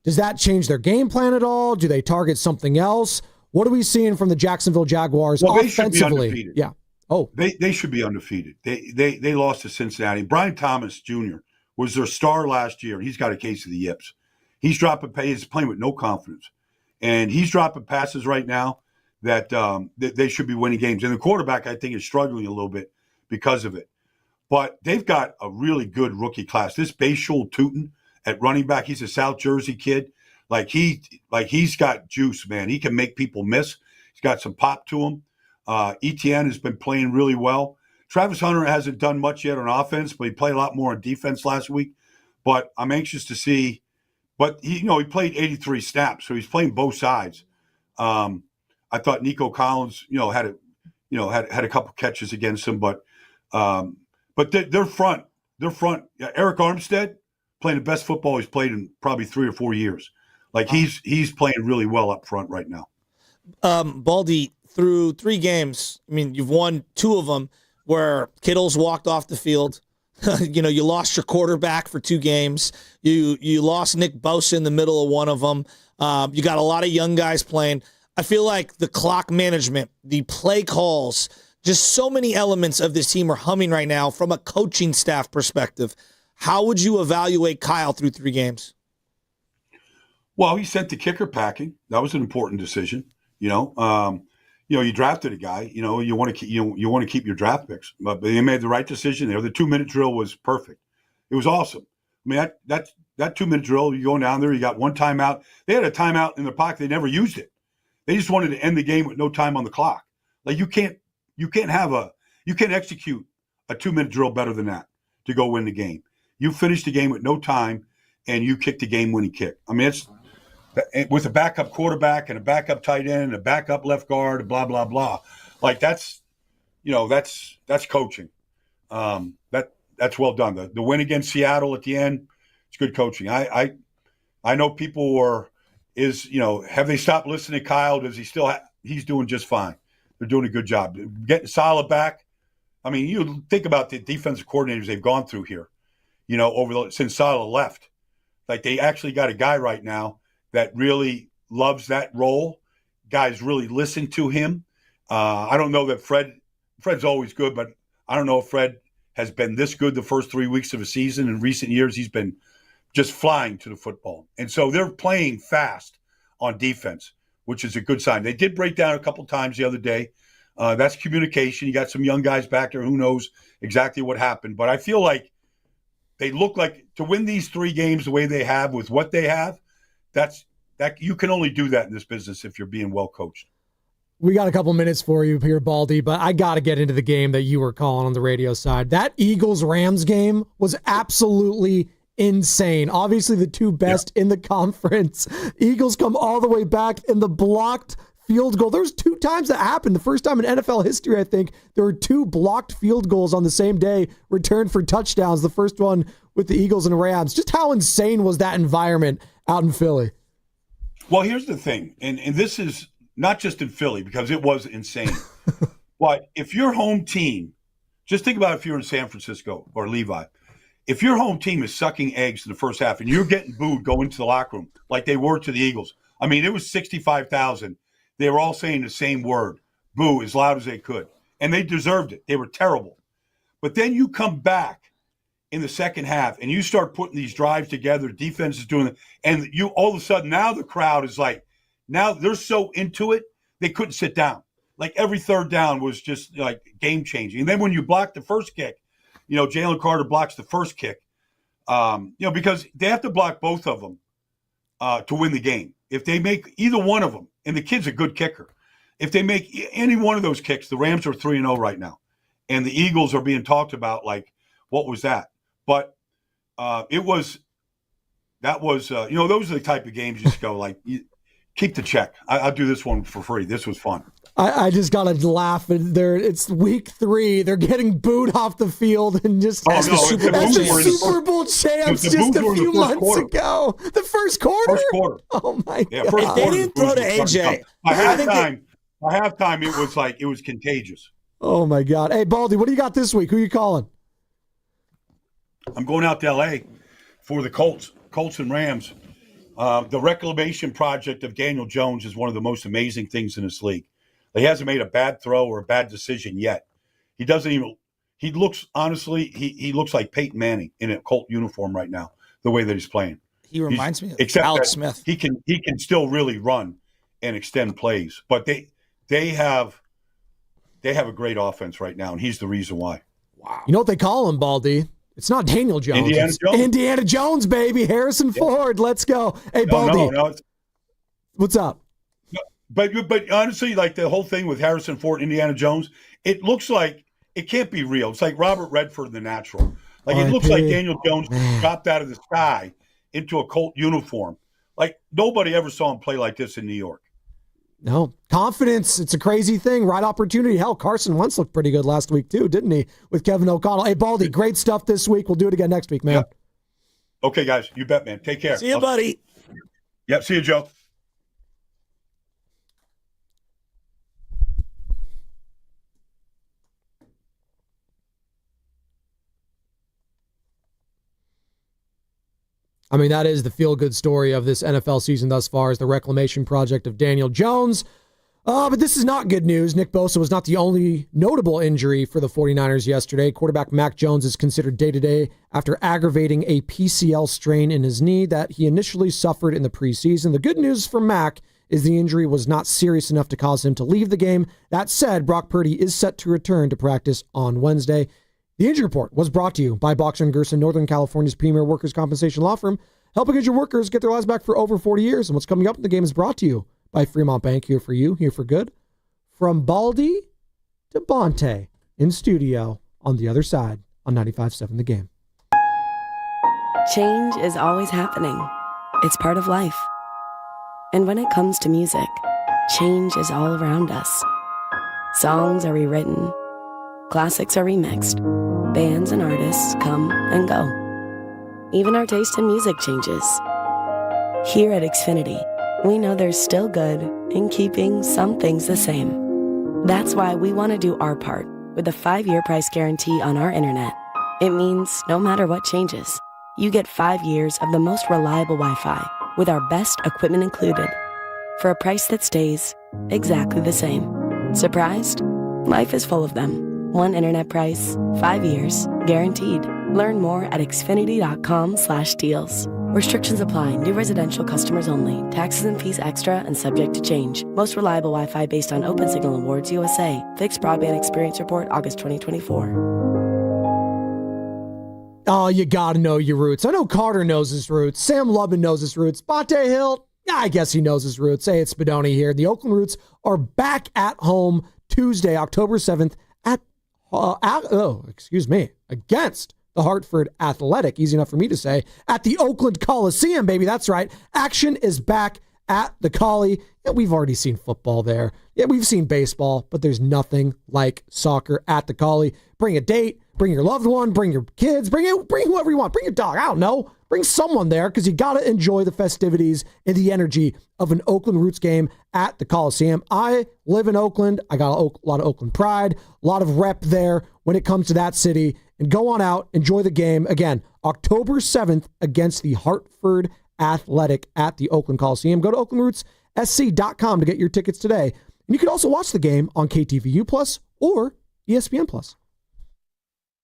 Does that change their game plan at all? Do they target something else? What are we seeing from the Jacksonville Jaguars offensively?
They should be undefeated.
Yeah. Oh,
they should be undefeated. They lost to Cincinnati. Brian Thomas Jr. was their star last year. He's got a case of the yips. He's dropping passes, playing with no confidence, and he's dropping passes right now that they should be winning games. And the quarterback, I think, is struggling a little bit because of it. But they've got a really good rookie class. This Bashul Tootin at running back, he's a South Jersey kid. He's got juice, man. He can make people miss. He's got some pop to him. Etienne has been playing really well. Travis Hunter hasn't done much yet on offense, but he played a lot more on defense last week. But I'm anxious to see. But he played 83 snaps, so he's playing both sides. I thought Nico Collins, had a couple catches against him, but their front, Eric Armstead playing the best football he's played in probably 3 or 4 years. Like he's playing really well up front right now.
Baldy, through 3 games, you've won 2 of them where Kittle's walked off the field. You lost your quarterback for 2 games. You lost Nick Bosa in the middle of one of them. You got a lot of young guys playing. I feel like the clock management, the play calls, just so many elements of this team are humming right now from a coaching staff perspective. How would you evaluate Kyle through 3 games?
Well, he sent the kicker packing. That was an important decision. You drafted a guy. You want to keep your draft picks, but they made the right decision there. The 2-minute drill was perfect. It was awesome. That 2-minute drill. You go down there. You got one timeout. They had a timeout in their pocket. They never used it. They just wanted to end the game with no time on the clock. Like you can't execute a 2-minute drill better than that to go win the game. You finish the game with no time, and you kick the game-winning kick. It's with a backup quarterback and a backup tight end and a backup left guard, blah blah blah. Like that's coaching. That's well done. The win against Seattle at the end, it's good coaching. I know people have they stopped listening to Kyle? Does he still? He's doing just fine. They're doing a good job getting Saleh back. You think about the defensive coordinators they've gone through here. Since Saleh left, like they actually got a guy right now that really loves that role. Guys really listen to him. I don't know that Fred's always good, but I don't know if Fred has been this good the first 3 weeks of a season. In recent years, he's been just flying to the football. And so they're playing fast on defense, which is a good sign. They did break down a couple times the other day. That's communication. You got some young guys back there. Who knows exactly what happened. But I feel like they look like to win these 3 games the way they have with what they have, that you can only do that in this business if you're being well coached.
We got a couple minutes for you here, Baldy, but I got to get into the game that you were calling on the radio side. That Eagles-Rams game was absolutely insane. Obviously the 2 best in the conference. Eagles come all the way back in the blocked field goal. There was 2 times that happened. The first time in NFL history, I think, there were 2 blocked field goals on the same day, returned for touchdowns. The first one with the Eagles and Rams. Just how insane was that environment out in Philly?
Well, here's the thing, and this is not just in Philly because it was insane. But if your home team, just think about if you're in San Francisco or Levi, if your home team is sucking eggs in the first half and you're getting booed going to the locker room like they were to the Eagles, I mean, it was 65,000. They were all saying the same word, boo, as loud as they could. And they deserved it. They were terrible. But then you come back in the second half and you start putting these drives together, defense is doing it, and you all of a sudden now the crowd is like, now they're so into it, they couldn't sit down. Like every third down was just like game changing. And then when you block the first kick, Jalen Carter blocks the first kick, because they have to block both of them to win the game. If they make either one of them, and the kid's a good kicker, if they make any one of those kicks, the Rams are 3-0 right now. And the Eagles are being talked about like, what was that? But those are the type of games you just go like, keep the check. I'll do this one for free. This was fun.
I just got to laugh. It's week 3. They're getting booed off the field and just as the Super Bowl champs just a few months ago. The first quarter? Oh, my God.
If
they didn't throw to AJ.
By halftime, it was contagious.
Oh, my God. Hey, Baldy, what do you got this week? Who are you calling?
I'm going out to L.A. for the Colts and Rams. The reclamation project of Daniel Jones is one of the most amazing things in this league. He hasn't made a bad throw or a bad decision yet. He looks like Peyton Manning in a Colt uniform right now, the way that he's playing.
He reminds me of
Alex
Smith.
He can still really run and extend plays, but they have a great offense right now, and he's the reason why.
Wow. You know what they call him, Baldy? It's not Daniel Jones. Indiana Jones, baby. Harrison Ford. Let's go. Hey, Baldy.
No.
What's up?
But honestly, like the whole thing with Harrison Ford, Indiana Jones, it looks like it can't be real. It's like Robert Redford in The Natural. Like it looks like Daniel Jones dropped out of the sky into a Colt uniform. Like nobody ever saw him play like this in New York.
No. Confidence. It's a crazy thing. Right opportunity. Hell, Carson Wentz looked pretty good last week too, didn't he? With Kevin O'Connell. Hey, Baldy, great stuff this week. We'll do it again next week, man.
Yep. Okay, guys. You bet, man. Take care.
See you, buddy.
Yep. See you, Joe.
I mean, that is the feel-good story of this NFL season thus far, is the reclamation project of Daniel Jones. But this is not good news. Nick Bosa was not the only notable injury for the 49ers yesterday. Quarterback Mac Jones is considered day-to-day after aggravating a PCL strain in his knee that he initially suffered in the preseason. The good news for Mac is the injury was not serious enough to cause him to leave the game. That said, Brock Purdy is set to return to practice on Wednesday. The injury report was brought to you by Boxer & Gerson, Northern California's premier workers' compensation law firm, helping injured workers get their lives back for over 40 years. And what's coming up in the game is brought to you by Fremont Bank, here for you, here for good. From Baldy to Bonte in studio on the other side on 95.7 The Game.
Change is always happening. It's part of life. And when it comes to music, change is all around us. Songs are rewritten. Classics are remixed. Bands and artists come and go. Even our taste in music changes. Here at Xfinity, we know there's still good in keeping some things the same. That's why we want to do our part with a 5-year price guarantee on our internet. It means no matter what changes, you get 5 years of the most reliable Wi-Fi with our best equipment included for a price that stays exactly the same. Surprised? Life is full of them. One internet price, 5 years, guaranteed. Learn more at xfinity.com/deals. Restrictions apply. New residential customers only. Taxes and fees extra and subject to change. Most reliable Wi-Fi based on Open Signal Awards USA. Fixed Broadband Experience Report, August 2024.
Oh, you gotta know your roots. I know Carter knows his roots. Sam Lubman knows his roots. Bonte Hill, I guess he knows his roots. Hey, it's Spadoni here. The Oakland Roots are back at home Tuesday, October 7th against the Hartford Athletic. Easy enough for me to say. At the Oakland Coliseum, baby. That's right. Action is back at the Collie. Yeah, we've already seen football there. Yeah, we've seen baseball, but there's nothing like soccer at the Collie. Bring a date, bring your loved one, bring your kids, bring whoever you want, bring your dog. I don't know. Bring someone there because you got to enjoy the festivities and the energy of an Oakland Roots game at the Coliseum. I live in Oakland. I got a lot of Oakland pride, a lot of rep there when it comes to that city. And go on out, enjoy the game. Again, October 7th against the Hartford Athletic at the Oakland Coliseum. Go to oaklandrootssc.com to get your tickets today. And you can also watch the game on KTVU Plus or ESPN Plus.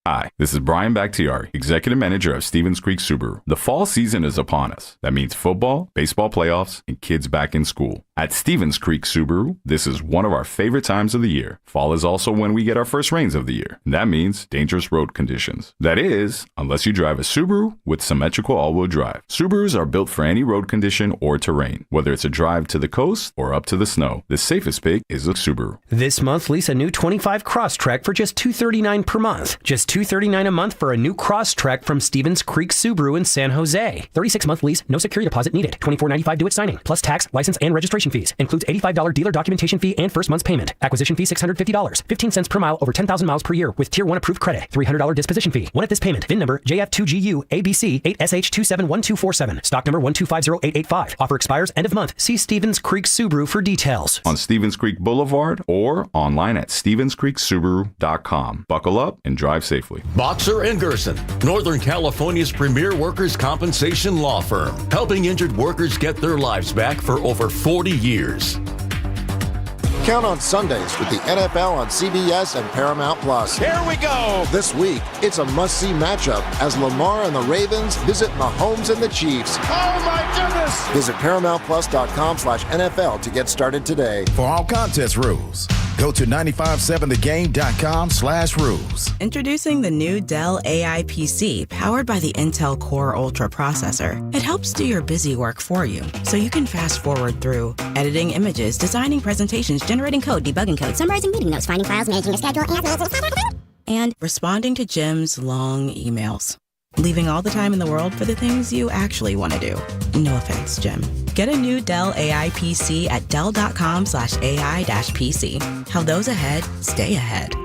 Hi, this is Brian Bakhtiari, Executive Manager of Stevens Creek Subaru. The fall season is upon us. That means football, baseball playoffs, and kids back in school. At Stevens Creek Subaru, this is one of our favorite times of the year. Fall is also when we get our first rains of the year. And that means dangerous road conditions. That is, unless you drive a Subaru with symmetrical all-wheel drive. Subarus are built for any road condition or terrain, whether it's a drive to the coast or up to the snow. The safest pick is a Subaru.
This month, lease a new 25 Crosstrek for just $239 per month. Just $239 a month for a new Crosstrek from Stevens Creek Subaru in San Jose. 36-month lease, no security deposit needed. $24.95 due at signing, plus tax, license, and registration fees. Includes $85 dealer documentation fee and first month's payment. Acquisition fee $650. 15 cents per mile over 10,000 miles per year with Tier 1 approved credit. $300 disposition fee. One at this payment. VIN number JF2GU ABC 8SH271247. Stock number 1250885. Offer expires end of month. See Stevens Creek Subaru for details.
On Stevens Creek Boulevard or online at StevensCreekSubaru.com. Buckle up and drive safely.
Boxer & Gerson, Northern California's premier workers' compensation law firm, helping injured workers get their lives back for over 40 years.
Count on Sundays with the NFL on CBS and Paramount Plus.
Here we go.
This week, it's a must-see matchup as Lamar and the Ravens visit Mahomes and the Chiefs.
Oh, my goodness.
Visit ParamountPlus.com/NFL to get started today.
For all contest rules, go to 957thegame.com/rules.
Introducing the new Dell AI PC powered by the Intel Core Ultra processor. It helps do your busy work for you, so you can fast forward through editing images, designing presentations, generating code, debugging code, summarizing meeting notes, finding files, managing a schedule, and responding to Jim's long emails. Leaving all the time in the world for the things you actually want to do. No offense, Jim. Get a new Dell AI PC at Dell.com/AI-PC. How those ahead stay ahead.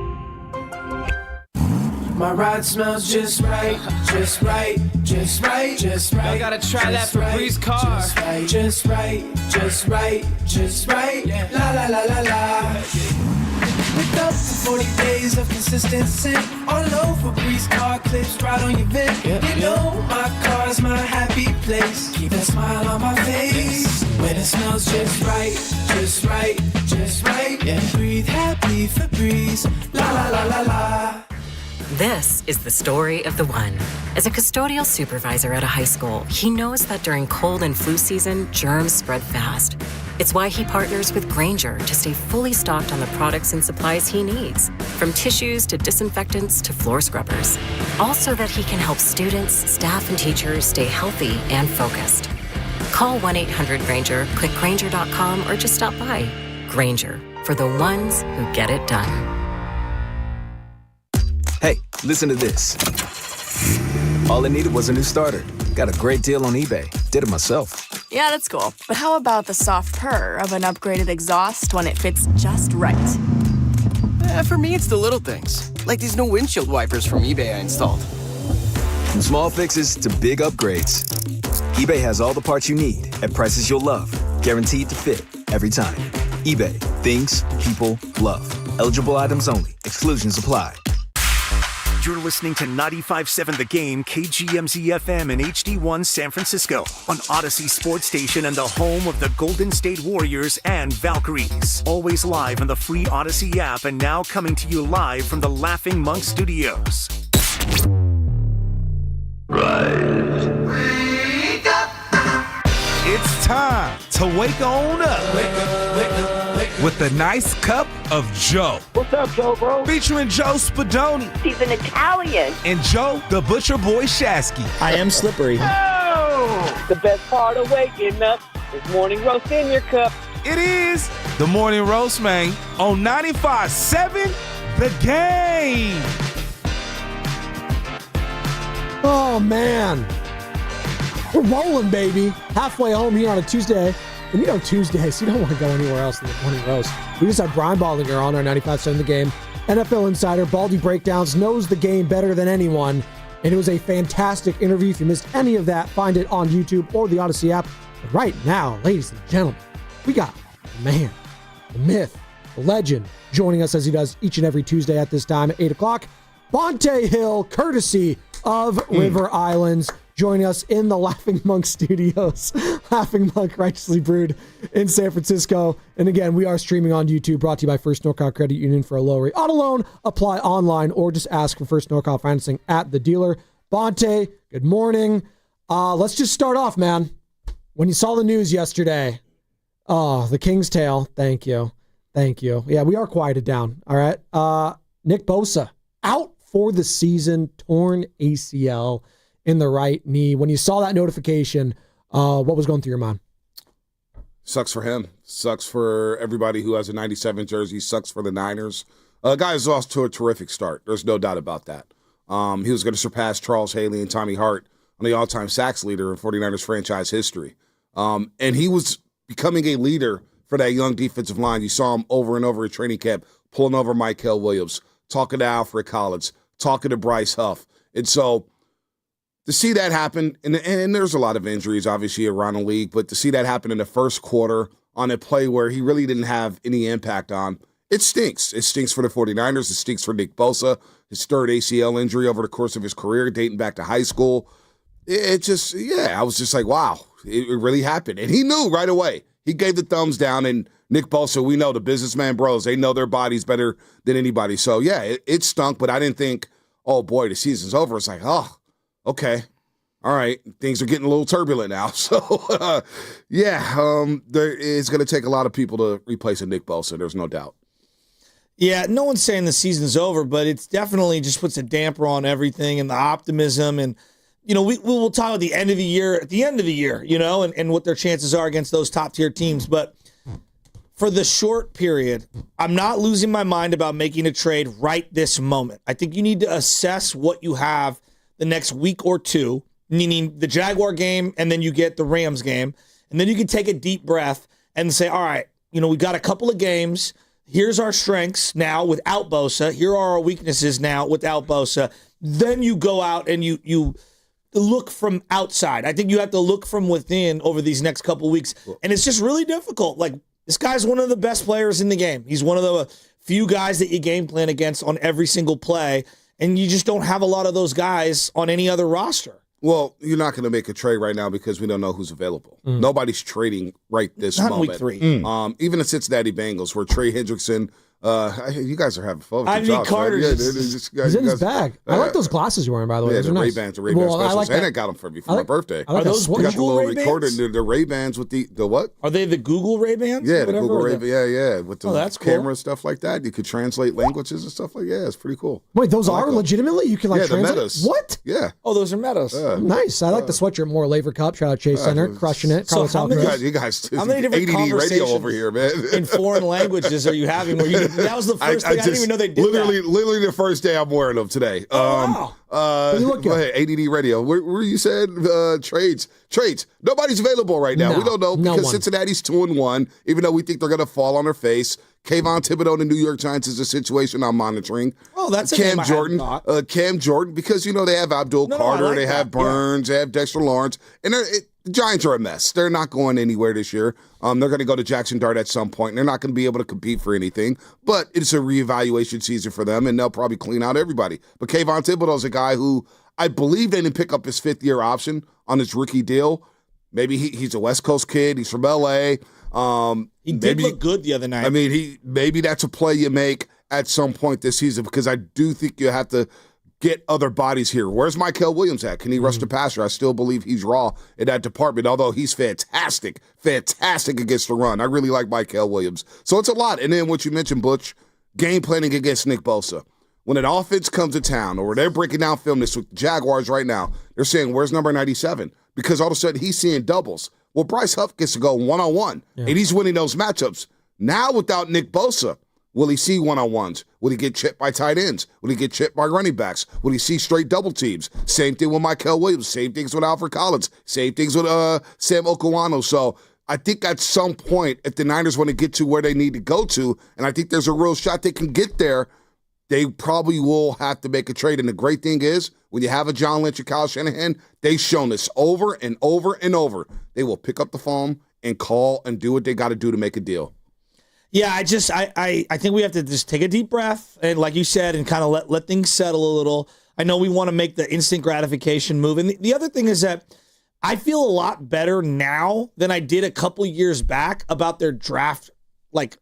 My ride smells just right, just right, just right, just right.
I gotta try that Febreze car.
Just right, just right, just right. La la la la la. With up to 40 days of consistency. All over Febreze car clips right on your vent. You know my car's my happy place. Keep a smile on my face. When it smells just right, just right, just right. Yeah, breathe happy Febreze. La la la la la.
This is the story of the one. As a custodial supervisor at a high school, he knows that during cold and flu season, germs spread fast. It's why he partners with Grainger to stay fully stocked on the products and supplies he needs, from tissues to disinfectants to floor scrubbers. All so that he can help students, staff, and teachers stay healthy and focused. Call 1-800-GRAINGER, click Grainger.com, or just stop by. Grainger, for the ones who get it done.
Hey, listen to this. All I needed was a new starter. Got a great deal on eBay. Did it myself.
Yeah, that's cool. But how about the soft purr of an upgraded exhaust when it fits just right?
For me, it's the little things. Like these new windshield wipers from eBay I installed. From small fixes to big upgrades, eBay has all the parts you need at prices you'll love. Guaranteed to fit every time. eBay. Things people love. Eligible items only. Exclusions apply.
You're listening to 95.7 The Game, KGMZ-FM and HD1 San Francisco on Odyssey Sports Station and the home of the Golden State Warriors and Valkyries. Always live on the free Odyssey app and now coming to you live from the Laughing Monk Studios.
Rise. Wake up. It's time to wake on up. Wake up, wake up, wake up. With a nice cup of Joe.
What's up, Joe, bro?
Featuring Joe Spadoni.
He's an Italian.
And Joe, the Butcher Boy Shasky.
I am slippery.
Oh! The best part of waking up is morning roast in your cup.
It is the Morning Roast, man, on 95.7 The Game.
Oh, man. We're rolling, baby. Halfway home here on a Tuesday. And Tuesdays, you don't want to go anywhere else than the morning roast. We just had Brian Baldinger on our 95.7 The Game. NFL insider, Baldy Breakdowns, knows the game better than anyone. And it was a fantastic interview. If you missed any of that, find it on YouTube or the Odyssey app. But right now, ladies and gentlemen, we got the man, the myth, the legend, joining us as he does each and every Tuesday at this time at 8 o'clock. Bonte Hill, courtesy of River Islands, joining us in the Laughing Monk Studios. Laughing Monk, righteously brewed in San Francisco. And again, we are streaming on YouTube, brought to you by First NorCal Credit Union for a low rate auto loan. Apply online or just ask for First NorCal financing at the dealer. Bonte, good morning. Let's just start off, man. When you saw the news yesterday, the King's Tale, thank you. Thank you. Yeah, we are quieted down, all right? Nick Bosa, out for the season, torn ACL in the right knee. When you saw that notification, what was going through your mind?
Sucks for him. Sucks for everybody who has a 97 jersey. Sucks for the Niners. Guys lost to a terrific start. There's no doubt about that. He was going to surpass Charles Haley and Tommy Hart on the all-time sacks leader in 49ers franchise history. And he was becoming a leader for that young defensive line. You saw him over and over at training camp, pulling over Mykel Williams, talking to Alfred Collins, talking to Bryce Huff. And so to see that happen, and there's a lot of injuries, obviously, around the league, but to see that happen in the first quarter on a play where he really didn't have any impact on, it stinks. It stinks for the 49ers. It stinks for Nick Bosa, his third ACL injury over the course of his career, dating back to high school. It just, I was just like, wow, it really happened. And he knew right away. He gave the thumbs down, and Nick Bosa, we know the businessman bros, they know their bodies better than anybody. So, yeah, it stunk, but I didn't think, oh, boy, the season's over. It's like, oh, okay, all right, things are getting a little turbulent now. So, it's going to take a lot of people to replace a Nick Bosa, there's no doubt.
Yeah, no one's saying the season's over, but it's definitely just puts a damper on everything and the optimism. And, we will talk at the end of the year, and what their chances are against those top-tier teams. But for the short period, I'm not losing my mind about making a trade right this moment. I think you need to assess what you have the next week or two, meaning the Jaguar game, and then you get the Rams game. And then you can take a deep breath and say, all right, we got a couple of games. Here's our strengths now without Bosa. Here are our weaknesses now without Bosa. Then you go out and you look from outside. I think you have to look from within over these next couple of weeks. And it's just really difficult. Like, this guy's one of the best players in the game. He's one of the few guys that you game plan against on every single play. And you just don't have a lot of those guys on any other roster.
Well, you're not going to make a trade right now because we don't know who's available. Nobody's trading right this
Not
moment.
Week 3.
Even the Cincinnati Bengals, where Trey Hendrickson, you guys are having fun.
Ivy Carter's.
He's
in his bag. I like those glasses you're wearing, by the way.
Yeah,
those
the
are nice.
Ray-Bans, the Ray-Ban specials.
like
and I got them for me for my birthday.
Are those
We got the
Google
little
Ray-Bans?
recorder, the Ray-Bans with the what?
Are they the Google Ray-Bans?
Yeah, the Google Ray-Ban. Yeah, with the
that's
camera
cool.
and stuff like that. You could translate languages and stuff like that. Yeah, it's pretty cool.
Wait, those are legitimately? You can translate?
The Metas.
What?
Yeah.
Oh, those are Metas.
Nice. I like the sweatshirt more. Laver Cup, shout out Chase Center, crushing it.
So how many,
you guys
how many different
ADD radio
conversations
over here, man.
in foreign languages are you having? That was the first thing. I didn't even know they did
literally the first day I'm wearing them today.
Wow.
Go ahead, ADD radio. Where you said trades. Nobody's available right now.
No,
we don't know
no
because
one.
Cincinnati's 2-1, even though we think they're going to fall on their face. Kayvon Thibodeau and the New York Giants is a situation I'm monitoring.
Oh, that's a
Cam
name I
Jordan.
hadn't thought.
Cam Jordan, because they have Abdul Carter,
I like
they have
that.
Burns, they have Dexter Lawrence, and the Giants are a mess. They're not going anywhere this year. They're going to go to Jackson Dart at some point, and they're not going to be able to compete for anything. But it's a reevaluation season for them, and they'll probably clean out everybody. But Kayvon Thibodeau is a guy who I believe they didn't pick up his fifth-year option on his rookie deal. Maybe he's a West Coast kid. He's from L.A.
He did look good the other night.
I mean, maybe that's a play you make at some point this season because I do think you have to get other bodies here. Where's Mykel Williams at? Can he rush the passer? I still believe he's raw in that department, although he's fantastic against the run. I really like Mykel Williams. So it's a lot. And then what you mentioned, Butch, game planning against Nick Bosa. When an offense comes to town or they're breaking down film this with Jaguars right now, they're saying, where's number 97? Because all of a sudden he's seeing doubles. Well, Bryce Huff gets to go one-on-one, and he's winning those matchups. Now without Nick Bosa, will he see one-on-ones? Will he get chipped by tight ends? Will he get chipped by running backs? Will he see straight double teams? Same thing with Mykel Williams. Same things with Alfred Collins. Same things with Sam Okuano. So I think at some point, if the Niners want to get to where they need to go to, and I think there's a real shot they can get there, they probably will have to make a trade. And the great thing is, when you have a John Lynch and Kyle Shanahan, they've shown this over and over and over. They will pick up the phone and call and do what they got to do to make a deal.
Yeah, I think we have to just take a deep breath and, like you said, and kind of let things settle a little. I know we want to make the instant gratification move. And the other thing is that I feel a lot better now than I did a couple years back about their draft, like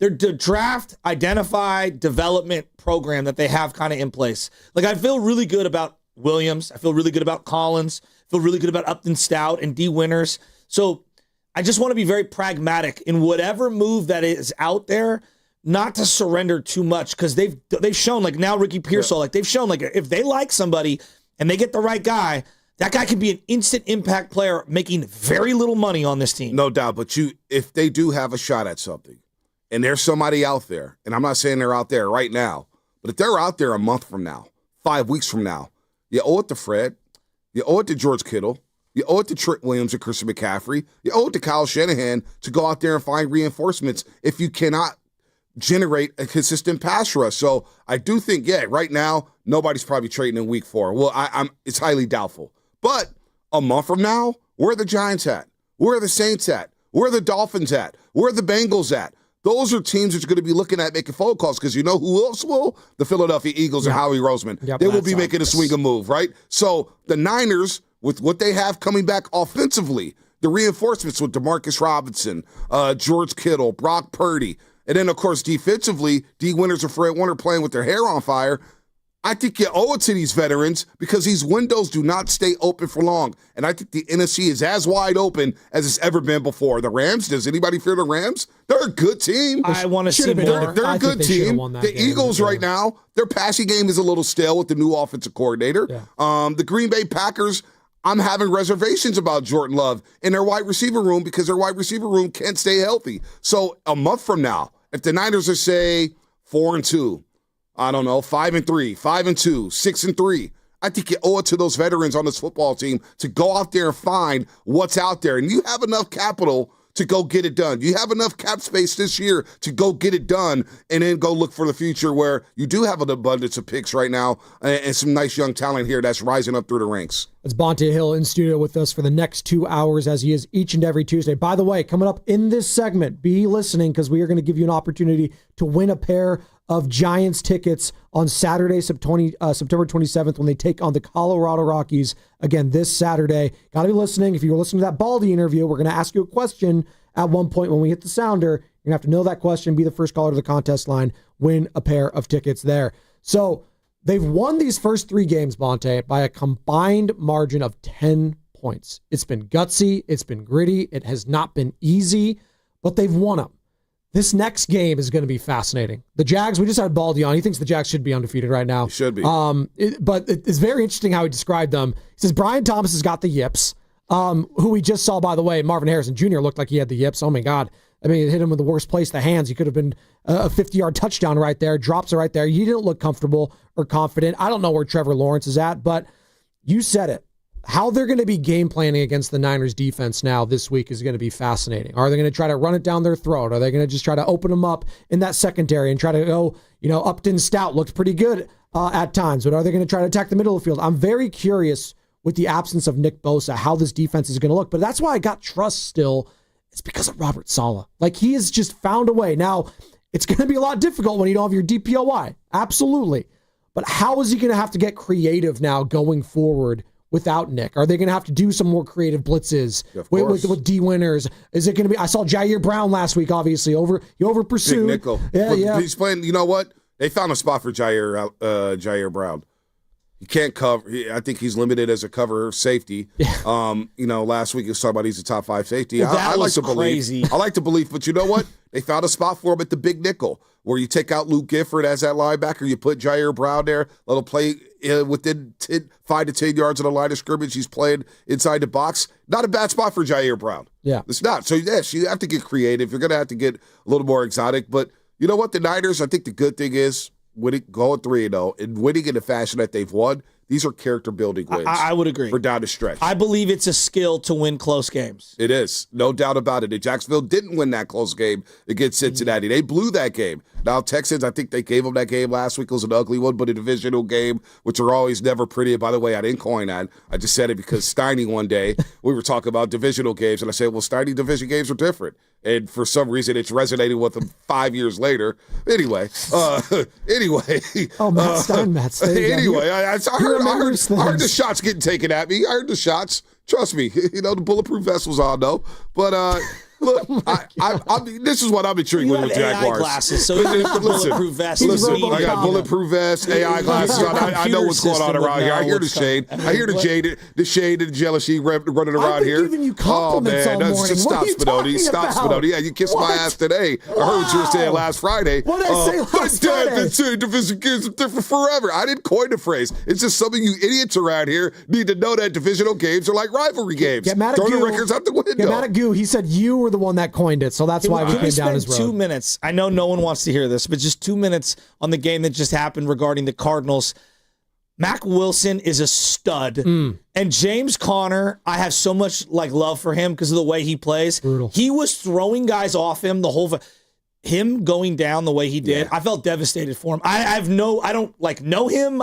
their draft identify development program that they have kind of in place. Like, I feel really good about Williams. I feel really good about Collins. I feel really good about Upton Stout and D. Winters. So I just want to be very pragmatic in whatever move that is out there, not to surrender too much, because they've shown, like now Ricky Pearsall, like they've shown, like if they like somebody and they get the right guy, that guy can be an instant impact player making very little money on this team.
No doubt, but if they do have a shot at something, and there's somebody out there, and I'm not saying they're out there right now, but if they're out there a month from now, 5 weeks from now, you owe it to Fred, you owe it to George Kittle, you owe it to Trent Williams and Christian McCaffrey, you owe it to Kyle Shanahan to go out there and find reinforcements if you cannot generate a consistent pass rush. So I do think, right now, nobody's probably trading in week 4. Well, it's highly doubtful. But a month from now, where are the Giants at? Where are the Saints at? Where are the Dolphins at? Where are the Bengals at? Those are teams that are going to be looking at making phone calls, because you know who else will? The Philadelphia Eagles and Howie Roseman. They will be making a swing and move, right? So the Niners, with what they have coming back offensively, the reinforcements with Demarcus Robinson, George Kittle, Brock Purdy, and then, of course, defensively, D. Winters and Fred Warner playing with their hair on fire. I think you owe it to these veterans, because these windows do not stay open for long. And I think the NFC is as wide open as it's ever been before. The Rams, does anybody fear the Rams? They're a good team.
I want to see more.
They're a good team. The Eagles right now, their passing game is a little stale with the new offensive coordinator. Yeah. The Green Bay Packers, I'm having reservations about Jordan Love in their wide receiver room, because their wide receiver room can't stay healthy. So a month from now, if the Niners are, say, 4-2, I don't know, 5-3, 5-2, 6-3. I think you owe it to those veterans on this football team to go out there and find what's out there. And you have enough capital to go get it done. You have enough cap space this year to go get it done, and then go look for the future, where you do have an abundance of picks right now and some nice young talent here that's rising up through the ranks.
It's Bonte Hill in studio with us for the next 2 hours, as he is each and every Tuesday. By the way, coming up in this segment, be listening, because we are going to give you an opportunity to win a pair of Giants tickets on Saturday, September 27th, when they take on the Colorado Rockies again this Saturday. Got to be listening. If you were listening to that Baldy interview, we're going to ask you a question at one point when we hit the sounder. You're going to have to know that question, be the first caller to the contest line, win a pair of tickets there. So they've won these first 3 games, Bonte, by a combined margin of 10 points. It's been gutsy. It's been gritty. It has not been easy, but they've won them. This next game is going to be fascinating. The Jags, we just had Baldy on. He thinks the Jags should be undefeated right now.
They should be.
But it's very interesting how he described them. He says Brian Thomas has got the yips, who we just saw, by the way. Marvin Harrison Jr. looked like he had the yips. Oh, my God. I mean, it hit him in the worst place, the hands. He could have been a 50-yard touchdown right there. Drops it right there. He didn't look comfortable or confident. I don't know where Trevor Lawrence is at, but you said it. How they're going to be game planning against the Niners defense now this week is going to be fascinating. Are they going to try to run it down their throat? Are they going to just try to open them up in that secondary and try to go, Upton Stout looked pretty good at times, but are they going to try to attack the middle of the field? I'm very curious with the absence of Nick Bosa, how this defense is going to look, but that's why I got trust still. It's because of Robert Saleh. Like, he has just found a way. Now, it's going to be a lot difficult when you don't have your DPOY. Absolutely. But how is he going to have to get creative now going forward without Nick? Are they going to have to do some more creative blitzes with D. Winters? Is it going to be? I saw Jair Brown last week, obviously, over pursued.
Big nickel.
Yeah.
He's playing, you know what? They found a spot for Jair Brown. He can't cover. I think he's limited as a cover safety. Yeah. Last week he was talking about he's a top 5 safety. I like to believe. I like to believe, but you know what? They found a spot for him at the big nickel, where you take out Luke Gifford as that linebacker, you put Jair Brown there, let him play within 5 to 10 yards of the line of scrimmage. He's playing inside the box. Not a bad spot for Jair Brown.
Yeah.
It's not. So, yes, you have to get creative. You're going to have to get a little more exotic. But you know what? The Niners, I think the good thing is, going 3-0 and winning in the fashion that they've won, These are character-building wins.
I would agree.
For down the stretch.
I believe it's a skill to win close games.
It is. No doubt about it. And Jacksonville didn't win that close game against Cincinnati. They blew that game. Now, Texans, I think they gave them that game last week. It was an ugly one, but a divisional game, which are always never pretty. And by the way, I didn't coin that. I just said it because Steiny one day, we were talking about divisional games, and I said, well, Steiny division games are different. And for some reason, it's resonated with them 5 years later. Anyway.
Oh, Matt Steinmetz.
Anyway, I heard the shots getting taken at me. I heard the shots. Trust me. The bulletproof vest's on, though. But, look, this is what I'm intrigued with Jaguars.
Glasses, so bulletproof vest.
Listen, I got bulletproof vest, AI glasses on. I know what's going on around here. I hear the shade. I hear the shade and the jealousy running around here.
Giving you compliments all morning.
Stop, Spinoni. Stop, Spinoni. Yeah, you kissed my ass today. I heard what you were saying last Friday.
What did I say last Friday?
Division games are different forever. I didn't coin the phrase. It's just some of you idiots around here need to know that divisional games are like rivalry games.
Get mad at
Throw
Goo.
the records out the window.
Get mad at Goo. He said you were the one that coined it, so that's why we came down his road.
2 minutes. I know no one wants to hear this, but just 2 minutes on the game that just happened regarding the Cardinals. Mac Wilson is a stud. And James Conner, I have so much love for him because of the way he plays.
Brutal.
He was throwing guys off him the whole him going down the way he did. I felt devastated for him. I don't know him.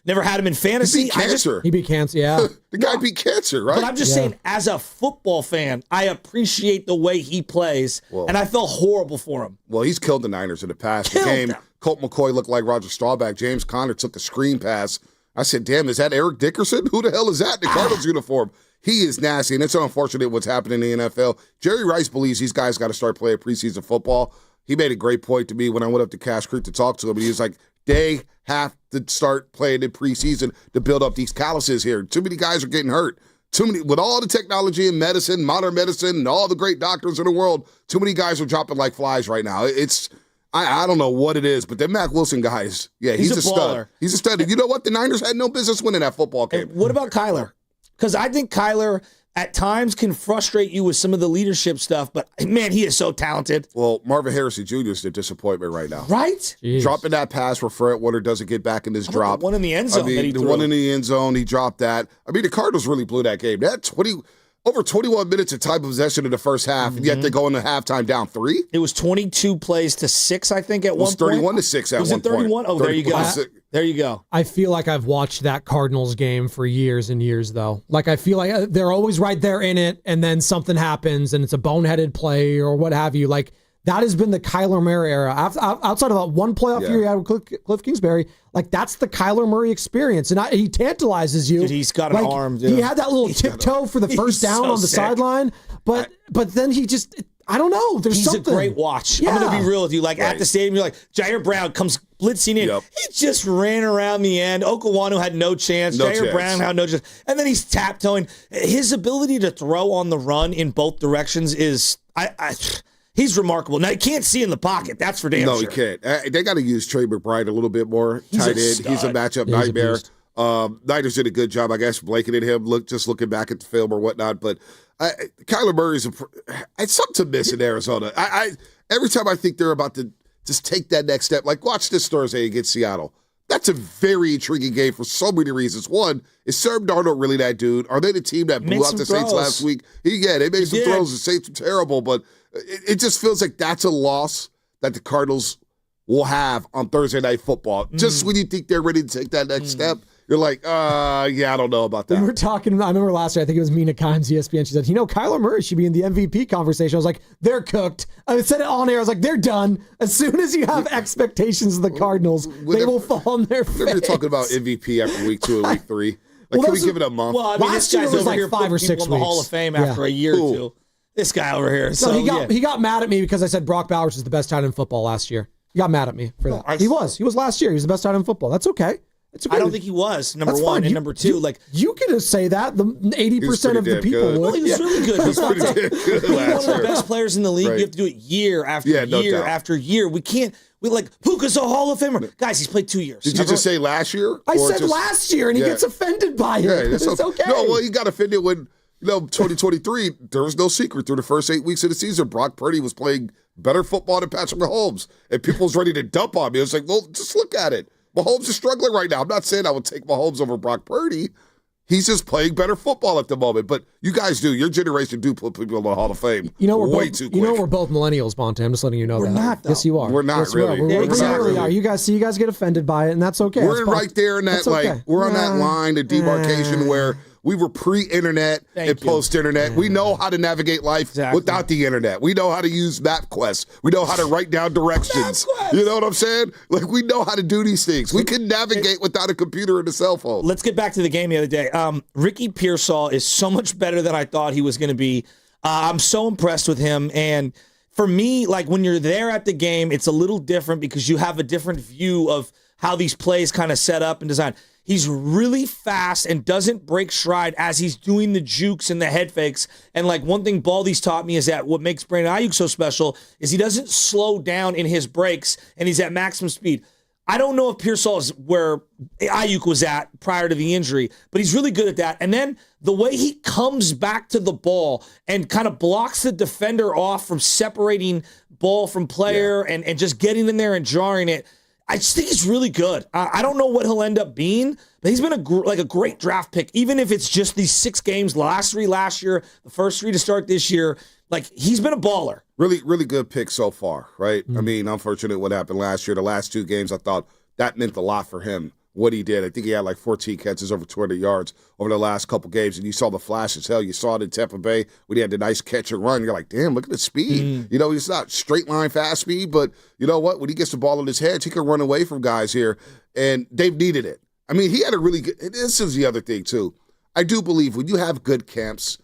Never had him in fantasy.
He beat cancer.
He beat cancer, yeah.
The guy beat cancer, right?
But I'm just saying, as a football fan, I appreciate the way he plays, and I felt horrible for him.
Well, he's killed the Niners in the past. The game, Colt McCoy looked like Roger Staubach. James Conner took a screen pass. I said, damn, is that Eric Dickerson? Who the hell is that in the Cardinals uniform? He is nasty, and it's unfortunate what's happening in the NFL. Jerry Rice believes these guys got to start playing preseason football. He made a great point to me when I went up to Cash Creek to talk to him. He was like, they have to start playing in preseason to build up these calluses here. Too many guys are getting hurt. Too many, with all the technology in medicine, modern medicine, and all the great doctors in the world, too many guys are dropping like flies right now. I don't know what it is, but them Mac Wilson guys, he's a stud. He's a stud. And you know what? The Niners had no business winning that football game.
And what about Kyler? Because I think Kyler at times can frustrate you with some of the leadership stuff, but man, he is so talented.
Well, Marvin Harrison Jr. is the disappointment right now.
Right?
Jeez.
Dropping that pass where Fred Warner doesn't get back in this drop.
The one in the end zone.
The one in the end zone, he dropped that. The Cardinals really blew that game. That over 21 minutes of time possession in the first half, and yet they go into halftime down 3.
It was 22 plays to 6, I think, at one point.
It was 31-6 at one point.
Was it 31? Oh, there you go. There you go.
I feel like I've watched that Cardinals game for years and years, though. I feel like they're always right there in it, and then something happens, and it's a boneheaded play or what have you. That has been the Kyler Murray era. Outside of that one playoff year he had with Cliff Kingsbury, that's the Kyler Murray experience. And he tantalizes you.
Dude, he's got an arm, dude.
He had that little tiptoe for the first down on the sideline, but then he just, I don't know. There's something.
He's a great watch. Yeah. I'm going to be real with you. At the stadium, you're like, Jair Brown comes blitzing in. Yep. He just ran around the end. Okawanu had no chance. Jair Brown had no chance. And then he's tap-toeing. His ability to throw on the run in both directions is, he's remarkable. Now, he can't see in the pocket. That's for damn sure.
No, he can't. They got to use Trey McBride a little bit more. Tight end. He's a matchup nightmare. Niners did a good job, I guess, blanketing him, looking back at the film or whatnot. But Kyler Murray's it's something to miss in Arizona. Every time I think they're about to just take that next step, watch this Thursday against Seattle. That's a very intriguing game for so many reasons. One, is Sam Darnold really that dude? Are they the team that blew out the Saints last week? They made some throws. The Saints were terrible, but it just feels like that's a loss that the Cardinals will have on Thursday Night Football. Just when you think they're ready to take that next step, you're like, I don't know about that.
We were talking, I remember last year, I think it was Mina Kimes, ESPN, she said, Kyler Murray should be in the MVP conversation. I was like, they're cooked. I said it on air. I was like, they're done. As soon as you have expectations of the Cardinals, they will fall on their face.
We're talking about MVP after week 2 and week 3. Can we give it a month?
Well,
last
this guy's
year was
over here
5 or 6 weeks.
in the Hall of Fame after a year or two. This guy over here.
So he got mad at me because I said Brock Bowers is the best tight end in football last year. He got mad at me for that. He was last year. He was the best tight end in football. That's okay.
I don't think he was, number one. And number two,
you could say that. The 80% of the people would.
Well, he was really good.
He's pretty damn good
He's one of the best players in the league. Right. You have to do it year after year after year. We can't. Puka's a Hall of Famer. Guys, he's played 2 years.
Did you just say last year?
I said last year, and he gets offended by it. Yeah, it's okay.
No, well, he got offended when, 2023, there was no secret. Through the first 8 weeks of the season, Brock Purdy was playing better football than Patrick Mahomes. And people was ready to dump on me. I was like, well, just look at it. Mahomes is struggling right now. I'm not saying I would take Mahomes over Brock Purdy. He's just playing better football at the moment. But you guys do. Your generation do put people in the Hall of Fame way too quick.
You know we're both millennials, Bonte. I'm just letting you know
we're
that.
Not, though.
Yes, you are.
We're not
yes,
really.
We really are. You guys get offended by it, and that's okay.
We're right there in that, we're on that line, the demarcation where we were pre-internet and post-internet. We know how to navigate life without the internet. We know how to use MapQuest. We know how to write down directions. You know what I'm saying? Like, we know how to do these things. We can navigate without a computer and a cell phone.
Let's get back to the game the other day. Ricky Pearsall is so much better than I thought he was going to be. I'm so impressed with him. And for me, like, when you're there at the game, it's a little different because you have a different view of how these plays kind of set up and designed. He's really fast and doesn't break stride as he's doing the jukes and the head fakes. And like one thing Baldy's taught me is that what makes Brandon Ayuk so special is he doesn't slow down in his breaks and he's at maximum speed. I don't know if Pearsall is where Ayuk was at prior to the injury, but he's really good at that. And then the way he comes back to the ball and kind of blocks the defender off from separating ball from player and just getting in there and jarring it. I just think he's really good. I don't know what he'll end up being, but he's been a great draft pick, even if it's just these 6 games, the last 3 last year, the first 3 to start this year. Like, he's been a baller.
Really, really good pick so far, right? I mean, unfortunate what happened last year. The last 2 games, I thought that meant a lot for him, what he did. I think he had like 14 catches over 200 yards over the last couple games, and you saw the flashes. Hell, you saw it in Tampa Bay when he had the nice catch and run. You're like, damn, look at the speed. You know, he's not straight line fast speed, but you know what? When he gets the ball in his hands, he can run away from guys here, and they've needed it. I mean, he had a really good – this is the other thing, too. I do believe when you have good camps,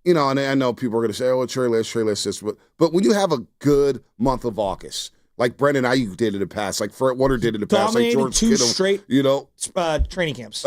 you know, and I know people are going to say, oh, Trey Lance, this, but when you have a good month of August – like Brendan Ayuk did in the past, like Fred Warner did in the past, like George Kittle,
straight,
you know,
training camps.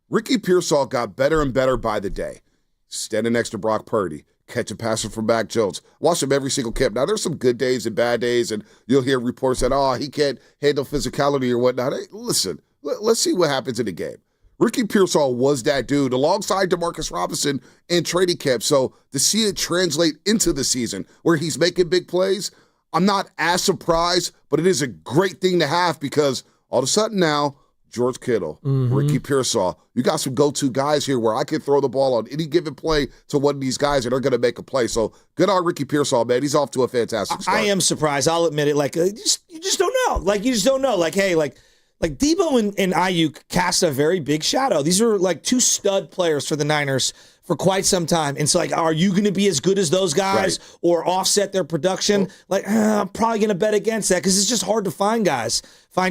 Ricky Pearsall got better and better by the day. Standing next to Brock Purdy, catching passes from Mac Jones. Watch him every single camp. Now there's some good days and bad days, and you'll hear reports that he can't handle physicality or whatnot. Hey, listen, let's see what happens in the game. Ricky Pearsall was that dude alongside DeMarcus Robinson in training camp. So to see it translate into the season where he's making big plays, I'm not as surprised, but it is a great thing to have because all of a sudden now, George Kittle, Ricky Pearsall, you got some go-to guys here where I can throw the ball on any given play to one of these guys and they're going to make a play. So good on Ricky Pearsall, man. He's off to a fantastic start.
I am surprised. I'll admit it. Like, you just don't know. Like, you just don't know. Like, hey, like Debo and Ayuk cast a very big shadow. These are like 2 stud players for the Niners for quite some time. And so, like, are you going to be as good as those guys or offset their production? I'm probably going to bet against that because it's just hard to find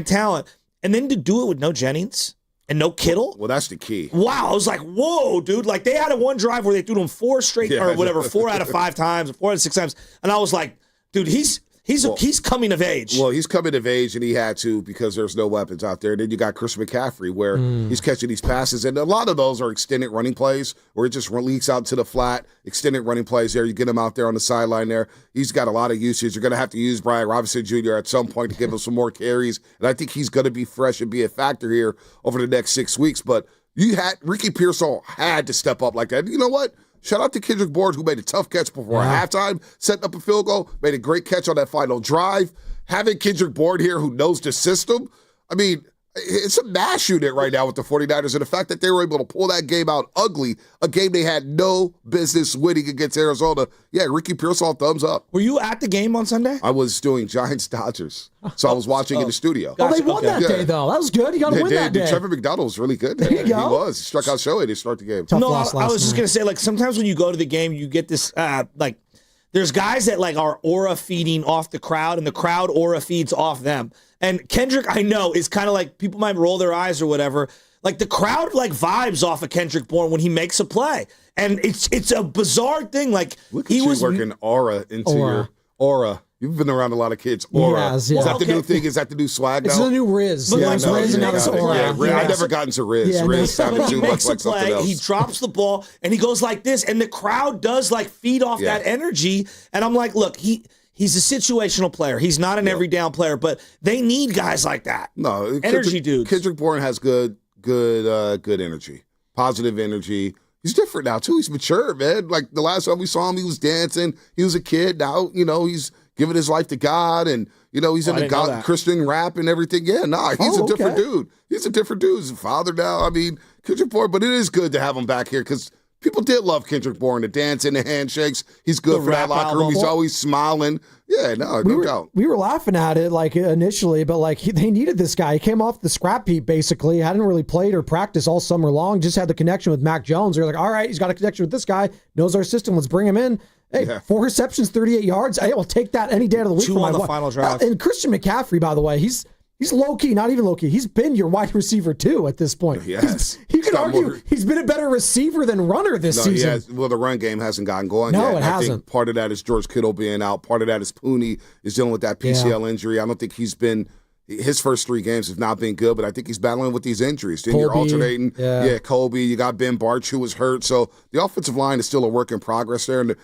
talent. And then to do it with no Jennings and no Kittle.
Well, that's the key.
Wow. I was like, whoa, dude. Like, they had a one drive where they threw them 4 straight or whatever, 4 out of 5 times, 4 out of 6 times. And I was like, dude, he's coming of age.
Well, he's coming of age, and he had to because there's no weapons out there. And then you got Chris McCaffrey where he's catching these passes, and a lot of those are extended running plays where it just leaks out to the flat, extended running plays there. You get him out there on the sideline there. He's got a lot of usage. You're going to have to use Brian Robinson Jr. at some point to give him some more carries, and I think he's going to be fresh and be a factor here over the next 6 weeks. But Ricky Pearsall had to step up like that. You know what? Shout out to Kendrick Bourne, who made a tough catch before halftime, setting up a field goal, made a great catch on that final drive. Having Kendrick Bourne here who knows the system, I mean, it's a mass unit right now with the 49ers, and the fact that they were able to pull that game out ugly, a game they had no business winning against Arizona. Yeah, Ricky Pearsall, thumbs up.
Were you at the game on Sunday?
I was doing Giants-Dodgers, so I was watching in the studio.
Gotcha. They won that day, though. That was good. You got to win that day.
Trevor McDonald was really good.
There you go.
He was. He struck out Shohei to start the game.
I was just going to say, like, sometimes when you go to the game, you get this, there's guys that, like, are aura feeding off the crowd, and the crowd aura feeds off them. And Kendrick, I know, is kind of like, people might roll their eyes or whatever. Like, the crowd, like, vibes off of Kendrick Bourne when he makes a play. And it's a bizarre thing. Like,
look at you working aura into your aura. You've been around a lot of kids. Aura. Is that the new thing? Is that the new swag now?
It's the new Riz.
Riz
and now it's Aura.
I never got into Riz.
Yeah,
Riz sounded too much like
play,
something else.
He drops the ball, and he goes like this, and the crowd does, like, feed off that energy. And I'm like, look, he's a situational player. He's not an every down player, but they need guys like that.
No,
energy dudes.
Kendrick Bourne has good energy, positive energy. He's different now too. He's mature, man. Like the last time we saw him, he was dancing. He was a kid. Now, you know, he's giving his life to God, and he's in the Christian rap and everything. Yeah, he's a different dude. He's a different dude. He's a father now. I mean, Kendrick Bourne, but it is good to have him back here because people did love Kendrick Bourne, the dance and the handshakes. He's good for that locker room. He's always smiling. Yeah, no doubt.
We were laughing at it initially, but they needed this guy. He came off the scrap heap basically. Hadn't really played or practiced all summer long. Just had the connection with Mac Jones. They're like, all right, he's got a connection with this guy. Knows our system. Let's bring him in. Hey, 4 receptions, 38 yards. I will take that any day of the week.
2 on the final drive.
And Christian McCaffrey, by the way, he's low-key, not even low-key. He's been your wide receiver, too, at this point.
Yes.
You could argue he's been a better receiver than runner this season.
Well, the run game hasn't gotten going yet.
No, it hasn't.
I think part of that is George Kittle being out. Part of that is Pooney is dealing with that PCL injury. I don't think his first 3 games have not been good, but I think he's battling with these injuries. Then you're alternating. Yeah, Colby. You got Ben Barch, who was hurt. So the offensive line is still a work in progress there. And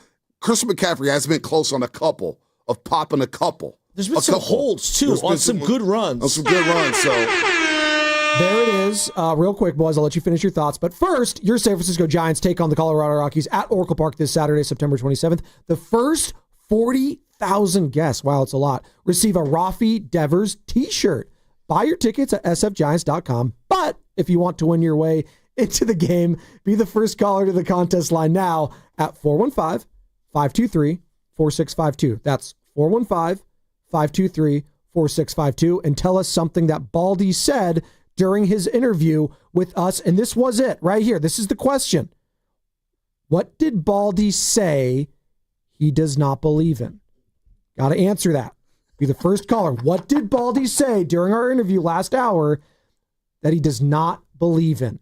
Christian McCaffrey has been close on a couple of popping a couple.
There's been some holds, too, on some good runs.
On some good runs, so.
There it is. Real quick, boys, I'll let you finish your thoughts. But first, your San Francisco Giants take on the Colorado Rockies at Oracle Park this Saturday, September 27th. The first 40,000 guests, wow, it's a lot, receive a Rafi Devers t-shirt. Buy your tickets at sfgiants.com. But if you want to win your way into the game, be the first caller to the contest line now at 415-523-4652. That's 415-523-4652, and tell us something that Baldy said during his interview with us. And this was it right here. This is the question. What did Baldy say he does not believe in? Got to answer that. Be the first caller. What did Baldy say during our interview last hour that he does not believe in?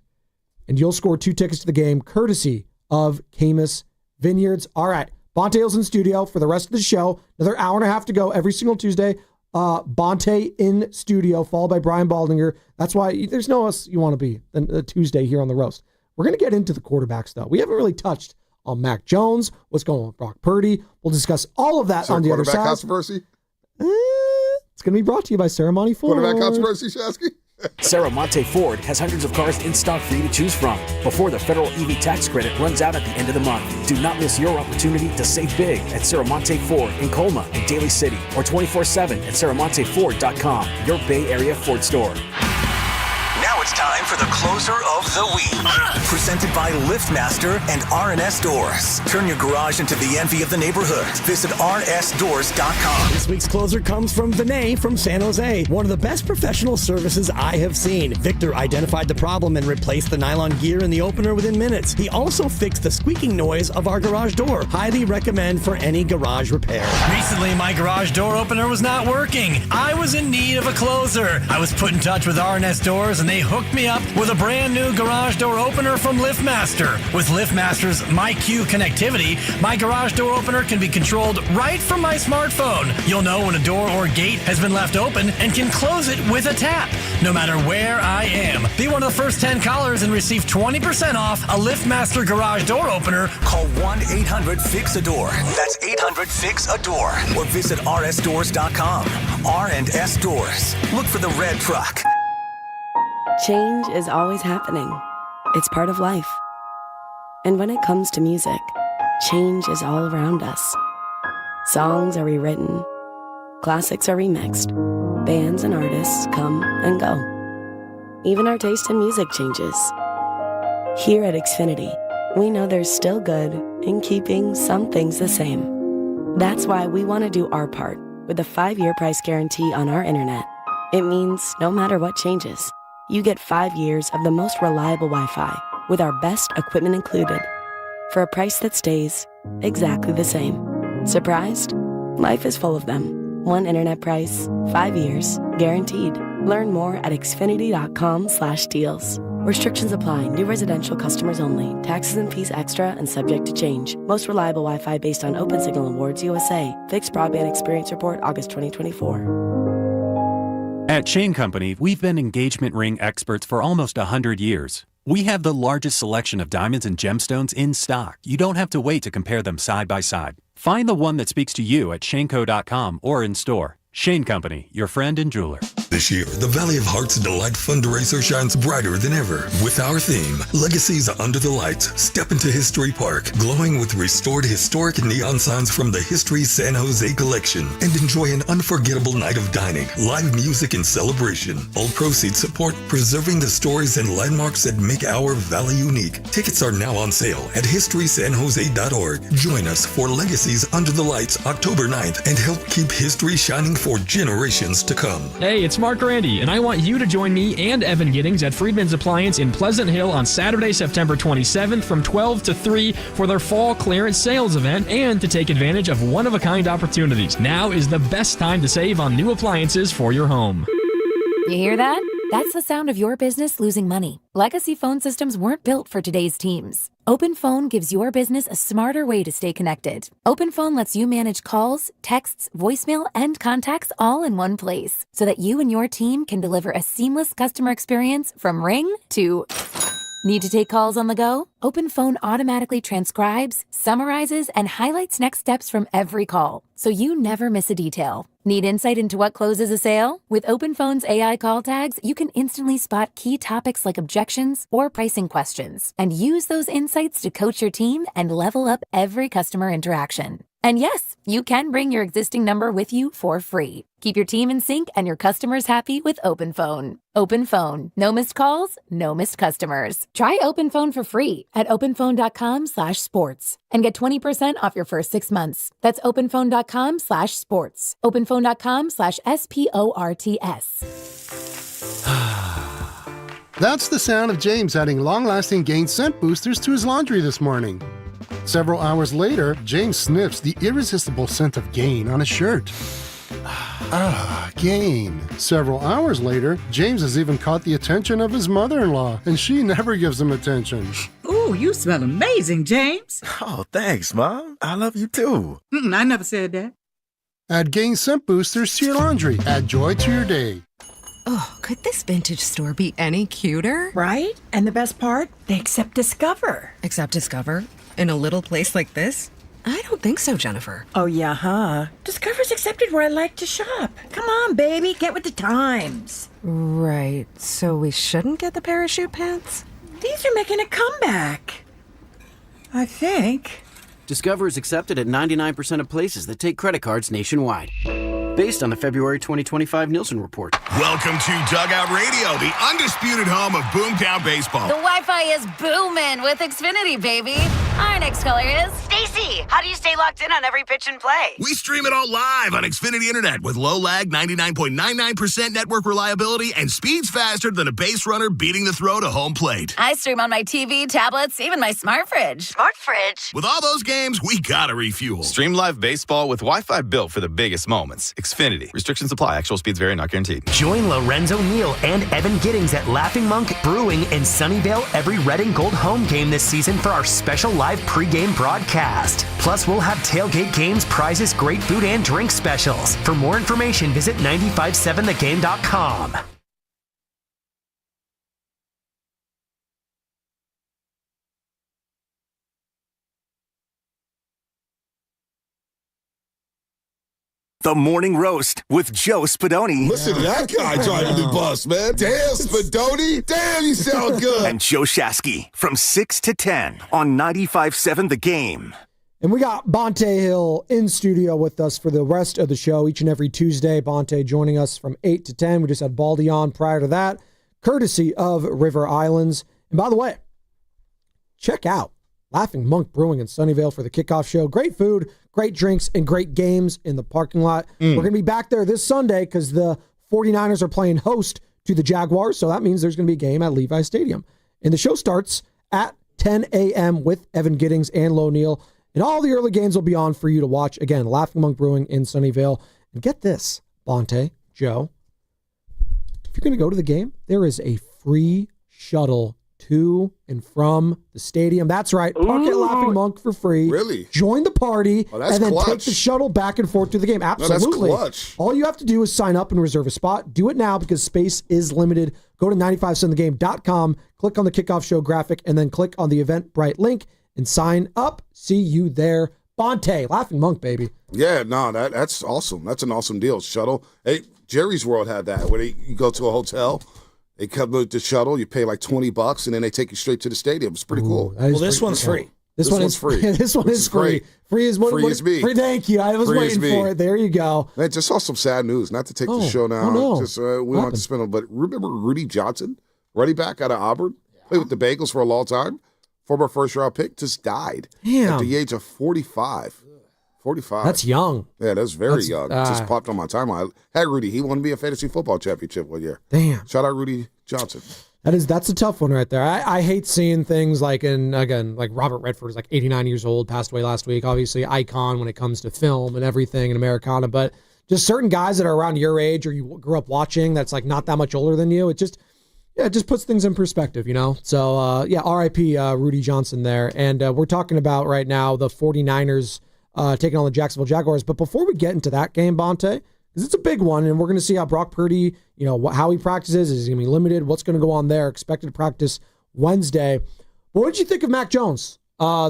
And you'll score 2 tickets to the game, courtesy of Camus Vineyards. All right. Bonte Hill's in studio for the rest of the show. Another hour and a half to go every single Tuesday. Bonte in studio, followed by Brian Baldinger. That's why there's no us you want to be than a Tuesday here on the roast. We're going to get into the quarterbacks, though. We haven't really touched on Mac Jones, what's going on with Brock Purdy. We'll discuss all of that on the other side.
Quarterback controversy?
It's going to be brought to you by Ceremony Ford.
Quarterback controversy, Shasky?
Monte Ford has hundreds of cars in stock for you to choose from before the federal EV tax credit runs out at the end of the month. Do not miss your opportunity to save big at Monte Ford in Colma and Daly City, or 24/7 at SarahMonteFord.com, your Bay Area Ford store.
Now it's time for the closer of the week. Presented by LiftMaster and RNS Doors. Turn your garage into the envy of the neighborhood. Visit rnsdoors.com.
This week's closer comes from Vinay from San Jose. One of the best professional services I have seen. Victor identified the problem and replaced the nylon gear in the opener within minutes. He also fixed the squeaking noise of our garage door. Highly recommend for any garage repair.
Recently, my garage door opener was not working. I was in need of a closer. I was put in touch with RNS Doors, and they hooked me up with a brand new garage door opener from LiftMaster. With LiftMaster's MyQ connectivity, my garage door opener can be controlled right from my smartphone. You'll know when a door or gate has been left open and can close it with a tap, no matter where I am. Be one of the first 10 callers and receive 20% off a LiftMaster garage door opener.
Call 1-800-FIX-A-DOOR. That's 800-FIX-A-DOOR. Or visit rsdoors.com. R&S Doors. Look for the red truck.
Change is always happening. It's part of life. And when it comes to music, change is all around us. Songs are rewritten. Classics are remixed. Bands and artists come and go. Even our taste in music changes. Here at Xfinity, we know there's still good in keeping some things the same. That's why we want to do our part with a 5-year price guarantee on our internet. It means no matter what changes, you get 5 years of the most reliable Wi-Fi with our best equipment included for a price that stays exactly the same. Surprised? Life is full of them. One internet price, 5 years, guaranteed. Learn more at xfinity.com/deals. Restrictions apply. New residential customers only. Taxes and fees extra and subject to change. Most reliable Wi-Fi based on Open Signal Awards USA. Fixed Broadband Experience Report, August 2024.
At Chain Company, we've been engagement ring experts for almost 100 years. We have the largest selection of diamonds and gemstones in stock. You don't have to wait to compare them side by side. Find the one that speaks to you at shaneco.com or in store. Shane Company, your friend and jeweler.
This year, the Valley of Hearts Delight fundraiser shines brighter than ever with our theme, Legacies Under the Lights. Step into History Park, glowing with restored historic neon signs from the History San Jose collection, and enjoy an unforgettable night of dining, live music, and celebration. All proceeds support preserving the stories and landmarks that make our valley unique. Tickets are now on sale at historysanjose.org. Join us for Legacies Under the Lights October 9th and help keep history shining for generations to come.
Hey, it's Mark Randy, and I want you to join me and Evan Giddings at Friedman's Appliance in Pleasant Hill on Saturday, September 27th from 12 to 3 for their fall clearance sales event and to take advantage of one-of-a-kind opportunities. Now is the best time to save on new appliances for your home.
You hear that? That's the sound of your business losing money. Legacy phone systems weren't built for today's teams. OpenPhone gives your business a smarter way to stay connected. OpenPhone lets you manage calls, texts, voicemail, and contacts all in one place so that you and your team can deliver a seamless customer experience from ring to... Need to take calls on the go? OpenPhone automatically transcribes, summarizes, and highlights next steps from every call, so you never miss a detail. Need insight into what closes a sale? With OpenPhone's AI call tags, you can instantly spot key topics like objections or pricing questions, and use those insights to coach your team and level up every customer interaction. And yes, you can bring your existing number with you for free. Keep your team in sync and your customers happy with OpenPhone. OpenPhone. No missed calls, no missed customers. Try OpenPhone for free at openphone.com/sports and get 20% off your first 6 months. That's openphone.com/sports. openphone.com/SPORTS.
That's the sound of James adding long-lasting Gain scent boosters to his laundry this morning. Several hours later, James sniffs the irresistible scent of Gain on his shirt. Gain. Several hours later, James has even caught the attention of his mother-in-law, and she never gives him attention.
Ooh, you smell amazing, James.
Oh, thanks, Mom. I love you too.
I never said that.
Add Gain scent boosters to your laundry. Add joy to your day.
Oh, could this vintage store be any cuter?
Right? And the best part? They accept Discover.
Accept Discover? In a little place like this? I don't think so, Jennifer.
Oh, yeah, huh? Discover's accepted where I like to shop. Come on, baby, get with the times.
Right, so we shouldn't get the parachute pants?
These are making a comeback. I think.
Discover is accepted at 99% of places that take credit cards nationwide. Based on the February 2025 Nielsen report.
Welcome to Dugout Radio, the undisputed home of Boomtown Baseball.
The Wi-Fi is booming with Xfinity, baby. Our next caller is...
Stacy, how do you stay locked in on every pitch and play?
We stream it all live on Xfinity Internet with low lag, 99.99% network reliability, and speeds faster than a base runner beating the throw to home plate.
I stream on my TV, tablets, even my smart fridge.
Smart fridge?
With all those games, we gotta refuel.
Stream live baseball with Wi-Fi built for the biggest moments. Xfinity. Restrictions apply. Actual speeds vary, not guaranteed.
Join Lorenzo Neal and Evan Giddings at Laughing Monk Brewing in Sunnyvale every red and gold home game this season for our special live pregame broadcast. Plus, we'll have tailgate games, prizes, great food, and drink specials. For more information, visit 957thegame.com.
The Morning Roast with Joe Spadoni.
Listen to that guy driving the bus, man. Damn, Spadoni. Damn, you sound good.
And Joe Shasky from 6 to 10 on 95.7 The Game.
And we got Bonte Hill in studio with us for the rest of the show each and every Tuesday. Bonte joining us from 8 to 10. We just had Baldy on prior to that, courtesy of River Islands. And by the way, check out Laughing Monk Brewing in Sunnyvale for the kickoff show. Great food, great drinks, and great games in the parking lot. We're going to be back there this Sunday because the 49ers are playing host to the Jaguars, so that means there's going to be a game at Levi Stadium. And the show starts at 10 a.m. with Evan Giddings and Lo Neal, and all the early games will be on for you to watch. Again, Laughing Monk Brewing in Sunnyvale. And get this, Bonte, Joe, if you're going to go to the game, there is a free shuttle to and from the stadium. That's right. Park at Laughing Monk for free.
Really?
Join the party and then
clutch.
take the shuttle back and forth to the game. Absolutely.
No, that's clutch.
All you have to do is sign up and reserve a spot. Do it now because space is limited. Go to 957thegame.com, click on the kickoff show graphic, and then click on the Eventbrite link and sign up. See you there. Bonte, Laughing Monk, baby.
Yeah, no, that's awesome. That's an awesome deal. Shuttle. Hey, Jerry's World had that. Where you go to a hotel, they come with the shuttle, you pay like $20, and then they take you straight to the stadium. It's pretty cool.
Well, this one's free.
This one's free. This one is free.
Great.
Free is what?
Free is me.
Free, thank you. I was
Free
waiting for it. There you go.
Man, just saw some sad news. Not to take the show now.
No.
Just we don't have to spend on. But remember Rudy Johnson, running back out of Auburn, played with the Bengals for a long time. Former first-round pick, just died at the age of 45. 45.
That's young.
Yeah, that's very young. Just popped on my timeline. Hey, Rudy, he won me a fantasy football championship one year.
Damn.
Shout out Rudy Johnson.
That's a tough one right there. I hate seeing things like like Robert Redford is like 89 years old, passed away last week. Obviously, icon when it comes to film and everything in Americana. But just certain guys that are around your age or you grew up watching that's like not that much older than you, it just puts things in perspective, you know? So, R.I.P. Rudy Johnson there. And we're talking about right now the 49ers taking on the Jacksonville Jaguars. But before we get into that game, Bonte, because it's a big one, and we're going to see how Brock Purdy, how he practices. Is he going to be limited? What's going to go on there? Expected to practice Wednesday. What did you think of Mac Jones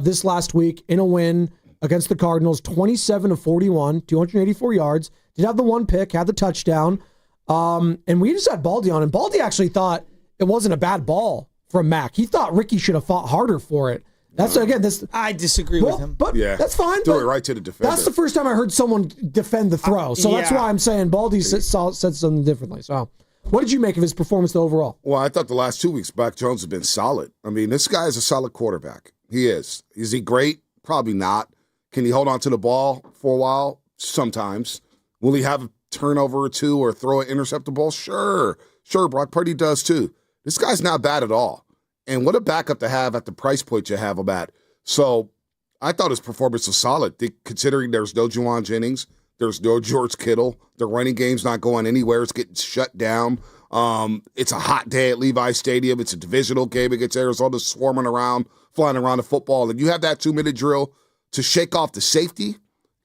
this last week in a win against the Cardinals? 27 of 41, 284 yards. Did have the one pick, had the touchdown. And we just had Baldy on, and Baldy actually thought it wasn't a bad ball from Mac. He thought Ricky should have fought harder for it. That's
I disagree with him.
But that's fine.
Threw it right to the defender.
That's the first time I heard someone defend the throw. So that's why I'm saying Baldy said something differently. So what did you make of his performance overall?
Well, I thought the last 2 weeks, Mac Jones has been solid. I mean, this guy is a solid quarterback. He is. Is he great? Probably not. Can he hold on to the ball for a while? Sometimes. Will he have a turnover or two or throw an intercepted ball? Sure. Brock Purdy does too. This guy's not bad at all. And what a backup to have at the price point you have him at. So I thought his performance was solid, considering there's no Juwan Jennings, there's no George Kittle, the running game's not going anywhere, it's getting shut down. It's a hot day at Levi Stadium. It's a divisional game against Arizona, swarming around, flying around the football. And you have that 2-minute drill to shake off the safety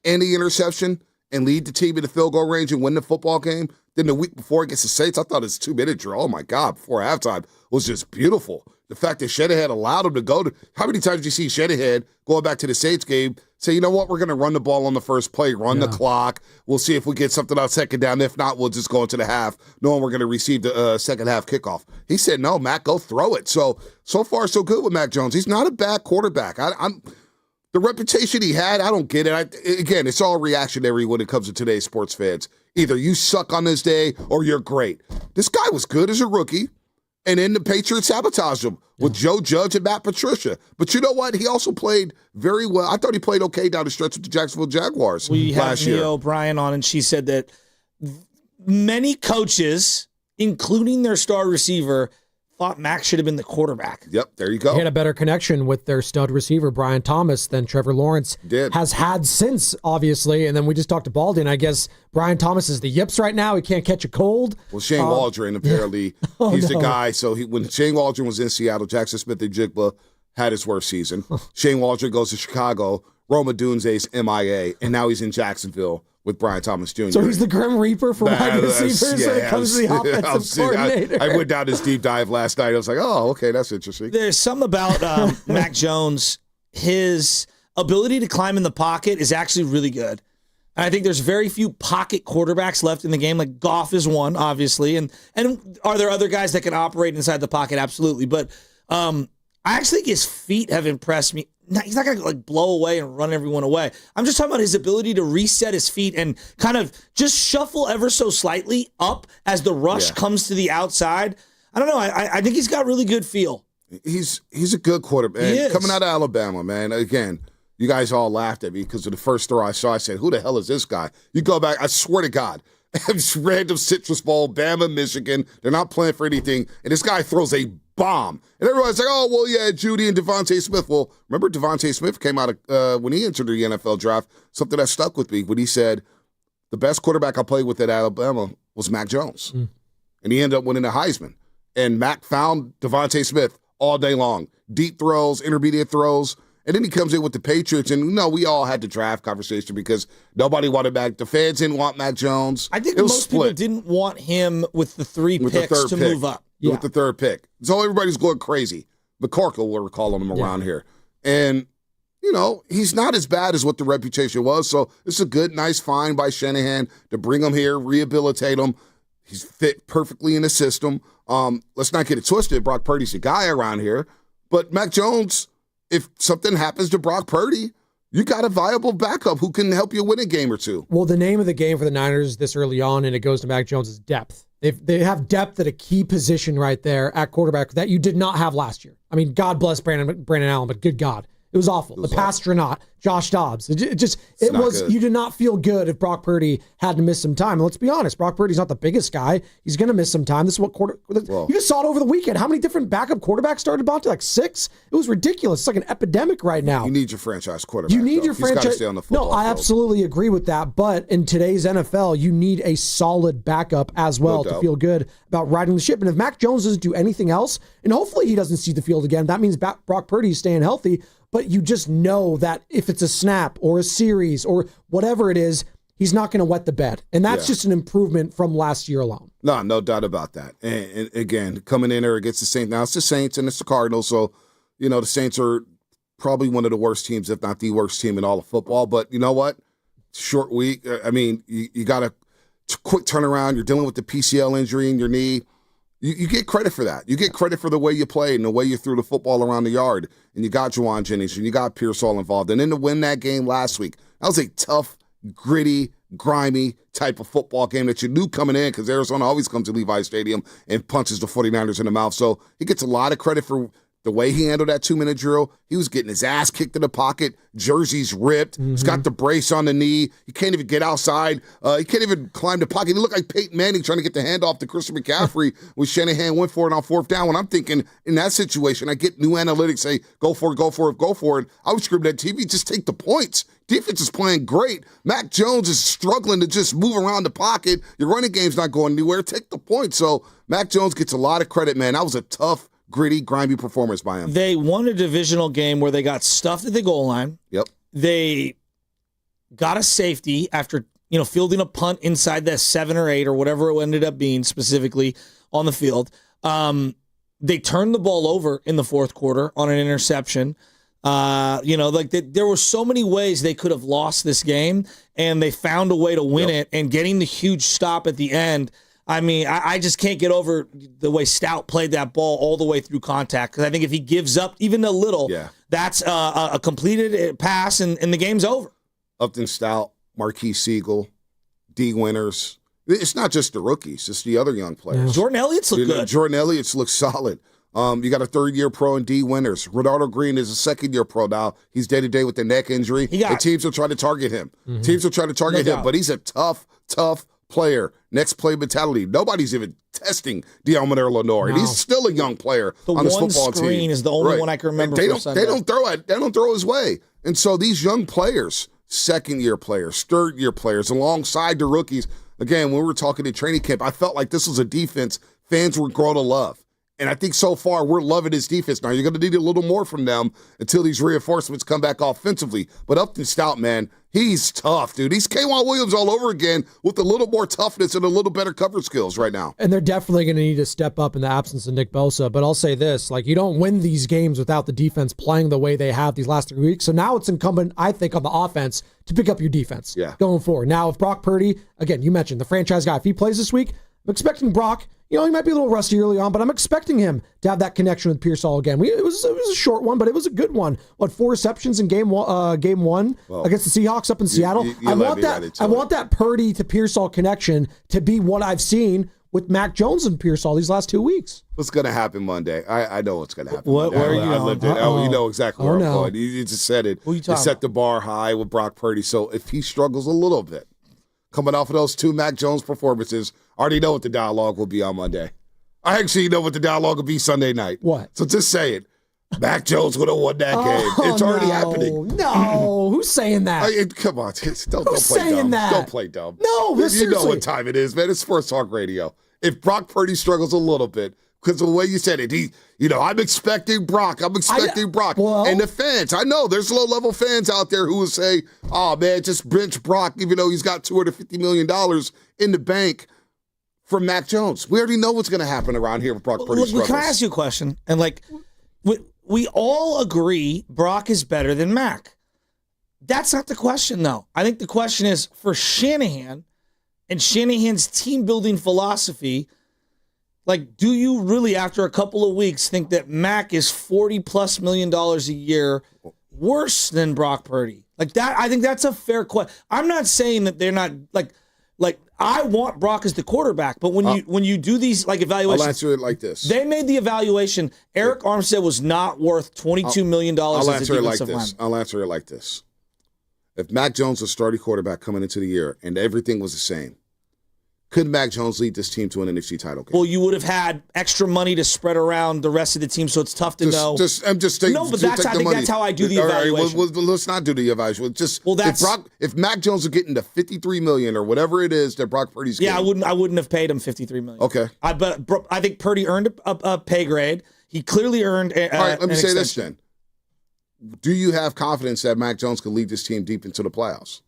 and the interception and lead the team in the field goal range and win the football game. Then the week before against the Saints, I thought his 2-minute drill, oh my God, before halftime was just beautiful. The fact that Shanahan allowed him to go to, how many times do you see Shanahan going back to the Saints game, say, you know what, we're going to run the ball on the first play, run the clock. We'll see if we get something on second down. If not, we'll just go into the half, knowing we're going to receive the second half kickoff. He said, no, Mac, go throw it. So far, so good with Mac Jones. He's not a bad quarterback. The reputation he had, I don't get it. Again, it's all reactionary when it comes to today's sports fans. Either you suck on this day or you're great. This guy was good as a rookie. And then the Patriots sabotaged him with Joe Judge and Matt Patricia. But you know what? He also played very well. I thought he played okay down the stretch with the Jacksonville Jaguars last year. We had Mia
O'Brien on, and she said that many coaches, including their star receiver, thought Mac should have been the quarterback.
Yep, there you go.
He had a better connection with their stud receiver, Brian Thomas, than Trevor Lawrence has had since, obviously. And then we just talked to Baldy, and I guess Brian Thomas is the yips right now. He can't catch a cold.
Well, Shane Waldron, apparently, he's the guy. So when Shane Waldron was in Seattle, Jackson Smith and Jigba had his worst season. Shane Waldron goes to Chicago. Roma Dunze's MIA, and now he's in Jacksonville with Brian Thomas Jr.
So he's the Grim Reaper for wide receivers when it comes to the offensive coordinator.
I went down this deep dive last night. I was like, oh, okay, that's interesting.
There's something about Mac Jones. His ability to climb in the pocket is actually really good. And I think there's very few pocket quarterbacks left in the game. Like Goff is one, obviously. And are there other guys that can operate inside the pocket? Absolutely. But I actually think his feet have impressed me. He's not going to blow away and run everyone away. I'm just talking about his ability to reset his feet and kind of just shuffle ever so slightly up as the rush comes to the outside. I don't know. I think he's got really good feel.
He's a good quarterback. Coming out of Alabama, man. Again, you guys all laughed at me because of the first throw I saw. I said, who the hell is this guy? You go back, I swear to God. It's random Citrus Bowl, Bama, Michigan. They're not playing for anything. And this guy throws a bomb. And everyone's like, oh, well, yeah, Judy and Devontae Smith. Well, remember Devontae Smith came out when he entered the NFL draft, something that stuck with me when he said, the best quarterback I played with at Alabama was Mac Jones. And he ended up winning the Heisman. And Mac found Devontae Smith all day long. Deep throws, intermediate throws. And then he comes in with the Patriots, and we all had the draft conversation because nobody wanted Mac. The fans didn't want Mac Jones.
I think most people didn't want him with the three picks to move up.
Yeah. With the third pick. So everybody's going crazy. McCorkle, we're calling him around here. And, he's not as bad as what the reputation was. So it's a good, nice find by Shanahan to bring him here, rehabilitate him. He's fit perfectly in the system. Let's not get it twisted. Brock Purdy's the guy around here. But Mac Jones, if something happens to Brock Purdy, you got a viable backup who can help you win a game or two.
Well, the name of the game for the Niners this early on, and it goes to Mac Jones, is depth. They have depth at a key position right there at quarterback that you did not have last year. I mean, God bless Brandon Allen, but good God. It was awful. The Pasternaut, Josh Dobbs. It was good. You did not feel good if Brock Purdy had to miss some time. And let's be honest, Brock Purdy's not the biggest guy. He's going to miss some time. This is what you just saw it over the weekend. How many different backup quarterbacks started, Bonte? Like 6? It was ridiculous. It's like an epidemic right now.
You need your franchise quarterback.
You need your
franchise. He's got to stay on the football
No, I
field.
absolutely agree with that. But in today's NFL, you need a solid backup as well to feel good about riding the ship. And if Mac Jones doesn't do anything else, and hopefully he doesn't see the field again, that means Brock Purdy's staying healthy. But you just know that if it's a snap or a series or whatever it is, he's not going to wet the bed. And that's just an improvement from last year alone.
No doubt about that. And again, coming in there against the Saints. Now, it's the Saints and it's the Cardinals. So, the Saints are probably one of the worst teams, if not the worst team in all of football. But you know what? Short week. I mean, you got a quick turnaround. You're dealing with the PCL injury in your knee. You get credit for that. You get credit for the way you played and the way you threw the football around the yard. And you got Juwan Jennings and you got Pearsall involved. And then to win that game last week, that was a tough, gritty, grimy type of football game that you knew coming in because Arizona always comes to Levi Stadium and punches the 49ers in the mouth. So he gets a lot of credit for the way he handled that 2-minute drill. He was getting his ass kicked in the pocket. Jersey's ripped. He's got the brace on the knee. He can't even get outside. He can't even climb the pocket. He looked like Peyton Manning trying to get the handoff to Christian McCaffrey when Shanahan went for it on 4th down. When I'm thinking, in that situation, I get new analytics say, go for it, go for it, go for it. I would scream at TV, just take the points. Defense is playing great. Mac Jones is struggling to just move around the pocket. Your running game's not going anywhere. Take the points. So Mac Jones gets a lot of credit, man. That was a tough, gritty, grimy performance by him.
They won a divisional game where they got stuffed at the goal line.
Yep. They
got a safety after, fielding a punt inside that 7 or 8 or whatever it ended up being specifically on the field. They turned the ball over in the 4th quarter on an interception. There were so many ways they could have lost this game, and they found a way to win it, and getting the huge stop at the end. I mean, I just can't get over the way Stout played that ball all the way through contact, because I think if he gives up even a little, that's a completed pass, and the game's over.
Upton Stout, Marquis Siegel, D. Winters. It's not just the rookies. It's the other young players.
Jordan Elliott's look good.
Jordan Elliott's look solid. You got a 3rd-year pro in D. Winters. Rodolfo Green is a 2nd-year pro now. He's day-to-day with the neck injury. The teams will try to target him. Teams will try to target him, but he's a tough player. Next play mentality. Nobody's even testing Deommodore Lenoir. And he's still a young player on this football team.
The one screen is the only one I can remember.
They don't throw his way. And so these young players, 2nd-year players, 3rd-year players, alongside the rookies. Again, when we were talking in training camp, I felt like this was a defense fans were growing to love. And I think so far we're loving his defense. Now, you're going to need a little more from them until these reinforcements come back offensively. But Upton Stout, man, he's tough, dude. He's K'Wan Williams all over again with a little more toughness and a little better cover skills right now.
And they're definitely going to need to step up in the absence of Nick Bosa. But I'll say this, you don't win these games without the defense playing the way they have these last 3 weeks. So now it's incumbent, I think, on the offense to pick up your defense going forward. Now, if Brock Purdy, again, you mentioned the franchise guy, if he plays this week, I'm expecting Brock. He might be a little rusty early on, but I'm expecting him to have that connection with Pearsall again. It was a short one, but it was a good one. 4 receptions in game one against the Seahawks up in Seattle? I want that Purdy to Pearsall connection to be what I've seen with Mac Jones and Pearsall these last 2 weeks.
What's going to happen Monday? I know what's going to happen.
Where are you
I lived it. You know exactly where I'm going. You just said it.
You
set the bar high with Brock Purdy. So if he struggles a little bit, coming off of those 2 Mac Jones performances, I already know what the dialogue will be on Monday. I actually know what the dialogue will be Sunday night.
What?
So just say it. Mac Jones would have won that game. It's already happening.
No, who's saying that?
Come on, don't
Who's
play
saying
dumb.
that?
Don't play dumb.
No,
you know what time it is, man. It's Sports Talk Radio. If Brock Purdy struggles a little bit, because of the way you said it, I'm expecting Brock. I'm expecting Brock.
Well,
and the fans, I know there's low-level fans out there who will say, oh, man, just bench Brock, even though he's got $250 million in the bank for Mac Jones. We already know what's going to happen around here with Brock Purdy struggles.
Can I ask you a question? And we all agree Brock is better than Mac. That's not the question, though. I think the question is for Shanahan and Shanahan's team-building philosophy, like, do you really, after a couple of weeks, think that Mac is $40+ million a year worse than Brock Purdy? Like that, I think that's a fair question. I'm not saying that they're not like I want Brock as the quarterback, but when you do these like evaluations,
I'll answer it like this.
They made the evaluation. Eric Armstead was not worth $22 million as a defensive lineman.
I'll answer it like this. If Mac Jones was starting quarterback coming into the year and everything was the same, could Mac Jones lead this team to an NFC title game?
Well, you would have had extra money to spread around the rest of the team, so it's tough to know.
I'm just saying.
No, but I think that's how I do the evaluation.
Right, well, let's not do the evaluation. If Mac Jones is getting to $53 million or whatever it is that Brock Purdy's getting.
I wouldn't have paid him $53 million.
Okay.
But I think Purdy earned a pay grade. He clearly earned
All right, let me say
extension.
this then. Do you have confidence that Mac Jones can lead this team deep into the playoffs?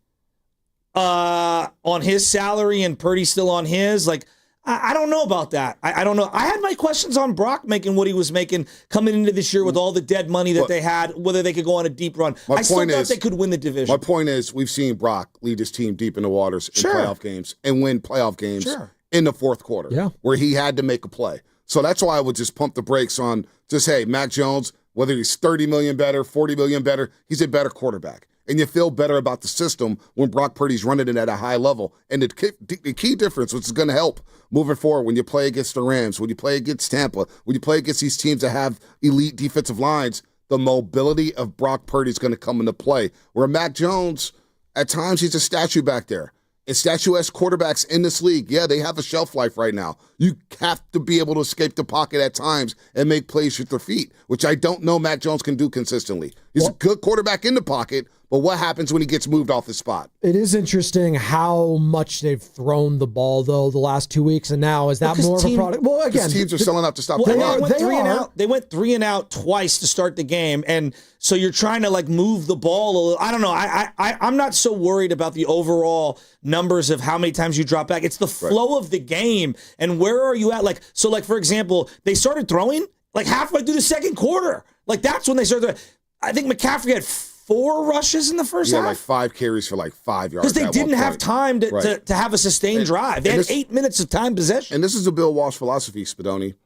On his salary and Purdy still on his, like, I don't know about that. I don't know. I had my questions on Brock making what he was making coming into this year with all the dead money that they had, whether they could go on a deep run. I still thought they could win the division.
My point is, we've seen Brock lead his team deep in the waters in playoff games and win playoff games in the fourth quarter where he had to make a play. So that's why I would just pump the brakes on just, hey, Mac Jones, whether he's $30 million better, $40 million better, he's a better quarterback. And you feel better about the system when Brock Purdy's running it at a high level. And the key difference, which is going to help moving forward when you play against the Rams, when you play against Tampa, when you play against these teams that have elite defensive lines, the mobility of Brock Purdy is going to come into play. Where Mac Jones, at times he's a statue back there. And statuesque quarterbacks in this league, they have a shelf life right now. You have to be able to escape the pocket at times and make plays with their feet, which I don't know Mac Jones can do consistently. He's a good quarterback in the pocket, but what happens when he gets moved off his spot?
It is interesting how much they've thrown the ball, though, the last 2 weeks, and now is that more of a product? Well, again,
teams are selling out to stop the run.
They went 3 and out twice to start the game, and so you're trying to like move the ball a little. I don't know. I'm not so worried about the overall numbers of how many times you drop back. It's the flow of the game, and where are you at? Like, so, like for example, they started throwing like halfway through the second quarter. Like that's when they started. I think McCaffrey had 4 rushes in the first half.
Like 5 carries for like 5 yards.
Because they didn't have time to have a sustained drive. They had 8 minutes of time possession.
And this is a Bill Walsh philosophy, Spadoni.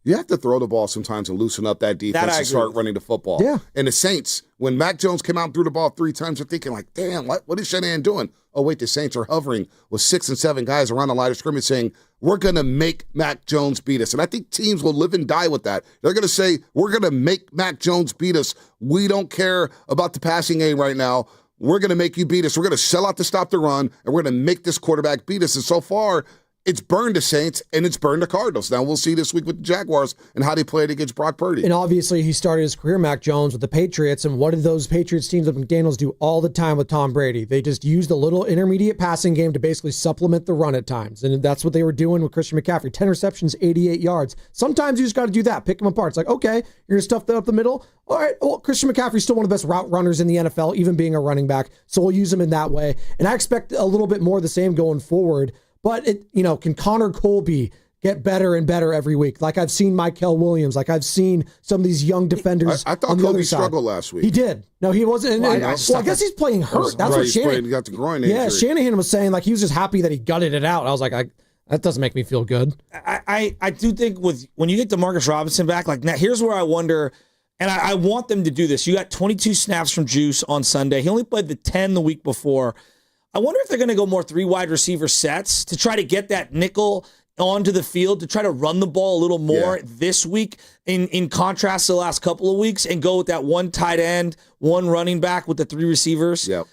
You have to throw the ball sometimes and loosen up that defense and start running the football.
Yeah.
And the Saints, when Mac Jones came out and threw the ball 3 times, they're thinking like, damn, what is Shanahan doing? Oh, wait, the Saints are hovering with 6 and 7 guys around the line of scrimmage saying, we're going to make Mac Jones beat us. And I think teams will live and die with that. They're going to say, we're going to make Mac Jones beat us. We don't care about the passing game right now. We're going to make you beat us. We're going to sell out to stop the run, and we're going to make this quarterback beat us. And so far, it's burned the Saints, and it's burned the Cardinals. Now we'll see this week with the Jaguars and how they played against Brock Purdy.
And obviously he started his career, Mac Jones, with the Patriots, and what did those Patriots teams of McDaniels do all the time with Tom Brady? They just used a little intermediate passing game to basically supplement the run at times, and that's what they were doing with Christian McCaffrey. 10 receptions, 88 yards. Sometimes you just got to do that, pick them apart. It's like, okay, you're going to stuff that up the middle? All right, well, Christian McCaffrey's still one of the best route runners in the NFL, even being a running back, so we'll use him in that way. And I expect a little bit more of the same going forward. But, can Connor Colby get better and better every week? Like I've seen Mykel Williams, like I've seen some of these young defenders.
I thought Colby struggled last week.
He did. No, he wasn't. I guess he's playing hurt. That's what Shanahan.
He got the groin injury.
Yeah, Shanahan was saying like he was just happy that he gutted it out. I was like, that doesn't make me feel good.
I do think when you get DeMarcus Robinson back, like now here's where I wonder, and I want them to do this. You got 22 snaps from Juice on Sunday. He only played the 10 the week before. I wonder if they're going to go more 3 wide receiver sets to try to get that nickel onto the field, to try to run the ball a little more this week in contrast to the last couple of weeks, and go with that 1 tight end, 1 running back with the 3 receivers.
Yep.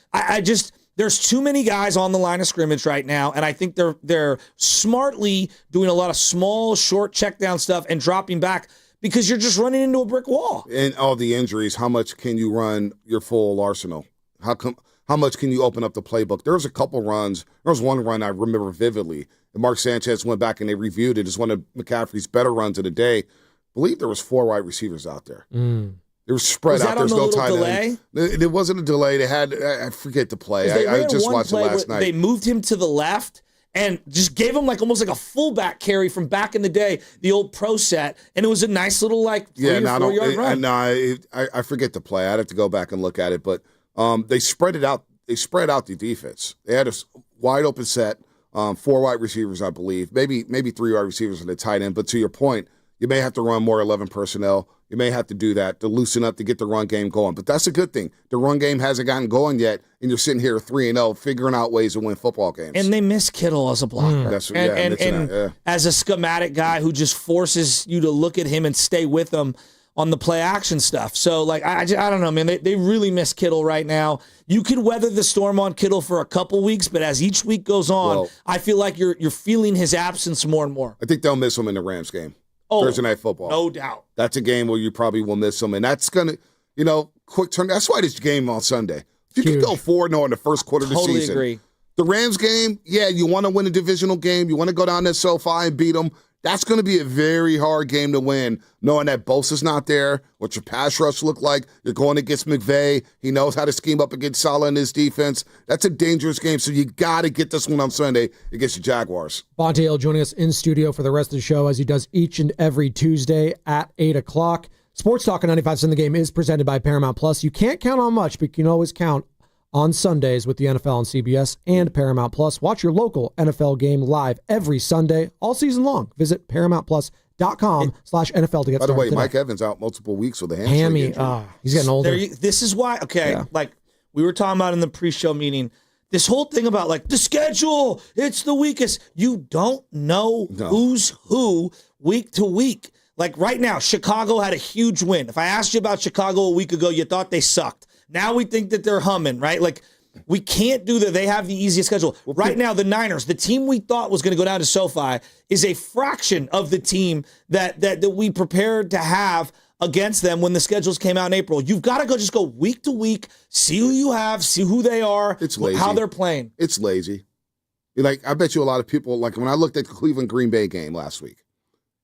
There's too many guys on the line of scrimmage right now, and I think they're smartly doing a lot of small, short check down stuff and dropping back because you're just running into a brick wall.
And all the injuries, how much can you run your full arsenal? How much can you open up the playbook? There was a couple runs. There was one run I remember vividly. And Mark Sanchez went back and they reviewed it as one of McCaffrey's better runs of the day. I believe there was 4 wide receivers out there. They were spread out. There's no tight end. It wasn't a delay. They had, I forget the play. I just watched it last night.
They moved him to the left and just gave him like almost like a fullback carry from back in the day, the old pro set. And it was a nice little like 3 or 4 yard run.
I forget the play. I'd have to go back and look at it. But They spread it out. They spread out the defense. They had a wide open set, 4 wide receivers, I believe, maybe 3 wide receivers and a tight end. But to your point, you may have to run more 11 personnel. You may have to do that to loosen up to get the run game going. But that's a good thing. The run game hasn't gotten going yet, and you're sitting here 3-0, figuring out ways to win football games.
And they miss Kittle as a blocker.
And
as a schematic guy who just forces you to look at him and stay with him on the play action stuff. So, like, I don't know, man. They really miss Kittle right now. You could weather the storm on Kittle for a couple weeks, but as each week goes on, I feel like you're feeling his absence more and more.
I think they'll miss him in the Rams game.
Oh,
Thursday Night Football.
No doubt.
That's a game where you probably will miss him, and that's going to, quick turn. That's why this game on Sunday. If you can go 4-0 in the first quarter of the season.
Totally agree.
The Rams game, you want to win a divisional game. You want to go down to SoFi and beat them. That's going to be a very hard game to win, knowing that Bosa's not there, what your pass rush look like. You're going against McVay. He knows how to scheme up against Salah in his defense. That's a dangerous game, so you got to get this one on Sunday against the Jaguars.
Bonte joining us in studio for the rest of the show, as he does each and every Tuesday at 8 o'clock. Sports Talk on 95 Cent The Game is presented by Paramount Plus. You can't count on much, but you can always count on Sundays with the NFL on CBS and Paramount Plus. Watch your local NFL game live every Sunday, all season long. Visit ParamountPlus.com/NFL to get started.
By the way,
today.
Mike Evans out multiple weeks with a hamstring injury.
He's getting older.
This is why, like we were talking about in the pre-show meeting, this whole thing about like the schedule, it's the weakest. You don't know who's who week to week. Like right now, Chicago had a huge win. If I asked you about Chicago a week ago, you thought they sucked. Now we think that they're humming, right? Like, we can't do that. They have the easiest schedule. Right now, the Niners, the team we thought was going to go down to SoFi, is a fraction of the team that we prepared to have against them when the schedules came out in April. You've got to just go week to week, see who you have, see who they are,
it's lazy.
How they're playing.
It's lazy. Like, I bet you a lot of people, like when I looked at the Cleveland-Green Bay game last week,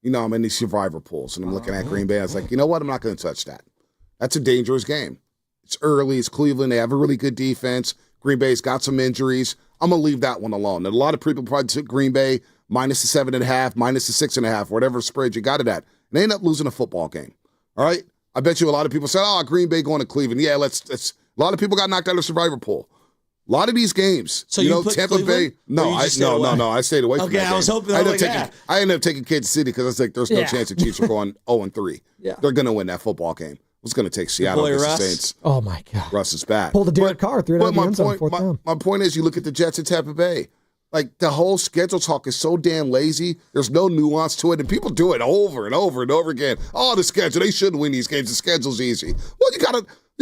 I'm in these survivor pools, and I'm looking at Green Bay. I was like, you know what? I'm not going to touch that. That's a dangerous game. It's early. It's Cleveland. They have a really good defense. Green Bay's got some injuries. I'm going to leave that one alone. And a lot of people probably took Green Bay minus the 7.5, minus the 6.5, whatever spread you got it at. And they end up losing a football game. All right? I bet you a lot of people said, Green Bay going to Cleveland. Yeah, let's. A lot of people got knocked out of the survivor pool. A lot of these games.
So you put
Tampa
Cleveland?
Bay. No, I stayed away from that game.
I was hoping.
I ended up taking Kansas City because I was like, there's no chance the Chiefs are going 0-3. Yeah. They're going to win that football game. It's going to take Seattle against the Saints.
Oh, my God.
Russ is back.
Pulled a Derek Carr through it out the end zone, fourth down.
My point is, you look at the Jets and Tampa Bay. Like, the whole schedule talk is so damn lazy. There's no nuance to it, and people do it over and over and over again. The schedule, they shouldn't win these games. The schedule's easy. Well, you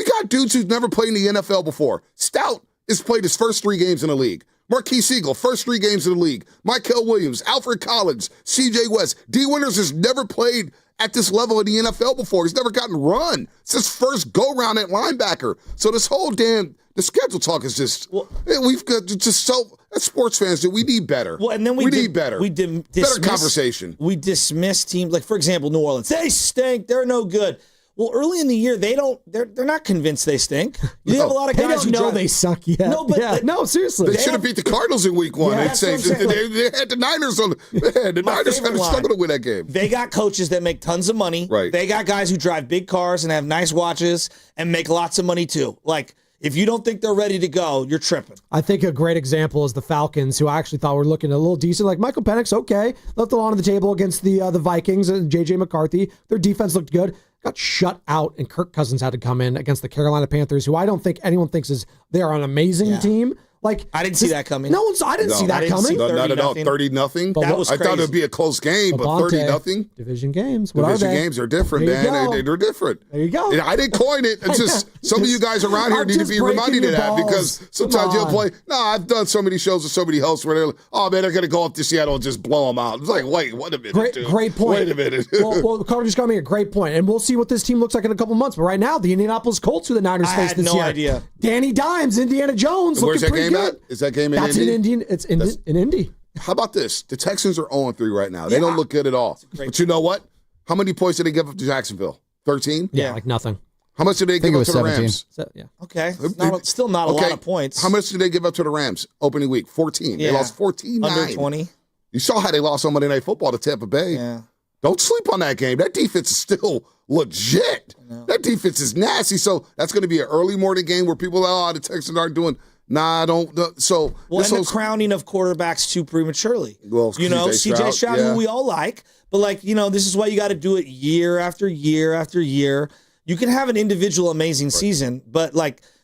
got dudes who've never played in the NFL before. Stout has played his first 3 games in the league. Marquise Siegel, first 3 games in the league. Michael Williams, Alfred Collins, C.J. West. D. Winters has never played at this level in the NFL before. He's never gotten run. It's his first go-round at linebacker. So this whole the schedule talk is just, we've got just so, as sports fans, we need better.
Well, and then we
need better. Better conversation.
We dismiss teams, like, for example, New Orleans. They stink. They're no good. Well, early in the year, they're not convinced they stink. You have a lot of guys
who know they suck yet.
No, but
no, seriously.
They should have beat the Cardinals in week 1.
Yeah,
I'd say they had the Niners on the Niners had to struggle to win that game.
They got coaches that make tons of money.
Right.
They got guys who drive big cars and have nice watches and make lots of money too. Like, if you don't think they're ready to go, you're tripping.
I think a great example is the Falcons, who I actually thought were looking a little decent. Like Michael Penix, okay, left a lot on the table against the Vikings and J.J. McCarthy. Their defense looked good. Got shut out, and Kirk Cousins had to come in against the Carolina Panthers, who I don't think anyone thinks they are an amazing team. Like,
I didn't see that coming.
I didn't see that coming.
Not at all. 30-0.
That was crazy.
I thought it would be a close game, but 30-0.
Division games.
Division games are different, man. They're different.
There you go.
I didn't coin it. It's just some of you guys around here need to be reminded of that, because sometimes you'll play. No, I've done so many shows with so many hosts where they're like, oh man, they're going to go up to Seattle and just blow them out. It's like, wait a minute, dude.
Great point.
Wait a minute.
well, Carter just got me a great point, and we'll see what this team looks like in a couple months. But right now, the Indianapolis Colts, who the Niners face this year.
I had no idea.
Danny Dimes, Indiana Jones,
Where's
looking
that
pretty
game
good.
at? Is that game in
That's
Indy?
in Indy. It's in Indy.
How about this? The Texans are 0-3 right now. They don't look good at all. But you know what? How many points did they give up to Jacksonville? 13?
Yeah, like nothing.
How much did they give up to the Rams?
Yeah.
Okay. Still not a lot of points.
How much did they give up to the Rams opening week? 14.
Yeah.
They lost 14-9.
Under 20.
You saw how they lost on Monday Night Football to Tampa Bay.
Yeah.
Don't sleep on that game. That defense is still legit. That defense is nasty. So that's going to be an early morning game where people are, the Texans aren't doing. Nah, don't. So
and the crowning of quarterbacks too prematurely.
Well,
CJ Stroud, who we all like, but this is why you got to do it year after year after year. You can have an individual amazing season, but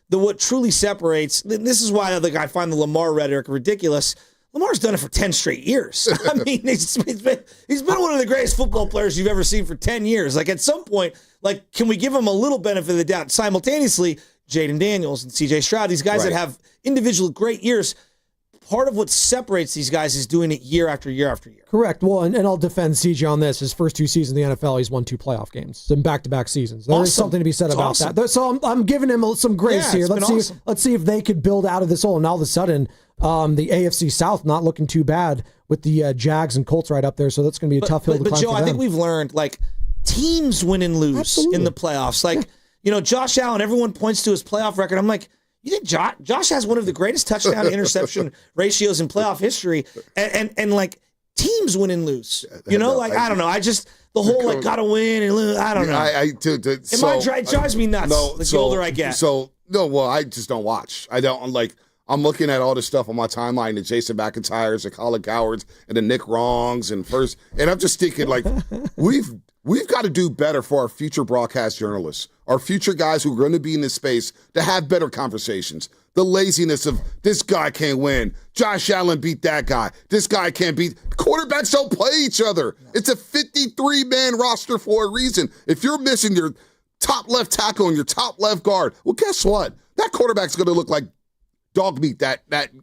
what truly separates. This is why I find the Lamar rhetoric ridiculous. Lamar's done it for 10 straight years. I mean, he's been one of the greatest football players you've ever seen for 10 years. At some point, can we give him a little benefit of the doubt? Simultaneously, Jaden Daniels and CJ Stroud, these guys that have individual great years, part of what separates these guys is doing it year after year after year.
Correct. Well, and I'll defend CJ on this. His first 2 seasons in the NFL, he's won 2 playoff games in back-to-back seasons. There is something to be said about that. So I'm giving him some grace here. Let's see if they could build out of this hole. And all of a sudden, the AFC South not looking too bad with the Jags and Colts right up there. So that's going to be a tough hill to climb.
But Joe,
for them.
I think we've learned teams win and lose in the playoffs. Josh Allen, everyone points to his playoff record. I'm like, you think Josh has one of the greatest touchdown to interception ratios in playoff history, and teams win and lose. I don't know. I just the whole gotta win and lose. I don't know. It drives me nuts. The older I get.
I just don't watch. I don't like. I'm looking at all this stuff on my timeline, the Jason McIntyres, the Colin Cowards, and the Nick Wrongs, and I'm just thinking we've got to do better for our future broadcast journalists, our future guys who are going to be in this space to have better conversations. The laziness of this guy can't win. Josh Allen beat that guy. This guy can't beat. Quarterbacks don't play each other. It's a 53-man roster for a reason. If you're missing your top left tackle and your top left guard, well, guess what? That quarterback's going to look like dog meat that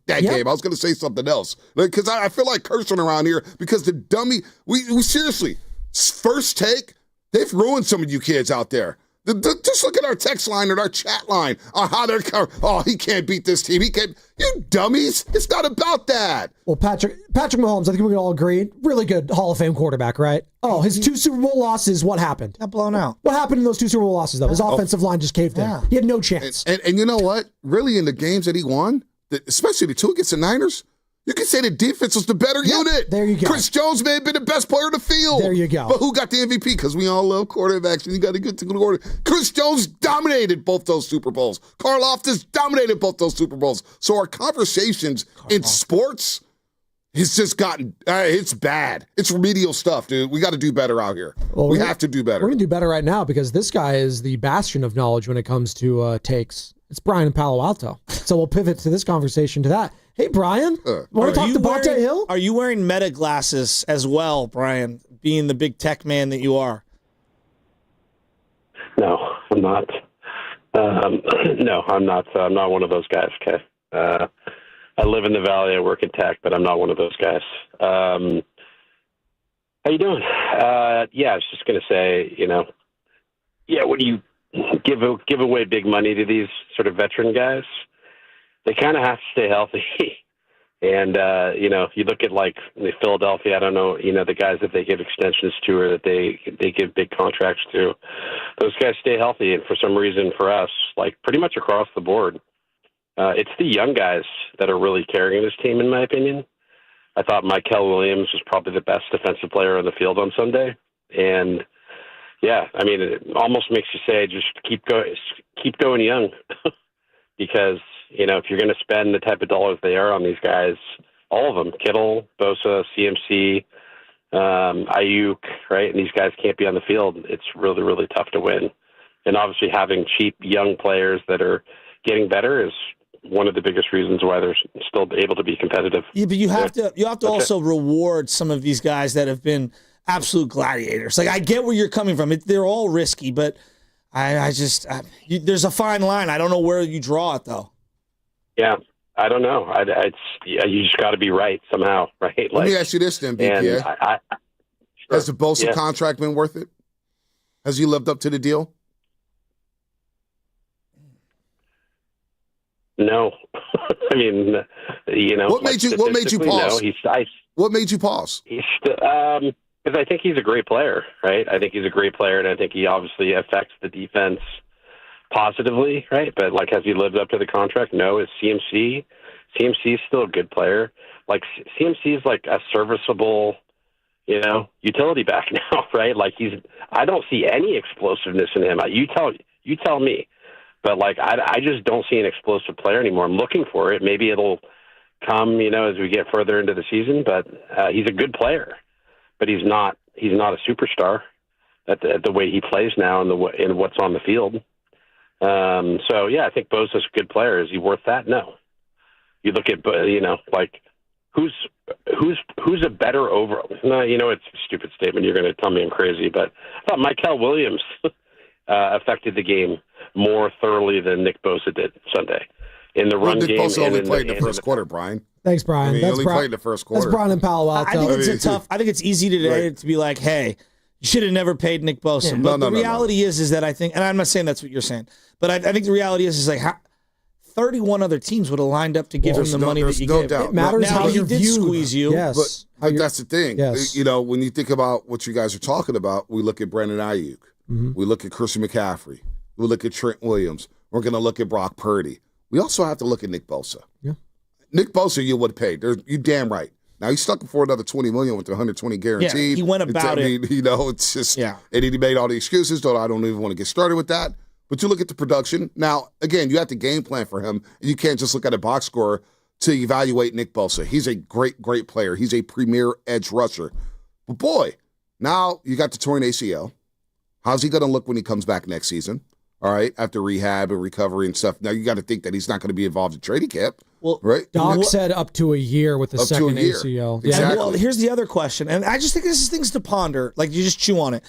game. I was going to say something else because I feel like cursing around here because the dummy. We seriously, first take, they've ruined some of you kids out there. Just look at our text line and our chat line on how they're. Oh, he can't beat this team. He can't. You dummies! It's not about that.
Well, Patrick Mahomes, I think we can all agree, really good Hall of Fame quarterback, right? Oh, his 2 Super Bowl losses. What happened?
Got blown out.
What happened in those 2 Super Bowl losses, though? His offensive line just caved in. He had no chance.
And you know what? Really, in the games that he won, especially the 2 against the Niners. You can say the defense was the better unit.
There you go.
Chris Jones may have been the best player in the field.
There you go.
But who got the MVP? Because we all love quarterbacks, and you got to get to the quarter. Chris Jones dominated both those Super Bowls. Karlaftis dominated both those Super Bowls. So our conversations in sports has just gotten, it's bad. It's remedial stuff, dude. We got to do better out here. Well, we have to do better.
We're going to do better right now because this guy is the bastion of knowledge when it comes to takes. It's Brian in Palo Alto. So we'll pivot to this conversation to that. Hey, Brian, want to talk to Bonte Hill?
Are you wearing Meta glasses as well, Brian, being the big tech man that you are?
No, I'm not. No, I'm not. I'm not one of those guys, okay? I live in the Valley. I work in tech, but I'm not one of those guys. How you doing? I was just going to say, when you give away big money to these sort of veteran guys, they kind of have to stay healthy. And, you look at Philadelphia, I don't know, the guys that they give extensions to or that they give big contracts to, those guys stay healthy. And for some reason for us, pretty much across the board, it's the young guys that are really carrying this team, in my opinion. I thought Michael Williams was probably the best defensive player on the field on Sunday. And, it almost makes you say, just keep going young. Because, if you're going to spend the type of dollars they are on these guys, all of them, Kittle, Bosa, CMC, Ayuk, right? And these guys can't be on the field. It's really, really tough to win. And obviously having cheap young players that are getting better is one of the biggest reasons why they're still able to be competitive.
Yeah, but you have to also reward some of these guys that have been absolute gladiators. I get where you're coming from. They're all risky, but there's a fine line. I don't know where you draw it, though.
Yeah, I don't know. You just got to be right somehow, right?
Let me ask you this then, BPA.
Sure.
Has the Bosa contract been worth it? Has he lived up to the deal?
No.
What made you pause?
No,
what made you pause?
Because I think he's a great player, right? I think he's a great player, and I think he obviously affects the defense positively, right? But has he lived up to the contract? No. Is CMC is still a good player. CMC is a serviceable, utility back now, right? Like I don't see any explosiveness in him. You tell me, but like I just don't see an explosive player anymore. I'm looking for it. Maybe it'll come, as we get further into the season. But he's a good player, but he's not a superstar at the way he plays now and what's on the field. So yeah, I think Bosa's a good player. Is he worth that? No. You look at like who's a better overall? No, it's a stupid statement. You're going to tell me I'm crazy, but I thought Michael Williams affected the game more thoroughly than Nick Bosa did Sunday in the run
Nick
game.
Nick Bosa only played in the first quarter, Brian.
Thanks, Brian.
He only played in the first quarter.
That's Brian in Palo Alto.
I think it's easy today to be like, hey, you should have never paid Nick Bosa.
Yeah.
But the reality is that I think, and I'm not saying that's what you're saying, but I think the reality is like 31 other teams would have lined up to give him the money that you gave.
Doubt.
It matters how
he
you're
did
viewed.
squeeze you.
Yes.
But that's the thing.
Yes.
When you think about what you guys are talking about, we look at Brandon Ayuk.
Mm-hmm.
We look at Christian McCaffrey. We look at Trent Williams. We're going to look at Brock Purdy. We also have to look at Nick Bosa.
Yeah.
Nick Bosa, you would pay. You damn right. Now he's stuck for another $20 million with the $120 guaranteed.
Yeah, he went about it.
It's just and he made all the excuses. I don't even want to get started with that. But you look at the production. Now, again, you have to game plan for him. And you can't just look at a box score to evaluate Nick Bosa. He's a great, great player. He's a premier edge rusher. But boy, now you got the torn ACL. How's he going to look when he comes back next season? All right, after rehab and recovery and stuff. Now you got to think that he's not going to be involved in training camp. Well, right?
Doc said up to a year with the second ACL.
Exactly. Yeah. Well, here's the other question, and I just think this is things to ponder. Like you just chew on it.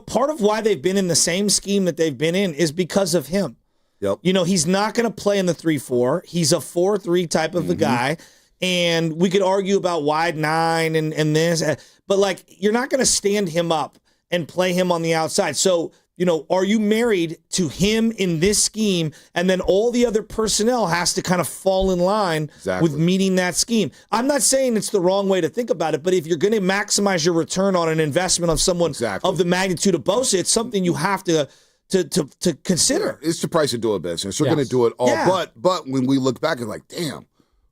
Part of why they've been in the same scheme that they've been in is because of him.
Yep.
He's not going to play in the 3-4. He's a 4-3 type of a guy, and we could argue about wide 9 and this, but like you're not going to stand him up and play him on the outside. So. Are you married to him in this scheme, and then all the other personnel has to kind of fall in line with meeting that scheme? I'm not saying it's the wrong way to think about it, but if you're going to maximize your return on an investment of someone of the magnitude of Bosa, it's something you have to consider.
It's the price of doing business. You're going to do it all. Yeah. But when we look back, it's like, damn,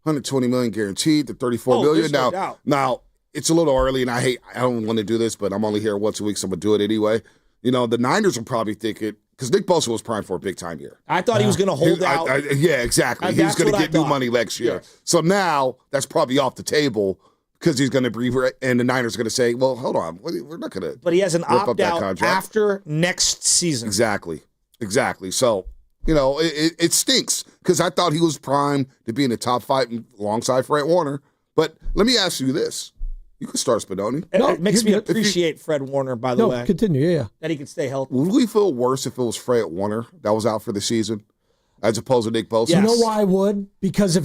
$120 million guaranteed, the $34 million. Now, it's a little early, and I don't want to do this, but I'm only here once a week, so I'm going to do it anyway. The Niners will probably think it because Nick Bosa was primed for a big-time year.
I thought he was going to hold out.
Yeah, exactly. He was going to get new money next year. Yes. So now that's probably off the table because he's going to be – and the Niners are going to say, well, hold on. We're not going to –
But he has an opt-out after next season.
Exactly. So, it stinks because I thought he was primed to be in the top 5 alongside Fred Warner. But let me ask you this. You can start Spadoni.
It makes me appreciate Fred Warner, by the way.
Continue, yeah.
That he can stay healthy.
Would we feel worse if it was Fred Warner that was out for the season as opposed to Nick Bosa?
Yes. You know why I would? Because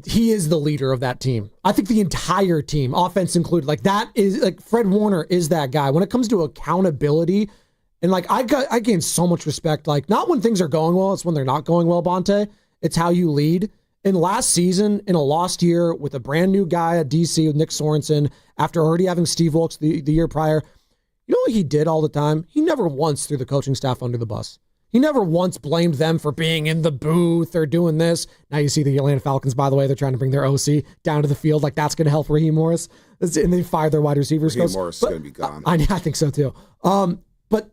he is the leader of that team. I think the entire team, offense included, Fred Warner is that guy. When it comes to accountability, and I gain so much respect. Not when things are going well, it's when they're not going well, Bonte. It's how you lead. In last season, in a lost year with a brand new guy at DC with Nick Sorensen, after already having Steve Wilkes the year prior, you know what he did all the time? He never once threw the coaching staff under the bus. He never once blamed them for being in the booth or doing this. Now you see the Atlanta Falcons, by the way, they're trying to bring their OC down to the field. That's going to help Raheem Morris. And they fired their wide receivers.
Raheem Morris is going to be gone.
I think so too. But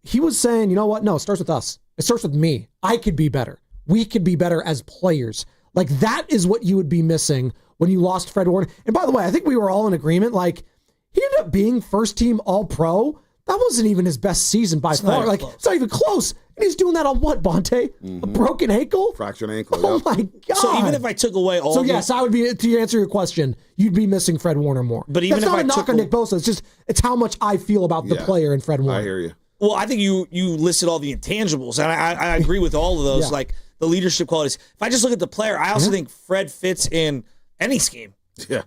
he was saying, you know what? No, it starts with us. It starts with me. I could be better. We could be better as players. That is what you would be missing when you lost Fred Warner. And by the way, I think we were all in agreement. He ended up being first team All-Pro. That wasn't even his best season by far. It's not even close. And he's doing that on what, Bonte? A broken ankle?
Fractured ankle.
Oh my God.
So even if I took away all
yes, I would be, to answer your question, you'd be missing Fred Warner more.
But even
That's
if
not a knock on Nick Bosa. It's how much I feel about the player in Fred Warner.
I hear you.
Well, I think you listed all the intangibles, and I agree with all of those. The leadership qualities. If I just look at the player, I also think Fred fits in any scheme.
Yeah.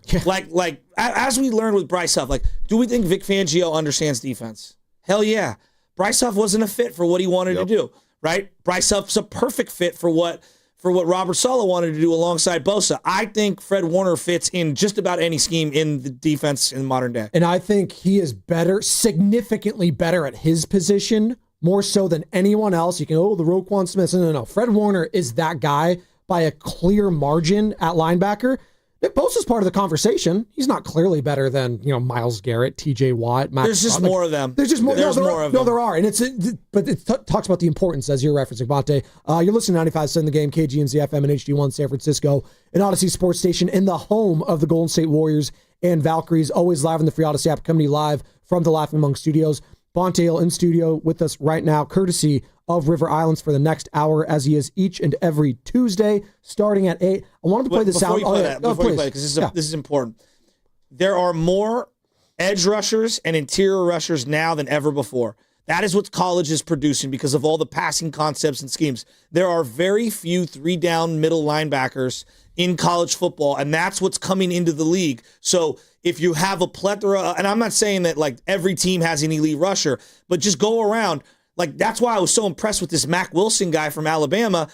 As we learned with Bryce Huff, do we think Vic Fangio understands defense? Hell yeah. Bryce Huff wasn't a fit for what he wanted to do, right? Bryce Huff's a perfect fit for what Robert Saleh wanted to do alongside Bosa. I think Fred Warner fits in just about any scheme in the defense in modern day.
And I think he is better, significantly better at his position, more so than anyone else. You can, the Roquan Smith. No. Fred Warner is that guy by a clear margin at linebacker. Nick Bosa's part of the conversation. He's not clearly better than, Myles Garrett, TJ Watt, Matt
There's just more of them.
There's just more.
There's more of them.
No, there are. And but it talks about the importance, as you're referencing, Bonte. You're listening to 95.7 The Game, KGMZ FM and HD1 San Francisco, an Odyssey sports station in the home of the Golden State Warriors and Valkyries, always live on the free Odyssey app, coming to you live from the Laughing Monk Studios. Bonte Hill in studio with us right now, courtesy of River Islands for the next hour, as he is each and every Tuesday, starting at 8. I wanted to play the sound.
Before you play, because this is important. There are more edge rushers and interior rushers now than ever before. That is what college is producing because of all the passing concepts and schemes. There are very few 3-down middle linebackers in college football, and that's what's coming into the league. So if you have a plethora, and I'm not saying that like every team has an elite rusher, but just go around. Like, that's why I was so impressed with this Mack Wilson guy from Alabama.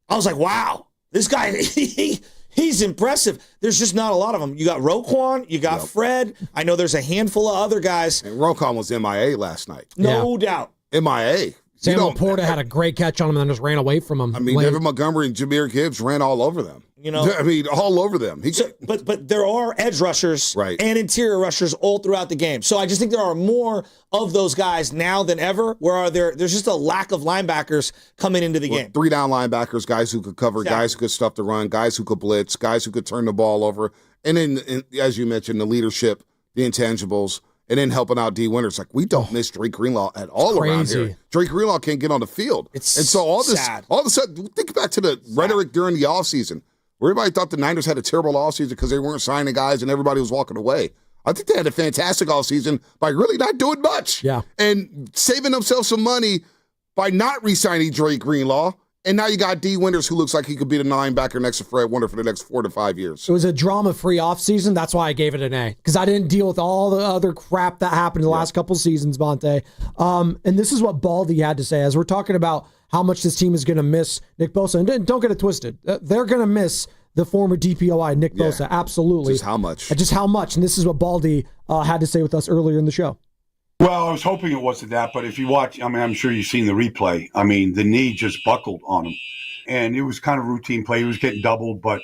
I was like, wow, this guy, he's impressive. There's just not a lot of them. You got Roquan, you got Fred. I know there's a handful of other guys.
And Roquan was MIA last night.
No doubt.
MIA.
Samuel Porter had a great catch on him and then just ran away from him.
I mean, David Montgomery and Jahmyr Gibbs ran all over them. All over them.
But there are edge rushers and interior rushers all throughout the game. So I just think there are more of those guys now than ever. There's just a lack of linebackers coming into the game.
3-down linebackers, guys who could cover, guys who could stuff the run, guys who could blitz, guys who could turn the ball over. And then, as you mentioned, the leadership, the intangibles, and then helping out D. Winters. Like, we don't miss Drake Greenlaw at all around here. Drake Greenlaw can't get on the field. And so all of a sudden, think back to the rhetoric during the offseason, where everybody thought the Niners had a terrible offseason because they weren't signing guys and everybody was walking away. I think they had a fantastic offseason by really not doing much.
Yeah.
And saving themselves some money by not re-signing Drake Greenlaw. And now you got D. Winters, who looks like he could be the linebacker next to Fred Warner for the next 4 to 5 years.
It was a drama-free offseason. That's why I gave it an A, because I didn't deal with all the other crap that happened the last couple seasons, Bonte. And this is what Baldy had to say as we're talking about how much this team is going to miss Nick Bosa. And don't get it twisted. They're going to miss the former DPOI, Nick Bosa. Absolutely.
Just how much?
Just how much. And this is what Baldy had to say with us earlier in the show.
Well, I was hoping it wasn't that, but if you watch, I'm sure you've seen the replay. The knee just buckled on him, and it was kind of routine play. He was getting doubled, but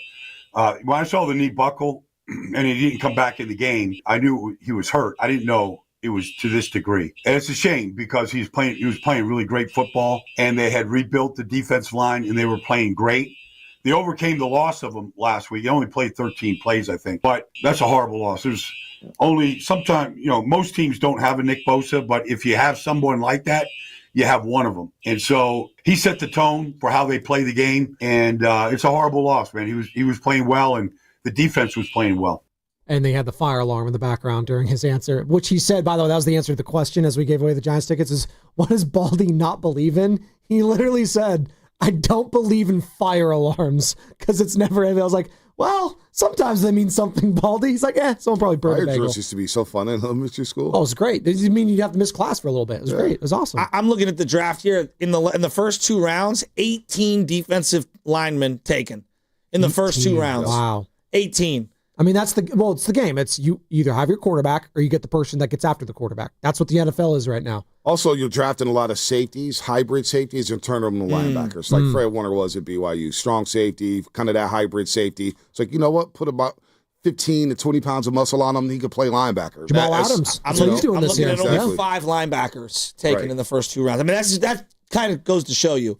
when I saw the knee buckle and he didn't come back in the game, I knew he was hurt. I didn't know it was to this degree. And it's a shame because he was playing really great football, and they had rebuilt the defensive line, and they were playing great. They overcame the loss of him last week. He only played 13 plays, I think, but that's a horrible loss. There's only sometimes, most teams don't have a Nick Bosa, but if you have someone like that, you have one of them. And so he set the tone for how they play the game, and it's a horrible loss, man. He was playing well, and the defense was playing well.
And they had the fire alarm in the background during his answer, which he said, by the way, that was the answer to the question as we gave away the Giants tickets, is what does Baldy not believe in? He literally said, I don't believe in fire alarms because it's never anything. I was like, well, sometimes they mean something, Baldy. He's like, someone probably burned a bagel.
Fire drills used to be so fun in elementary school.
Oh, it was great. It didn't mean you'd have to miss class for a little bit. It was great. It was awesome.
I'm looking at the draft here. In the first 2 rounds, 18 defensive linemen taken in the first 2 rounds.
Wow.
18.
It's the game. It's you either have your quarterback or you get the person that gets after the quarterback. That's what the NFL is right now.
Also, you're drafting a lot of safeties, hybrid safeties, and turning them to linebackers. Like Fred Warner was at BYU. Strong safety, kind of that hybrid safety. It's like, you know what? Put about 15 to 20 pounds of muscle on him. He could play linebacker.
Jamal Adams.
I'm looking at only 5 linebackers taken in the first 2 rounds. That kind of goes to show you.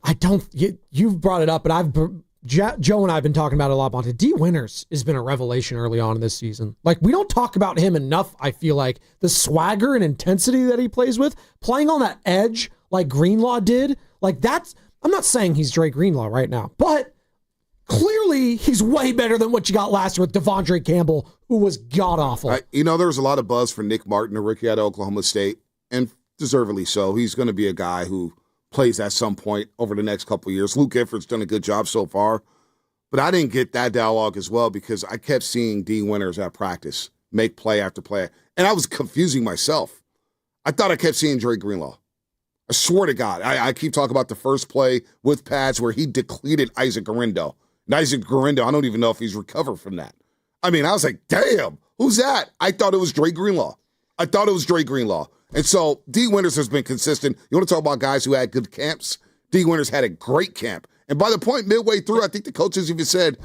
You've brought it up, and Joe and I have been talking about it a lot, Bonte. D. Winters has been a revelation early on in this season. Like, we don't talk about him enough, I feel like. The swagger and intensity that he plays with, playing on that edge like Greenlaw did, like that's, I'm not saying he's Drake Greenlaw right now, but clearly he's way better than what you got last year with Devondre Campbell, who was god-awful.
There was a lot of buzz for Nick Martin, a rookie out of Oklahoma State, and deservedly so. He's going to be a guy who plays at some point over the next couple of years. Luke Gifford's done a good job so far, but I didn't get that dialogue as well because I kept seeing D. Winters at practice make play after play, and I was confusing myself. I thought I kept seeing Drake Greenlaw. I swear to God, I keep talking about the first play with pads where he depleted Isaac Guerrero. And Isaac Guerrero, I don't even know if he's recovered from that. I was like, damn, who's that? I thought it was Drake Greenlaw. And so D. Winters has been consistent. You want to talk about guys who had good camps? D. Winters had a great camp. And by the point midway through, I think the coaches even said,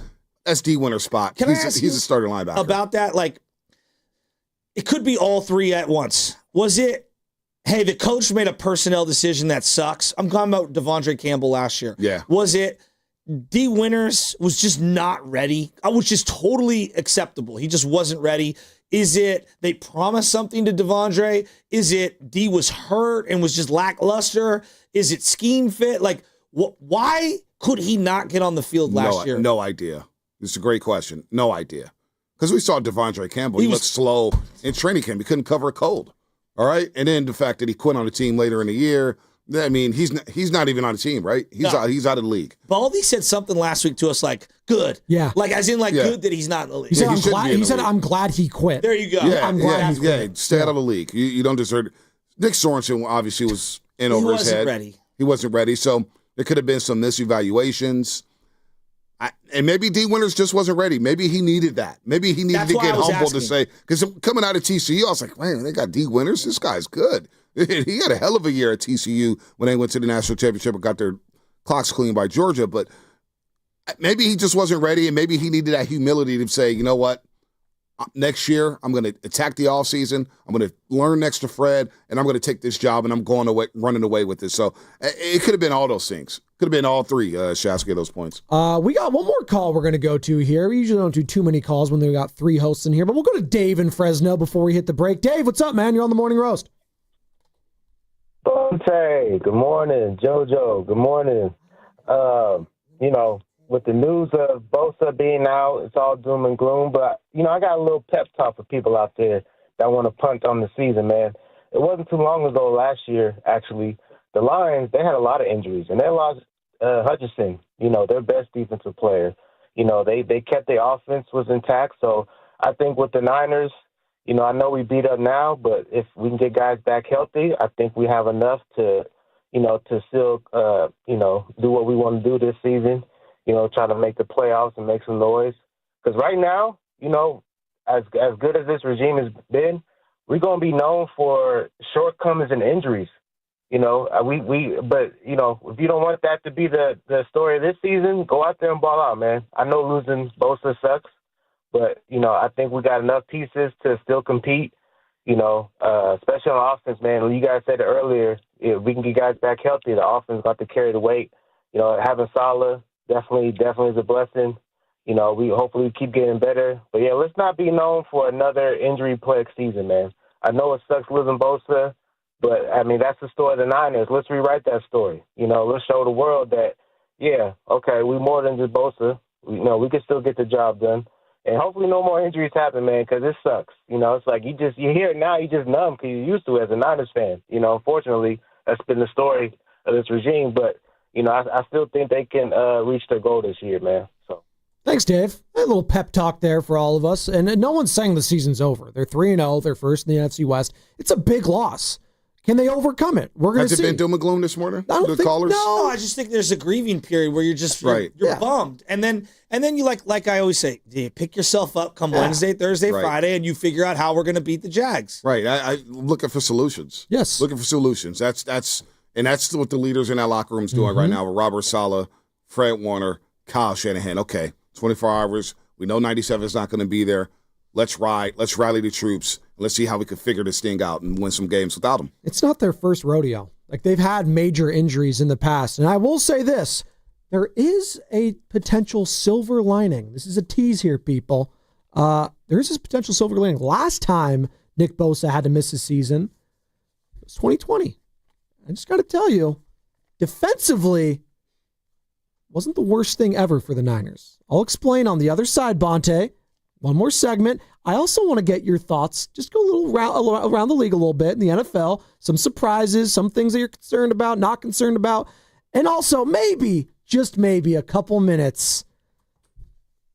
That's D winner spot. He's a starting linebacker.
About that, like, it could be all three at once. Was it, hey, the coach made a personnel decision that sucks? I'm talking about Devondre Campbell last year.
Yeah.
Was it D Winters was just not ready, which is totally acceptable. He just wasn't ready. Is it they promised something to Devondre? Is it D was hurt and was just lackluster? Is it scheme fit? Like, why could he not get on the field last year?
No idea. It's a great question. No idea. Because we saw Devondre Campbell. He looked slow in training camp. He couldn't cover a cold. All right? And then the fact that he quit on the team later in the year, I mean, he's not even on the team, right? He's out of the league.
Baldy said something last week to us like, good.
Yeah.
Like, as in, like, good that he's not in the league.
He said, I'm glad he quit.
There you go.
Yeah,
I'm glad he quit.
Stay out of the league. You don't deserve it. Nick Sorensen obviously was in over his head. He wasn't ready. So there could have been some misevaluations. And maybe D Winters just wasn't ready. Maybe he needed that. Maybe he needed to get humble to say, because coming out of TCU, I was like, man, they got D Winters. This guy's good. He had a hell of a year at TCU when they went to the national championship and got their clocks cleaned by Georgia. But maybe he just wasn't ready, and maybe he needed that humility to say, you know what? Next year, I'm going to attack the offseason. I'm going to learn next to Fred, and I'm going to take this job, and I'm running away with this. So it could have been all those things. Could have been all three, Shasky, those points.
We got one more call we're going to go to here. We usually don't do too many calls when we got three hosts in here, but we'll go to Dave in Fresno before we hit the break. Dave, what's up, man? You're on the Morning Roast.
Bonte, good morning. JoJo, good morning. With the news of Bosa being out, it's all doom and gloom. But, I got a little pep talk for people out there that want to punt on the season, man. It wasn't too long ago last year, actually. The Lions, they had a lot of injuries, and they lost Hutchinson, their best defensive player. They kept their offense was intact. So I think with the Niners, I know we beat up now, but if we can get guys back healthy, I think we have enough to still, do what we want to do this season. Try to make the playoffs and make some noise. Because right now, as good as this regime has been, we're going to be known for shortcomings and injuries. But if you don't want that to be the story of this season, go out there and ball out, man. I know losing Bosa sucks, but, I think we got enough pieces to still compete, especially on offense, man. You guys said it earlier, if we can get guys back healthy, the offense got to carry the weight. Having Salah, definitely is a blessing. We hopefully keep getting better. But, yeah, let's not be known for another injury-plagued season, man. I know it sucks losing Bosa, but, that's the story of the Niners. Let's rewrite that story. Let's show the world that, yeah, okay, we more than just Bosa. We can still get the job done. And hopefully no more injuries happen, man, because it sucks. It's like you hear it now, you just numb because you're used to it as a Niners fan. Unfortunately, that's been the story of this regime. But, I still think they can reach their goal this year, man. So,
thanks, Dave. A little pep talk there for all of us. And no one's saying the season's over. They're 3-0. They're first in the NFC West. It's a big loss. Can they overcome it? We're going to see.
Has it been doom and gloom this morning?
I don't think,
callers?
No,
I just think there's a grieving period where you're bummed. And then you like I always say, you pick yourself up come Wednesday, Thursday, Friday, and you figure out how we're going to beat the Jags.
Right. I'm looking for solutions.
Yes.
Looking for solutions. That's what the leaders in that locker room's doing right now with Robert Saleh, Fred Warner, Kyle Shanahan. Okay, 24 hours. We know 97 is not going to be there. Let's ride. Let's rally the troops. Let's see how we can figure this thing out and win some games without them.
It's not their first rodeo. Like, they've had major injuries in the past. And I will say this. There is a potential silver lining. This is a tease here, people. There is this potential silver lining. Last time Nick Bosa had to miss a season, it was 2020. I just got to tell you, defensively, wasn't the worst thing ever for the Niners. I'll explain on the other side, Bonte. One more segment. I also want to get your thoughts. Just go a little around the league a little bit in the NFL. Some surprises, some things that you're concerned about, not concerned about. And also maybe, just maybe, a couple minutes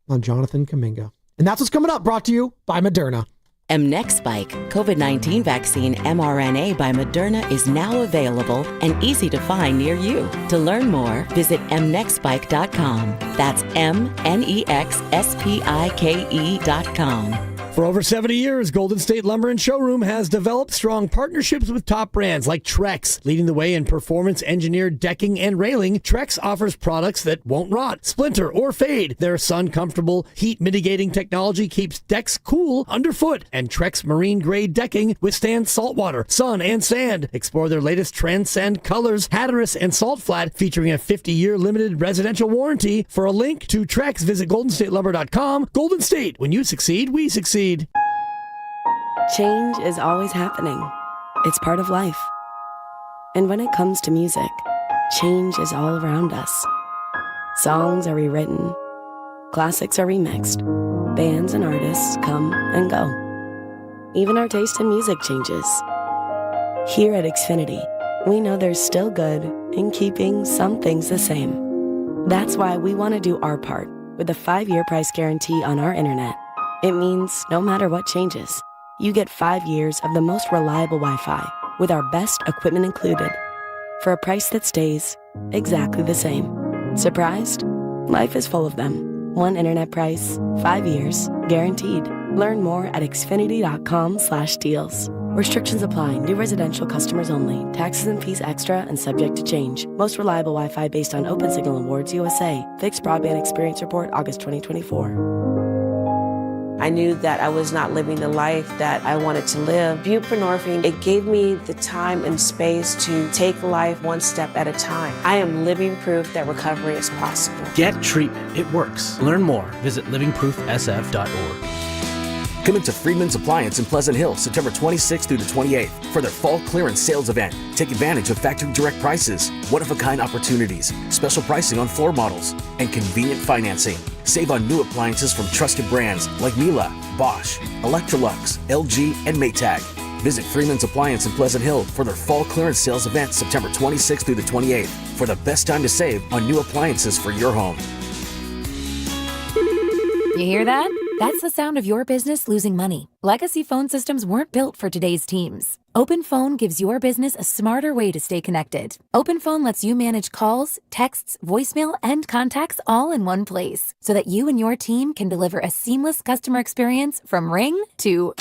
on Jonathan Kuminga. And that's what's coming up, brought to you by Moderna.
Mnexspike, COVID-19 vaccine mRNA by Moderna, is now available and easy to find near you. To learn more, visit mnexspike.com. That's mnexspike.com.
For over 70 years, Golden State Lumber and Showroom has developed strong partnerships with top brands like Trex. Leading the way in performance-engineered decking and railing, Trex offers products that won't rot, splinter, or fade. Their sun-comfortable, heat-mitigating technology keeps decks cool underfoot, and Trex marine-grade decking withstands saltwater, sun, and sand. Explore their latest Transcend colors, Hatteras and Salt Flat, featuring a 50-year limited residential warranty. For a link to Trex, visit goldenstatelumber.com. Golden State, when you succeed, we succeed.
Change is always happening. It's part of life. And when it comes to music, change is all around us. Songs are rewritten. Classics are remixed. Bands and artists come and go. Even our taste in music changes. Here at Xfinity, we know there's still good in keeping some things the same. That's why we want to do our part with a 5-year price guarantee on our internet. It means no matter what changes, you get 5 years of the most reliable Wi-Fi with our best equipment included for a price that stays exactly the same. Surprised? Life is full of them. One internet price, 5 years, guaranteed. Learn more at xfinity.com/deals. Restrictions apply. New residential customers only. Taxes and fees extra and subject to change. Most reliable Wi-Fi based on Open Signal Awards USA. Fixed Broadband Experience Report, August 2024.
I knew that I was not living the life that I wanted to live. Buprenorphine, it gave me the time and space to take life one step at a time. I am living proof that recovery is possible.
Get treatment. It works. Learn more. Visit livingproofsf.org.
Come into Freedman's Appliance in Pleasant Hill, September 26th through the 28th for their fall clearance sales event. Take advantage of factory direct prices, one-of-a-kind opportunities, special pricing on floor models, and convenient financing. Save on new appliances from trusted brands like Miele, Bosch, Electrolux, LG, and Maytag. Visit Freedman's Appliance in Pleasant Hill for their fall clearance sales event September 26th through the 28th for the best time to save on new appliances for your home.
You hear that? That's the sound of your business losing money. Legacy phone systems weren't built for today's teams. Open Phone gives your business a smarter way to stay connected. Open Phone lets you manage calls, texts, voicemail, and contacts all in one place so that you and your team can deliver a seamless customer experience from ring to...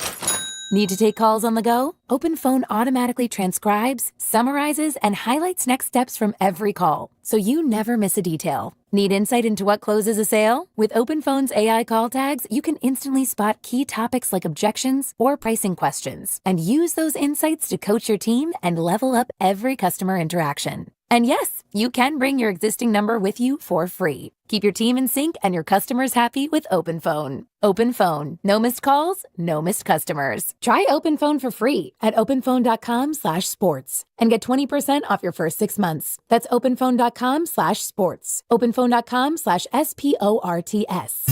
Need to take calls on the go? Open Phone automatically transcribes, summarizes, and highlights next steps from every call, so you never miss a detail. Need insight into what closes a sale? With Open Phone's AI call tags, you can instantly spot key topics like objections or pricing questions, and use those insights to coach your team and level up every customer interaction. And yes, you can bring your existing number with you for free. Keep your team in sync and your customers happy with Open Phone. Open Phone. No missed calls, no missed customers. Try Open Phone for free at openphone.com/sports and get 20% off your first 6 months. That's openphone.com/sports. openphone.com/SPORTS.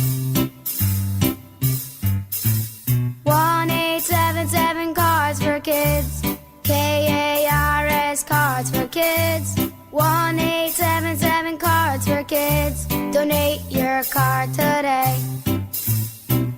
1-877 Cards for Kids. KARS Cards for Kids. 1-877 Cards for Kids. Donate your card today.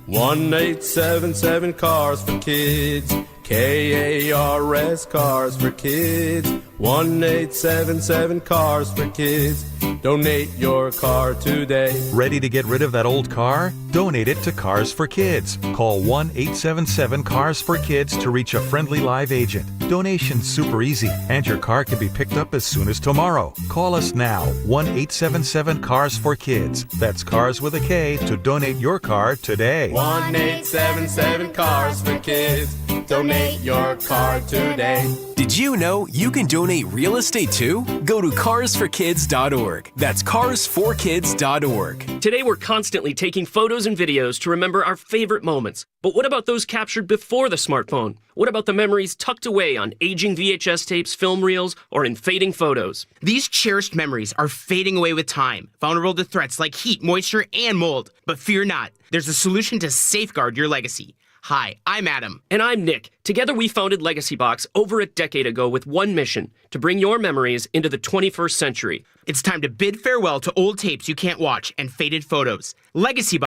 1-877 Cars for Kids. KARS Cars for Kids. 1-877 Cars for Kids. Donate your car today.
Ready to get rid of that old car? Donate it to Cars for Kids. Call 1-877 Cars for Kids to reach a friendly live agent. Donation's super easy, and your car can be picked up as soon as tomorrow. Call us now, 1-877 Cars for Kids. That's Cars with a K to donate your car today.
1-877 Cars for Kids. Donate your car today.
Did you know you can donate real estate too? Go to carsforkids.org. That's carsforkids.org.
Today we're constantly taking photos and videos to remember our favorite moments. But what about those captured before the smartphone? What about the memories tucked away on aging VHS tapes, film reels, or in fading photos?
These cherished memories are fading away with time, vulnerable to threats like heat, moisture, and mold. But fear not, there's a solution to safeguard your legacy. Hi, I'm Adam.
And I'm Nick. Together we founded Legacy Box over a decade ago with one mission, to bring your memories into the 21st century.
It's time to bid farewell to old tapes you can't watch and faded photos. Legacy Box